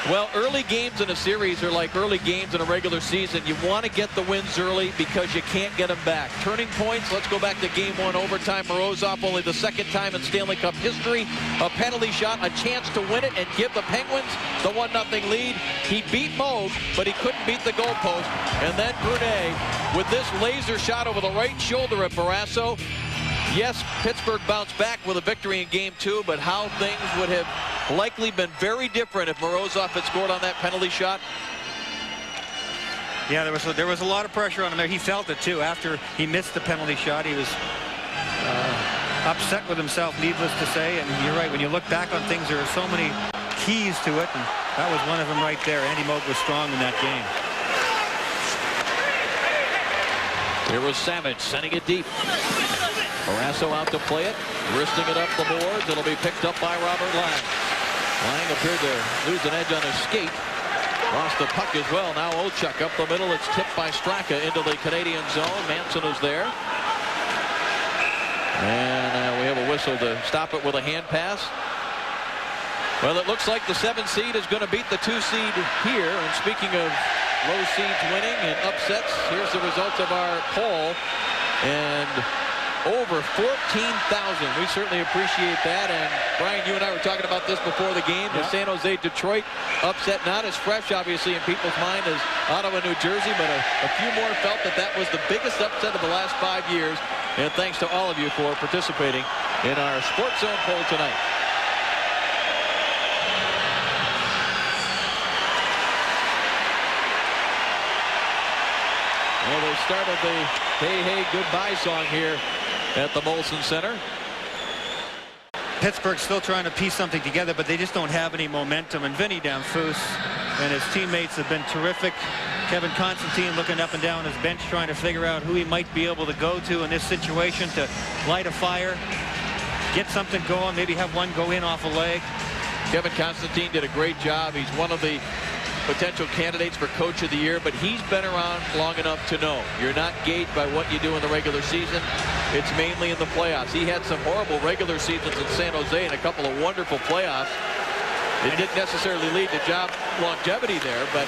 Well, early games in a series are like early games in a regular season. You want to get the wins early because you can't get them back. Turning points, let's go back to Game 1 overtime. Morozov, only the second time in Stanley Cup history. A penalty shot, a chance to win it and give the Penguins the 1-0 lead. He beat Moog, but he couldn't beat the goalpost. And then Brunet with this laser shot over the right shoulder of Barrasso. Yes, Pittsburgh bounced back with a victory in Game 2, but how things would have likely been very different if Morozov had scored on that penalty shot. Yeah, there was a lot of pressure on him there. He felt it too. After he missed the penalty shot, he was upset with himself, needless to say. And you're right, when you look back on things, there are so many keys to it, and that was one of them right there. Andy Moog was strong in that game. Here was Savage sending it deep. Barrasso out to play it, wristing it up the boards. It'll be picked up by Robert Lang. Lang appeared to lose an edge on his skate. Lost the puck as well. Now Olchuk up the middle. It's tipped by Straka into the Canadian zone. Manson is there. And we have a whistle to stop it with a hand pass. Well, it looks like the 7 seed is going to beat the 2 seed here. And speaking of low seeds winning and upsets, here's the results of our poll. And over 14,000. We certainly appreciate that. And Brian, you and I were talking about this before the game. The San Jose Detroit upset, not as fresh obviously in people's mind as Ottawa, New Jersey, but a few more felt that that was the biggest upset of the last 5 years. And thanks to all of you for participating in our Sports Zone poll tonight. Well, they started the hey, hey, goodbye song here at the Molson Center. Pittsburgh's still trying to piece something together, but they just don't have any momentum. And Vinny Danfus and his teammates have been terrific. Kevin Constantine looking up and down his bench, trying to figure out who he might be able to go to in this situation to light a fire, get something going, maybe have one go in off a leg. Kevin Constantine did a great job. He's one of the potential candidates for Coach of the Year, but he's been around long enough to know you're not gauged by what you do in the regular season. It's mainly in the playoffs. He had some horrible regular seasons in San Jose and a couple of wonderful playoffs. It didn't necessarily lead to job longevity there, but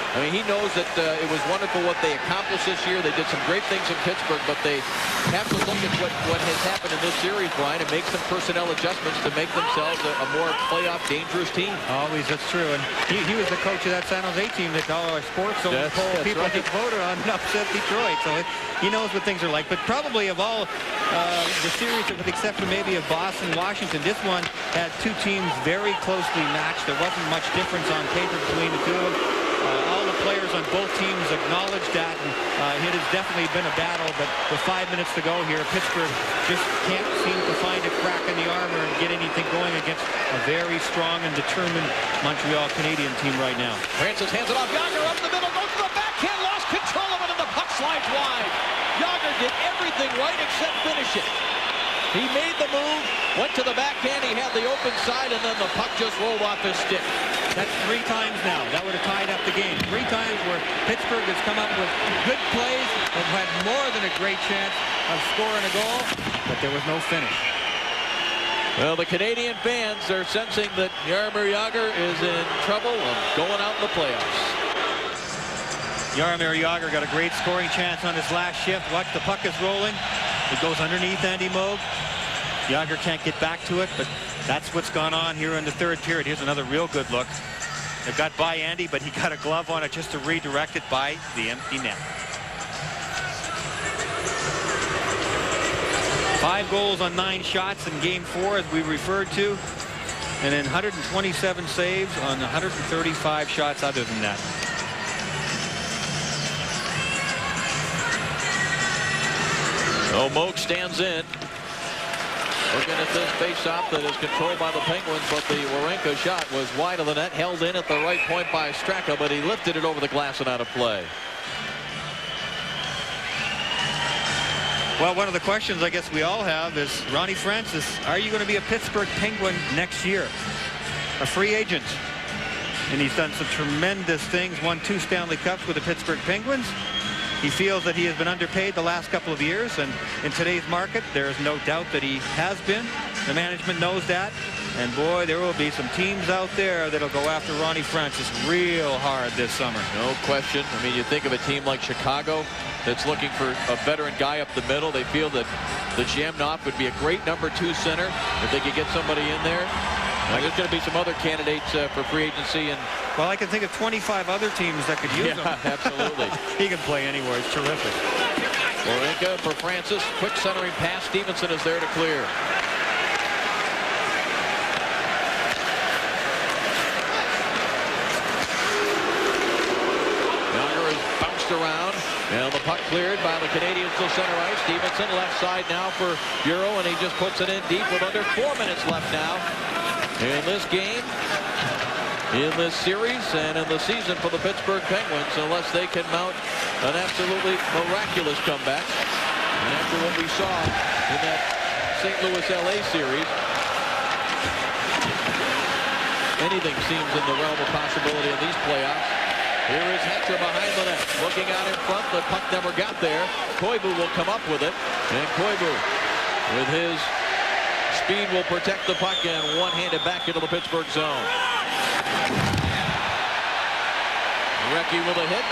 I mean, he knows that it was wonderful what they accomplished this year. They did some great things in Pittsburgh, but they have to look at what has happened in this series, Brian, and make some personnel adjustments to make themselves a more playoff dangerous team. Always, that's true. And he was the coach of that San Jose team that all our sports poll people right. just voted on and upset Detroit. So he knows what things are like. But probably of all the series, with the exception maybe of Boston, Washington, this one had 2 teams very closely matched. There wasn't much difference on paper between the two of them. All the players on both teams acknowledged that, and it has definitely been a battle, but with 5 minutes to go here, Pittsburgh just can't seem to find a crack in the armor and get anything going against a very strong and determined Montreal Canadian team right now. Francis hands it off. Yager up the middle, goes to the backhand, lost control of it, and the puck slides wide. Yager did everything right except finish it. He made the move, went to the backhand, he had the open side, and then the puck just rolled off his stick. That's 3 times now. That would have tied up the game. 3 times where Pittsburgh has come up with good plays and had more than a great chance of scoring a goal, but there was no finish. Well, the Canadian fans are sensing that Jaromir Jagr is in trouble of going out in the playoffs. Jaromir Jagr got a great scoring chance on his last shift. Watch, the puck is rolling. It goes underneath Andy Moog. Yager can't get back to it, but that's what's gone on here in the third period. Here's another real good look. It got by Andy, but he got a glove on it just to redirect it by the empty net. 5 goals on 9 shots in Game 4, as we referred to, and then 127 saves on 135 shots other than that. Oh, Moog stands in. Looking at this face-off that is controlled by the Penguins, but the Warenka shot was wide of the net, held in at the right point by Straka, but he lifted it over the glass and out of play. Well, one of the questions I guess we all have is, Ronnie Francis, are you going to be a Pittsburgh Penguin next year? A free agent. And he's done some tremendous things, won 2 Stanley Cups with the Pittsburgh Penguins. He feels that he has been underpaid the last couple of years, and in today's market, there is no doubt that he has been. The management knows that, and boy, there will be some teams out there that'll go after Ronnie Francis real hard this summer. No question. I mean, you think of a team like Chicago that's looking for a veteran guy up the middle. They feel that the Jamnov would be a great number 2 center if they could get somebody in there. There's going to be some other candidates for free agency. And well, I can think of 25 other teams that could use him. Absolutely. He can play anywhere. It's terrific. Warenka for Francis. Quick centering pass. Stevenson is there to clear. Yager is bounced around. And the puck cleared by the Canadiens to center ice. Stevenson left side now for Bureau, and he just puts it in deep with under 4 minutes left now in this game, in this series, and in the season for the Pittsburgh Penguins, unless they can mount an absolutely miraculous comeback. And after what we saw in that St. Louis-LA series, anything seems in the realm of possibility in these playoffs. Here is Hatcher behind the net, looking out in front. The puck never got there. Koivu will come up with it, and Koivu, with his speed, will protect the puck and one-handed back into the Pittsburgh zone. Recchi with a hit.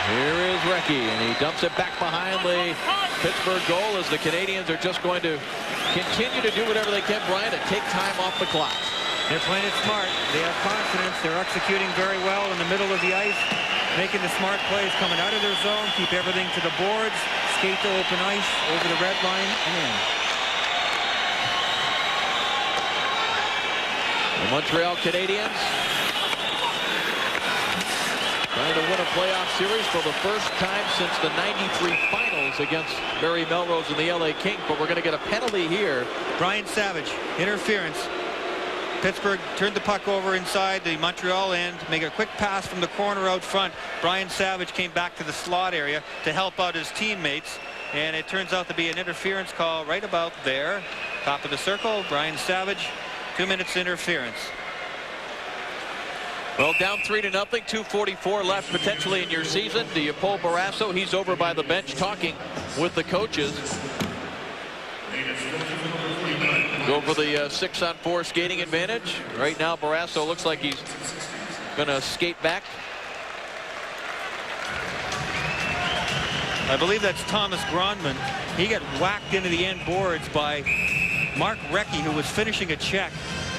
Here is Recchi, and he dumps it back behind the Pittsburgh goal as the Canadiens are just going to continue to do whatever they can, Brian, to take time off the clock. They're playing it smart. They have confidence. They're executing very well in the middle of the ice, making the smart plays coming out of their zone, keep everything to the boards, skate to open ice, over the red line, and in. The Montreal Canadiens trying to win a playoff series for the first time since the '93 finals against Barry Melrose and the LA Kings, but we're going to get a penalty here. Brian Savage, interference. Pittsburgh turned the puck over inside the Montreal end, make a quick pass from the corner out front. Brian Savage came back to the slot area to help out his teammates, and it turns out to be an interference call right about there. Top of the circle, Brian Savage, 2 minutes interference. Well, down 3-0, 2:44 left potentially in your season. Do you pull Barrasso? He's over by the bench talking with the coaches. Go for the 6-on-4 skating advantage. Right now, Barrasso looks like he's going to skate back. I believe that's Thomas Gronman. He got whacked into the end boards by Mark Recchi, who was finishing a check,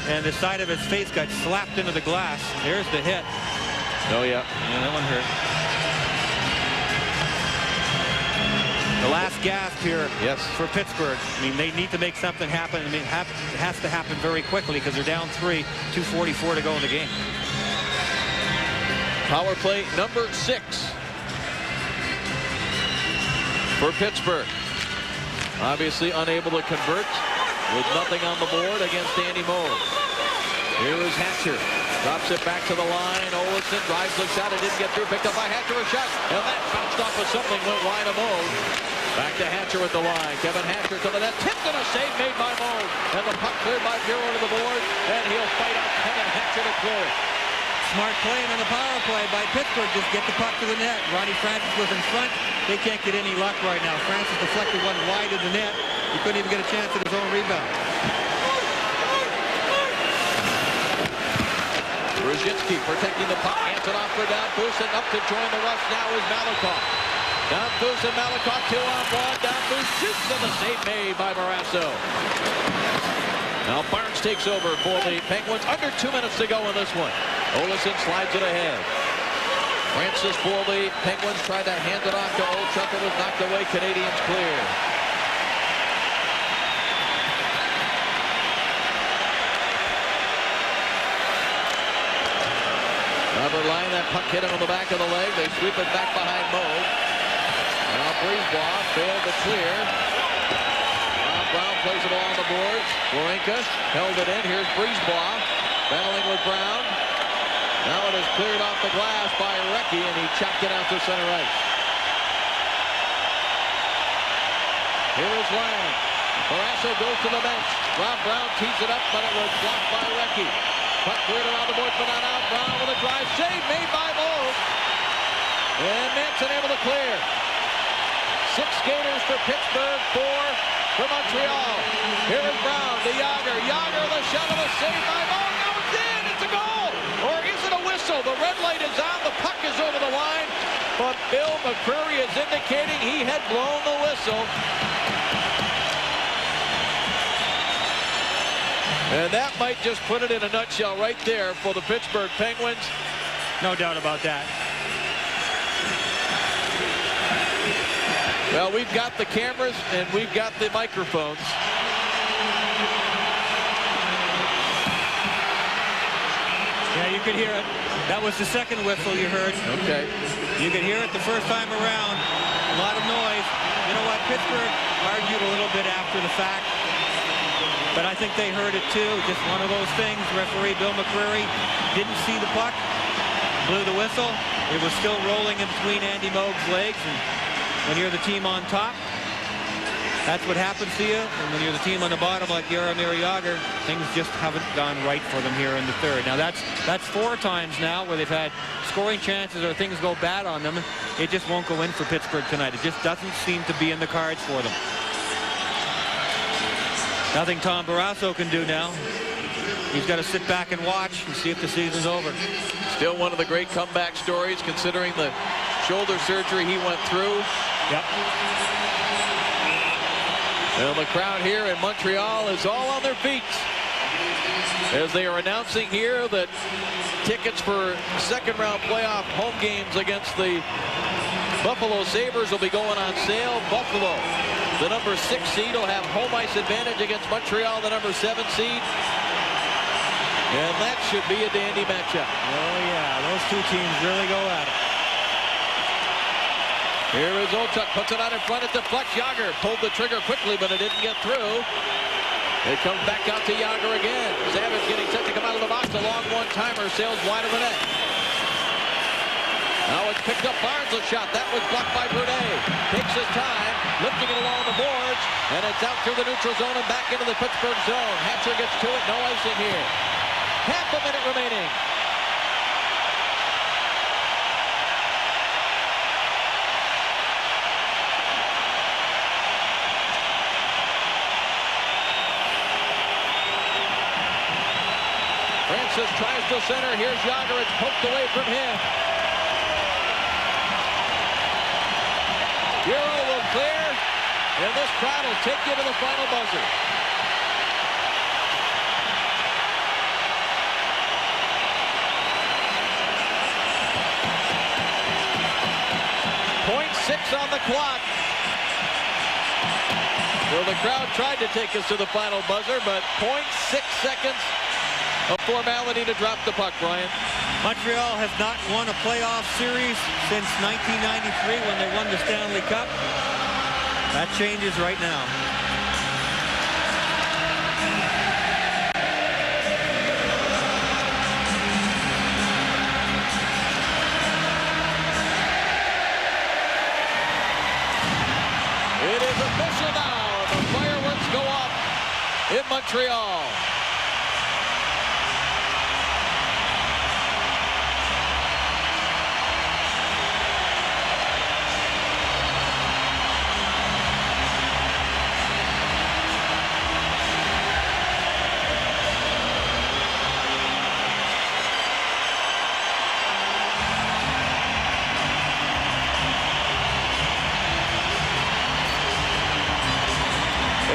and the side of his face got slapped into the glass. There's the hit. Oh, yeah. Yeah, that one hurt. The last gasp here, yes, for Pittsburgh. I mean, they need to make something happen. I mean, it has to happen very quickly because they're down 3, 2:44 to go in the game. Power play number 6 for Pittsburgh. Obviously unable to convert with nothing on the board against Andy Moog. Here is Hatcher. Drops it back to the line. Olsen drives the shot. It didn't get through. Picked up by Hatcher. A shot. And that bounced off of something. Went wide of Moog. Back to Hatcher at the line. Kevin Hatcher to the net. Tipped and a save made by Moog. And the puck cleared by Bureau to the board. And he'll fight out Kevin Hatcher to clear it. Smart playing on the power play by Pittsburgh. Just get the puck to the net. Ronnie Francis was in front. They can't get any luck right now. Francis deflected one wide of the net. He couldn't even get a chance at his own rebound. Brzezinski protecting the puck. Hands it off for down. Boosting up to join the rush now is Malakoff. Down Foose and Malakoff, 2-on-1. Down Foose shoots, and the save made by Morasso. Now Barnes takes over for the Penguins. Under 2 minutes to go in this one. Olesen slides it ahead. Francis for the Penguins tried to hand it off to Olchuk. It was knocked away. Canadiens clear. Robert Lyon, that puck hit him on the back of the leg. They sweep it back behind Moe. Now Brisebois failed to clear. Brown plays it along the boards. Warinka held it in. Here's Brisebois battling with Brown. Now it is cleared off the glass by Recchi, and he chopped it out to center ice. Here is Lang. Morasso goes to the bench. Rob Brown tees it up, but it was blocked by Recchi. Puck cleared around the boards, but not out. Brown with a drive. Save made by Moe. And Manson able to clear. 6 skaters for Pittsburgh, 4 for Montreal. Here is Brown to Yager. Yager, the shot of a save by Moe. Now it's in. It's a goal. Or is it a whistle? The red light is on. The puck is over the line. But Bill McCreary is indicating he had blown the whistle. And that might just put it in a nutshell right there for the Pittsburgh Penguins. No doubt about that. Well, we've got the cameras and we've got the microphones. Yeah, you could hear it. That was the second whistle you heard. Okay. You could hear it the first time around. A lot of noise. You know what? Pittsburgh argued a little bit after the fact. But I think they heard it too. Just one of those things. Referee Bill McCreary didn't see the puck. Blew the whistle. It was still rolling in between Andy Moog's legs. And when you're the team on top, that's what happens to you. And when you're the team on the bottom like Jaromir Jagr, things just haven't gone right for them here in the third. Now that's 4 times now where they've had scoring chances or things go bad on them. It just won't go in for Pittsburgh tonight. It just doesn't seem to be in the cards for them. Nothing Tom Barrasso can do now. He's got to sit back and watch and see if the season's over. Still one of the great comeback stories considering the shoulder surgery he went through. Yep. Well, the crowd here in Montreal is all on their feet as they are announcing here that tickets for second-round playoff home games against the Buffalo Sabres will be going on sale. Buffalo, the number 6 seed, will have home ice advantage against Montreal, the number 7 seed. And that should be a dandy matchup. Oh, yeah. Those two teams really go at it. Here is Olchuk, puts it out in front. It deflects. Jagr pulled the trigger quickly, but it didn't get through. It comes back out to Jagr again. Savage getting set to come out of the box. A long one-timer sails wide of the net. Now it's picked up. Barnes a shot. That was blocked by Broudet. Takes his time, lifting it along the boards, and it's out through the neutral zone and back into the Pittsburgh zone. Hatcher gets to it. No icing here. Half a minute remaining. Francis tries to center. Here's Jagr. It's poked away from him. Euro will clear, and this crowd will take you to the final buzzer. .6 on the clock. Well, the crowd tried to take us to the final buzzer, but .6 seconds of formality to drop the puck, Brian. Montreal has not won a playoff series since 1993 when they won the Stanley Cup. That changes right now. It is official now. The fireworks go off in Montreal.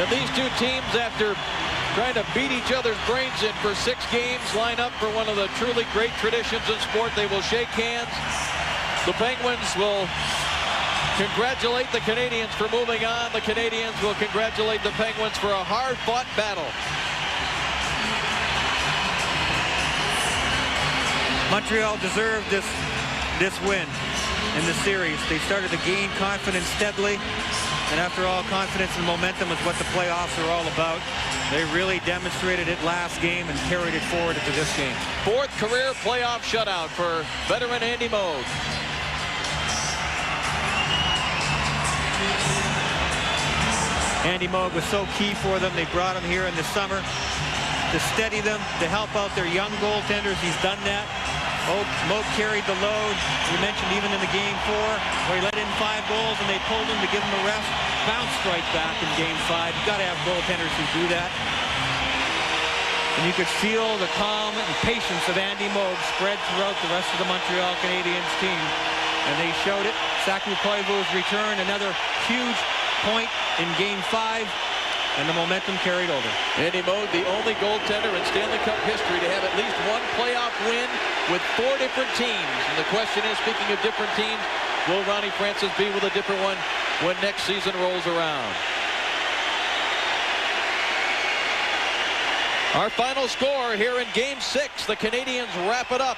And these two teams, after trying to beat each other's brains in for 6 games, line up for one of the truly great traditions in sport. They will shake hands. The Penguins will congratulate the Canadiens for moving on. The Canadiens will congratulate the Penguins for a hard-fought battle. Montreal deserved this win in the series. They started to gain confidence steadily. And after all, confidence and momentum is what the playoffs are all about. They really demonstrated it last game and carried it forward into this game. 4th career playoff shutout for veteran Andy Moog. Andy Moog was so key for them. They brought him here in the summer to steady them, to help out their young goaltenders. He's done that. Moog carried the load. We mentioned even in the Game 4 where he let in 5 goals and they pulled him to give him a rest. Bounced right back in Game 5. You've got to have goaltenders who do that. And you could feel the calm and patience of Andy Moog spread throughout the rest of the Montreal Canadiens team. And they showed it. Saku Koivu's return, another huge point in Game 5. And the momentum carried over. Andy Moog, the only goaltender in Stanley Cup history to have at least one playoff win with 4 different teams. And the question is, speaking of different teams, will Ronnie Francis be with a different one when next season rolls around? Our final score here in Game 6. The Canadiens wrap it up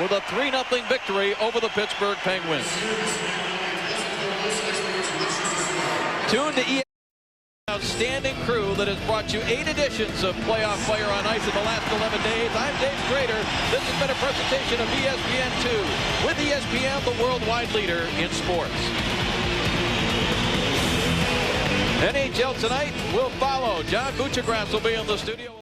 with a 3-0 victory over the Pittsburgh Penguins. Tune to outstanding crew that has brought you 8 editions of Playoff Player on Ice in the last 11 days. I'm Dave Schrader. This has been a presentation of ESPN2 with ESPN, the worldwide leader in sports. NHL tonight will follow. John Buccigross will be in the studio.